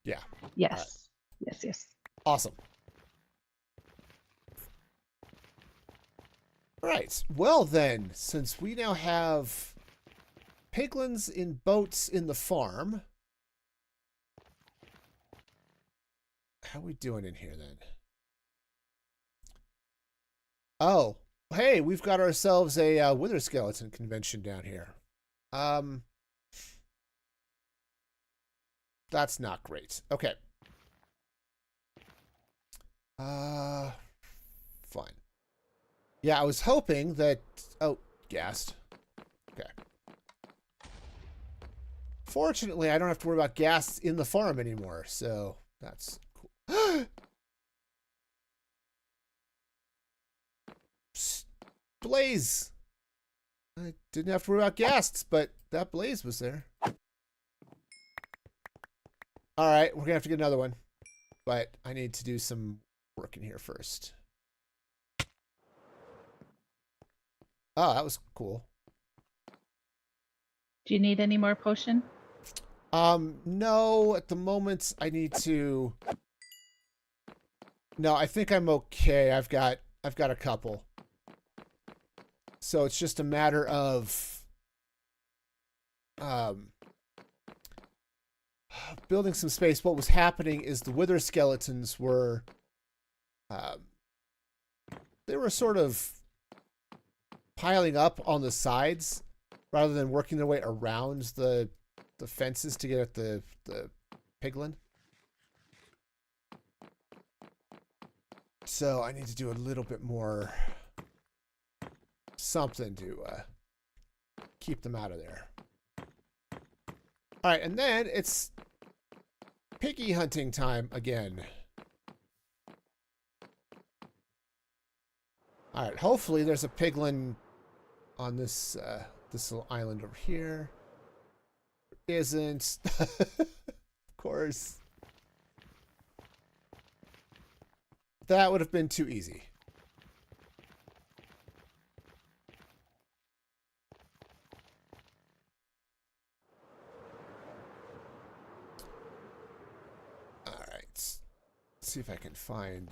Yeah. Yes. Right. Yes, yes. Awesome. All right. Well then, since we now have piglins in boats in the farm, how are we doing in here then? Oh, hey, we've got ourselves a wither skeleton convention down here. That's not great. Okay. Fine. Yeah, I was hoping that. Oh, gassed. Okay. Fortunately, I don't have to worry about gas in the farm anymore, so that's cool. Blaze! I didn't have to worry about ghasts, but that blaze was there. Alright, we're gonna have to get another one. But I need to do some work in here first. Oh, that was cool. Do you need any more potion? No, at the moment I need to. No, I think I'm okay. I've got a couple. So it's just a matter of building some space. What was happening is the wither skeletons were they were sort of piling up on the sides rather than working their way around the fences to get at the piglin. So I need to do a little bit more something to keep them out of there. All right, and then it's piggy hunting time again. All right, hopefully there's a piglin on this this little island over here. isn't. Of course. That would have been too easy. Alright. Let's see if I can find...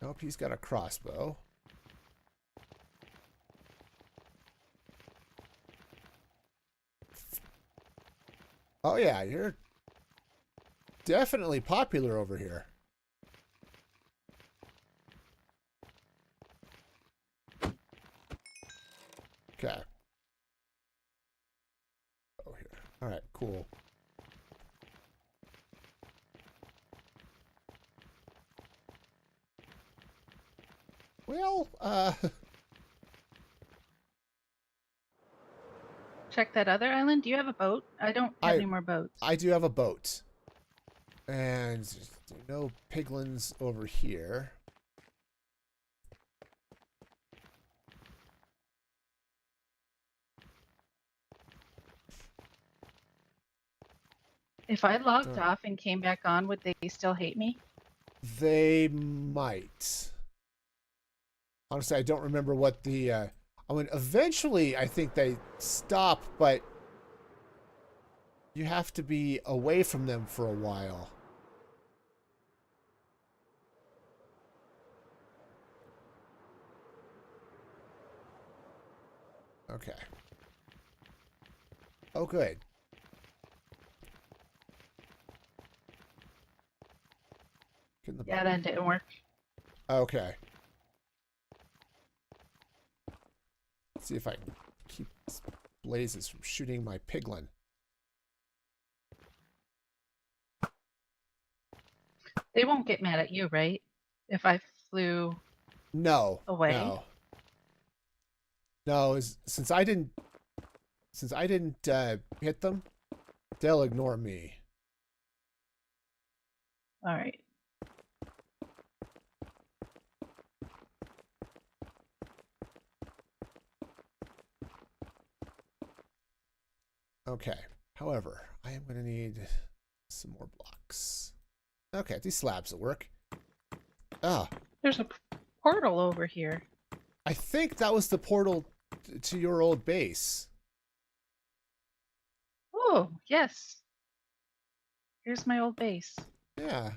Nope, he's got a crossbow. Oh yeah, you're definitely popular over here. Okay. Oh, here. All right, cool. Well, Check that other island. Do you have a boat? I don't have any more boats. I do have a boat. And there's no piglins over here. If I logged off and came back on, would they still hate me? They might. Honestly, I don't remember what the... I mean, eventually, I think they stop, but you have to be away from them for a while. Okay. Oh, good. Yeah, that didn't work. Okay. Let's see if I can keep these blazes from shooting my piglin. They won't get mad at you, right? If I flew away? No. No, since I didn't hit them, they'll ignore me. All right. Okay. However, I am going to need some more blocks. Okay, these slabs will work. Ah. There's a portal over here. I think that was the portal to your old base. Oh, yes. Here's my old base. Yeah.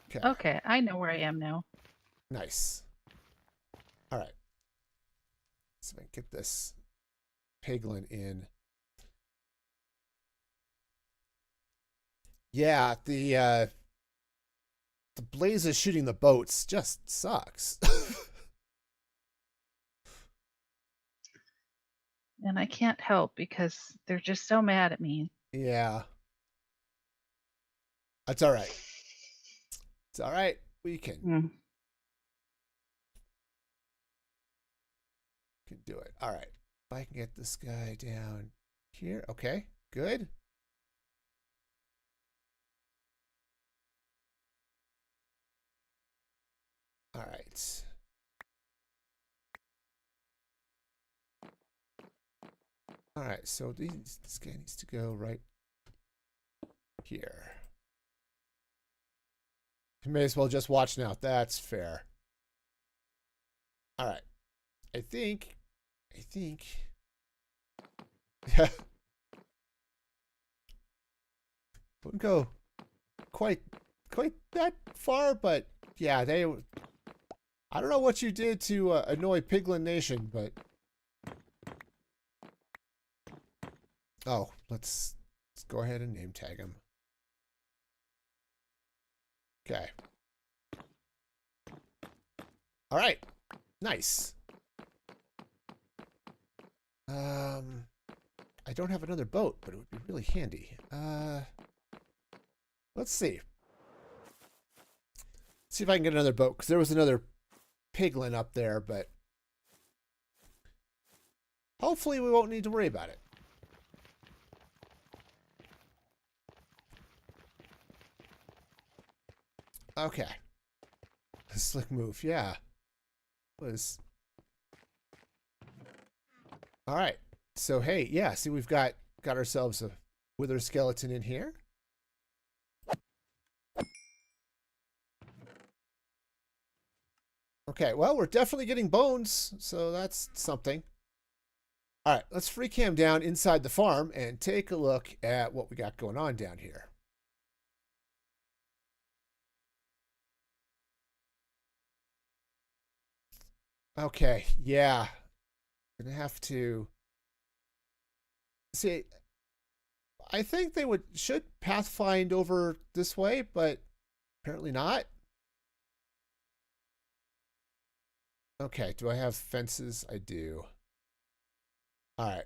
Okay. Okay, I know where I am now. Nice. All right. So I can get this piglin in. Yeah, the blazes shooting the boats just sucks. And I can't help because they're just so mad at me. Yeah. That's all right. It's all right. We can do it. All right. If I can get this guy down here. Okay. Good. All right. All right. So this guy needs to go right here. You may as well just watch now. That's fair. All right. I think. Yeah. Wouldn't go quite that far, but yeah, they. I don't know what you did to annoy Piglin Nation, but oh, let's go ahead and name tag him. Okay. All right. Nice. I don't have another boat, but it would be really handy. Let's see. See if I can get another boat, because there was another piglin up there, but hopefully we won't need to worry about it. Okay. slick move. Yeah. Was. All right. So, hey, yeah, see, we've got ourselves a wither skeleton in here. Okay, well, we're definitely getting bones, so that's something. All right, let's free cam down inside the farm and take a look at what we got going on down here. Okay, yeah. Gonna have to see. I think they should pathfind over this way, but apparently not. Okay, do I have fences? I do. All right.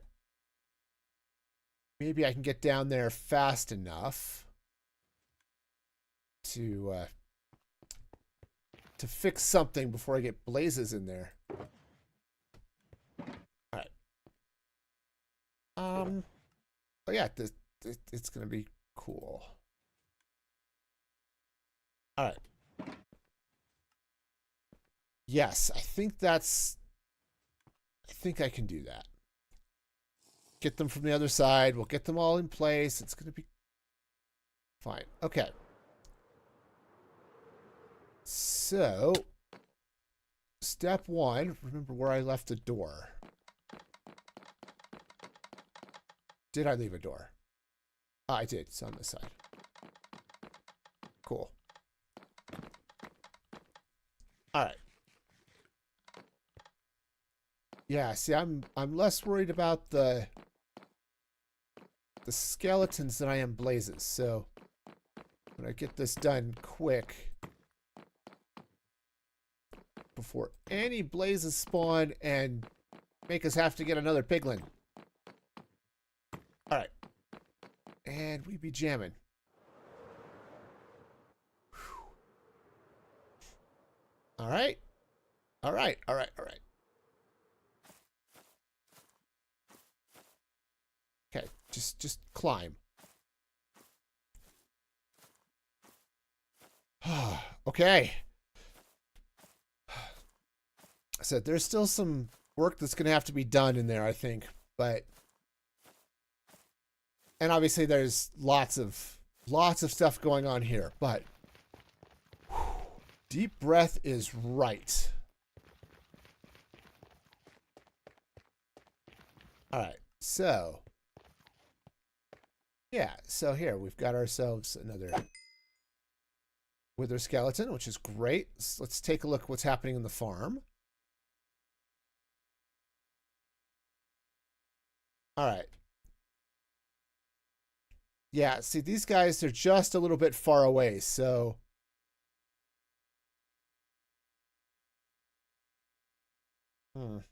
Maybe I can get down there fast enough to fix something before I get blazes in there. All right. Oh yeah, it's gonna be cool. All right. Yes, I think I can do that. Get them from the other side. We'll get them all in place. It's gonna be fine. Okay. So, step one, remember where I left the door. Did I leave a door? Oh, I did. It's on this side. Cool. All right. Yeah, see, I'm less worried about the skeletons than I am blazes. So, when I get this done quick, before any blazes spawn and make us have to get another piglin. All right. And we be jamming. Whew. All right. All right. All right. All right. Okay. Just climb. Okay. So there's still some work that's going to have to be done in there, I think. But and obviously there's lots of stuff going on here, but whew, deep breath is right. All right. So yeah, so here we've got ourselves another wither skeleton, which is great. So let's take a look at what's happening in the farm. All right. Yeah, see, these guys, they're just a little bit far away, so... Okay,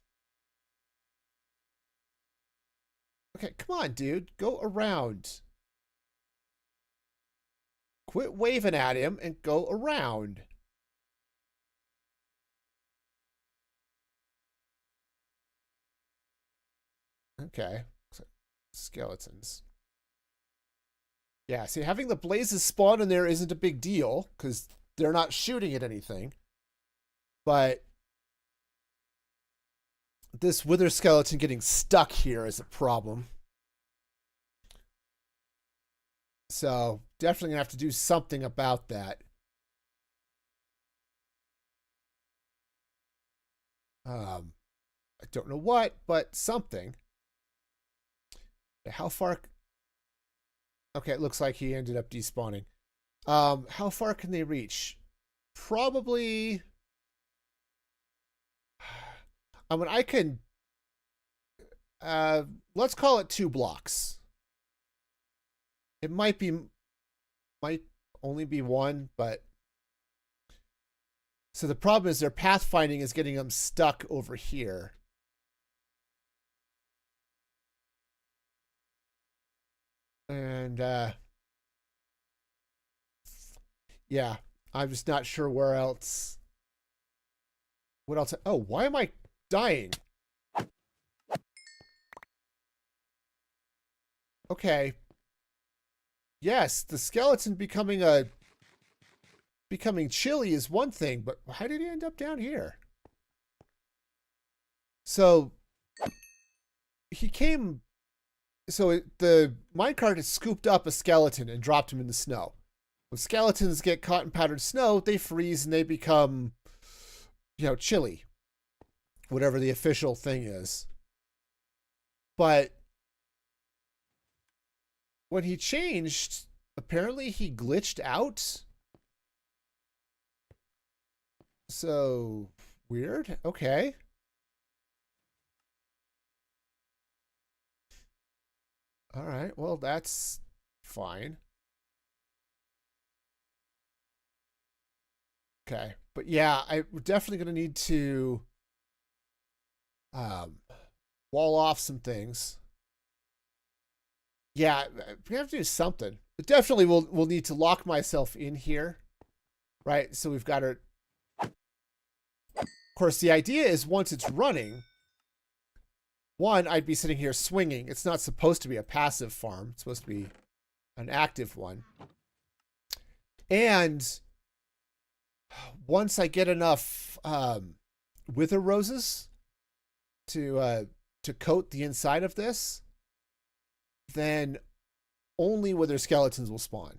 come on, dude. Go around. Quit waving at him and go around. Okay. Skeletons. Yeah, see, having the blazes spawn in there isn't a big deal, because they're not shooting at anything. But this wither skeleton getting stuck here is a problem. So, definitely going to have to do something about that. I don't know what, but something. How far... Okay, it looks like he ended up despawning. How far can they reach? Probably... I mean, I can... let's call it 2 blocks. It might only be 1, but... So the problem is their pathfinding is getting them stuck over here. And, yeah, I'm just not sure where else. What else? Oh, why am I dying? Okay. Yes, the skeleton becoming a becoming chilly is one thing, but how did he end up down here? So he came. So the minecart has scooped up a skeleton and dropped him in the snow. When skeletons get caught in powdered snow, they freeze and they become, chilly. Whatever the official thing is. But when he changed, apparently he glitched out. So weird. Okay. All right. Well, that's fine. Okay. But yeah, we're definitely going to need to wall off some things. Yeah, we have to do something. But definitely we'll need to lock myself in here. Right? So we've got to... Of course, the idea is once it's running, one, I'd be sitting here swinging. It's not supposed to be a passive farm. It's supposed to be an active one. And once I get enough wither roses to coat the inside of this, then only wither skeletons will spawn.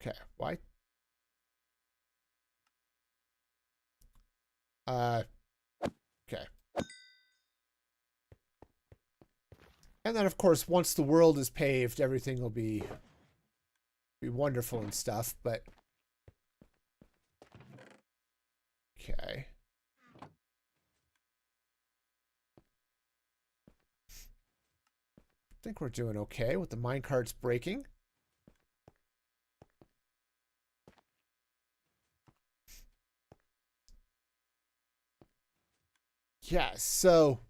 Okay, why? Okay. And then, of course, once the world is paved, everything will be wonderful and stuff, but... Okay. I think we're doing okay with the minecarts breaking. Yes, so...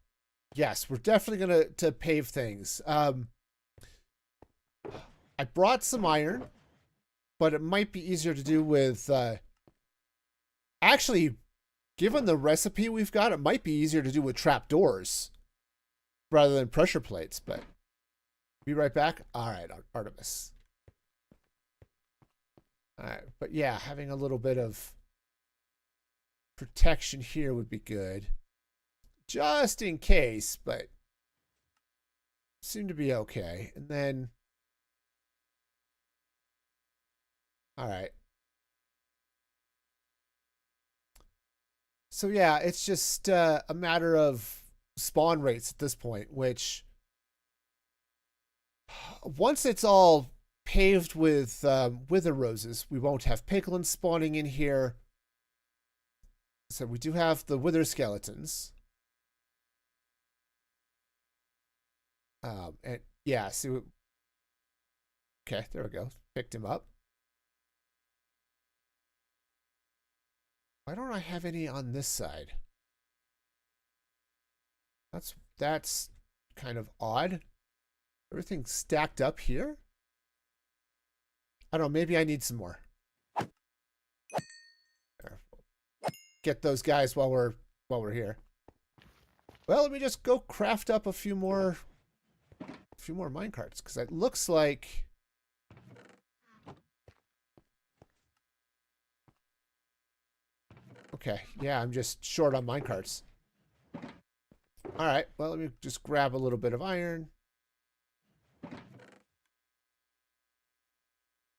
Yes, we're definitely going to pave things. I brought some iron, but it might be easier to do with... Actually, given the recipe we've got, it might be easier to do with trapdoors rather than pressure plates, but... Be right back. All right, Artemis. All right, but yeah, having a little bit of protection here would be good. Just in case, but seem to be okay. And then, all right. So yeah, it's just a matter of spawn rates at this point, which once it's all paved with wither roses, we won't have piglins spawning in here. So we do have the wither skeletons. And yeah, see, okay, there we go. Picked him up. Why don't I have any on this side? That's kind of odd. Everything's stacked up here. I don't know, maybe I need some more. There. Get those guys while we're here. Well, let me just go craft up a few more minecarts, because it looks like okay, yeah, I'm just short on minecarts. All right, well, let me just grab a little bit of iron.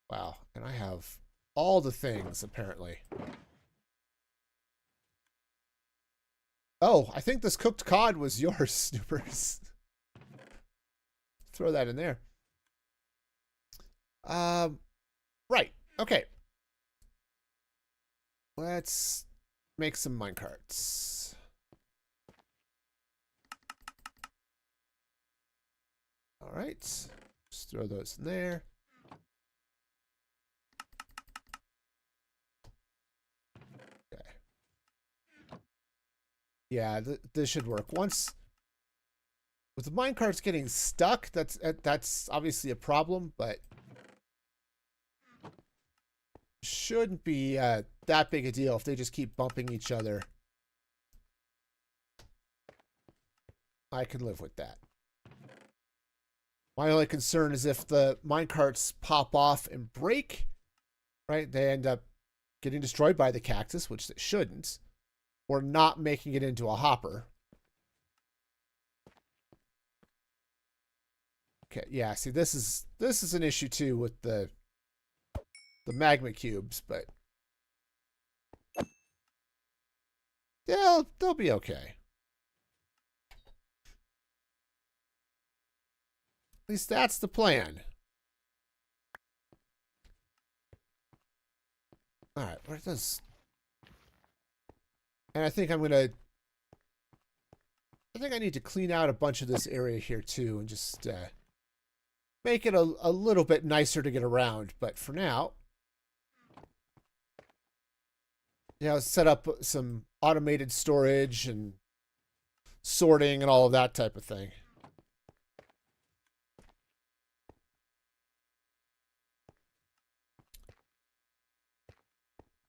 Wow, and I have all the things apparently. Oh, I think this cooked cod was yours, Snoopers. Throw that in there. Right. Okay. Let's make some minecarts. All right. Just throw those in there. Okay. Yeah, this should work. Once with the minecarts getting stuck, that's obviously a problem, but shouldn't be that big a deal if they just keep bumping each other. I can live with that. My only concern is if the minecarts pop off and break, right, they end up getting destroyed by the cactus, which they shouldn't, or not making it into a hopper. Okay, yeah, see, this is an issue too with the magma cubes, but they'll be okay. At least that's the plan. All right, where does? And I think I need to clean out a bunch of this area here too, and just make it a little bit nicer to get around. But for now, set up some automated storage and sorting and all of that type of thing.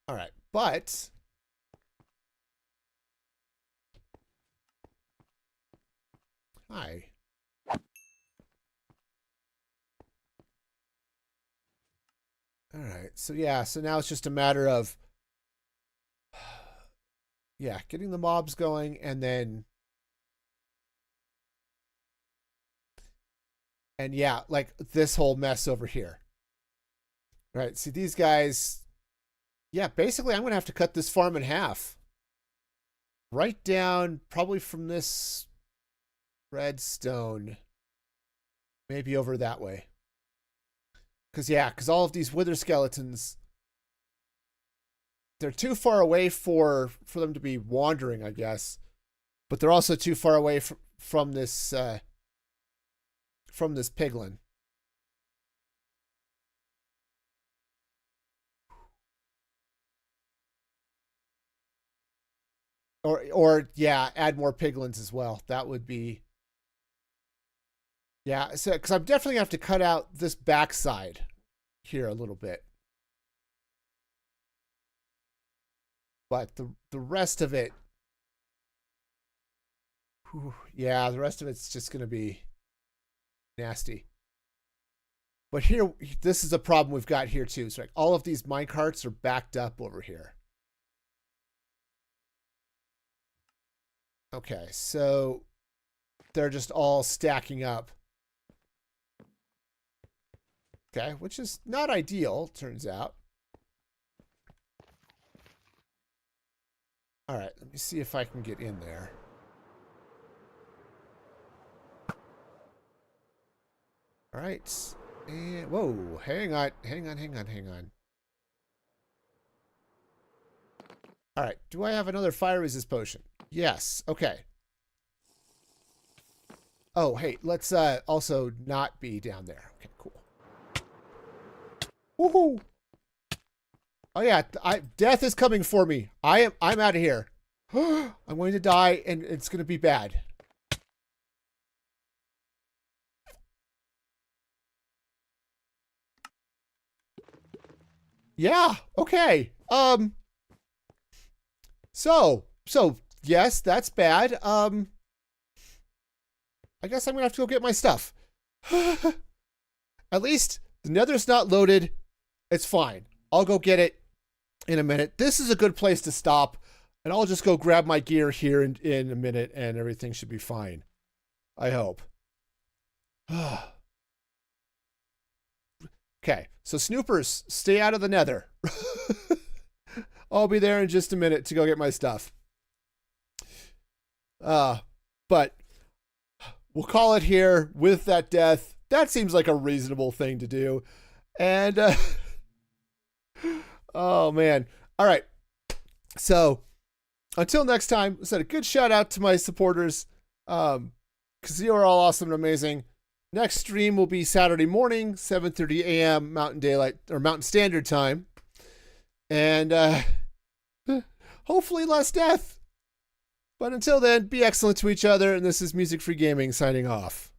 All right, but hi. All right, so now it's just a matter of getting the mobs going, and then like this whole mess over here. Right, see these guys. Yeah, basically I'm going to have to cut this farm in half. Right down, probably from this redstone. Maybe over that way. Because all of these wither skeletons, they're too far away for them to be wandering, I guess. But they're also too far away from this piglin. Or add more piglins as well. That would be so because I'm definitely gonna have to cut out this backside here a little bit. But the rest of it, the rest of it's just gonna be nasty. But here, this is a problem we've got here too. So like all of these minecarts are backed up over here. Okay, so they're just all stacking up. Okay, which is not ideal, turns out. All right, let me see if I can get in there. All right. And, whoa, hang on. All right, do I have another fire resist potion? Yes, okay. Oh, hey, let's also not be down there. Okay, cool. Woohoo! Oh yeah, death is coming for me. I'm out of here. I'm going to die, and it's going to be bad. Yeah, okay. So yes, that's bad. I guess I'm gonna have to go get my stuff. At least the nether's not loaded. It's fine. I'll go get it in a minute. This is a good place to stop, and I'll just go grab my gear here in a minute, and everything should be fine. I hope. Okay, so snoopers, stay out of the nether. I'll be there in just a minute to go get my stuff. But we'll call it here with that death. That seems like a reasonable thing to do. And, oh man. All right. So until next time, I said a good shout out to my supporters. Cause you are all awesome and amazing. Next stream will be Saturday morning, 7:30 a.m. Mountain Standard Time. And, hopefully less death. But until then, be excellent to each other. And this is Music Free Gaming signing off.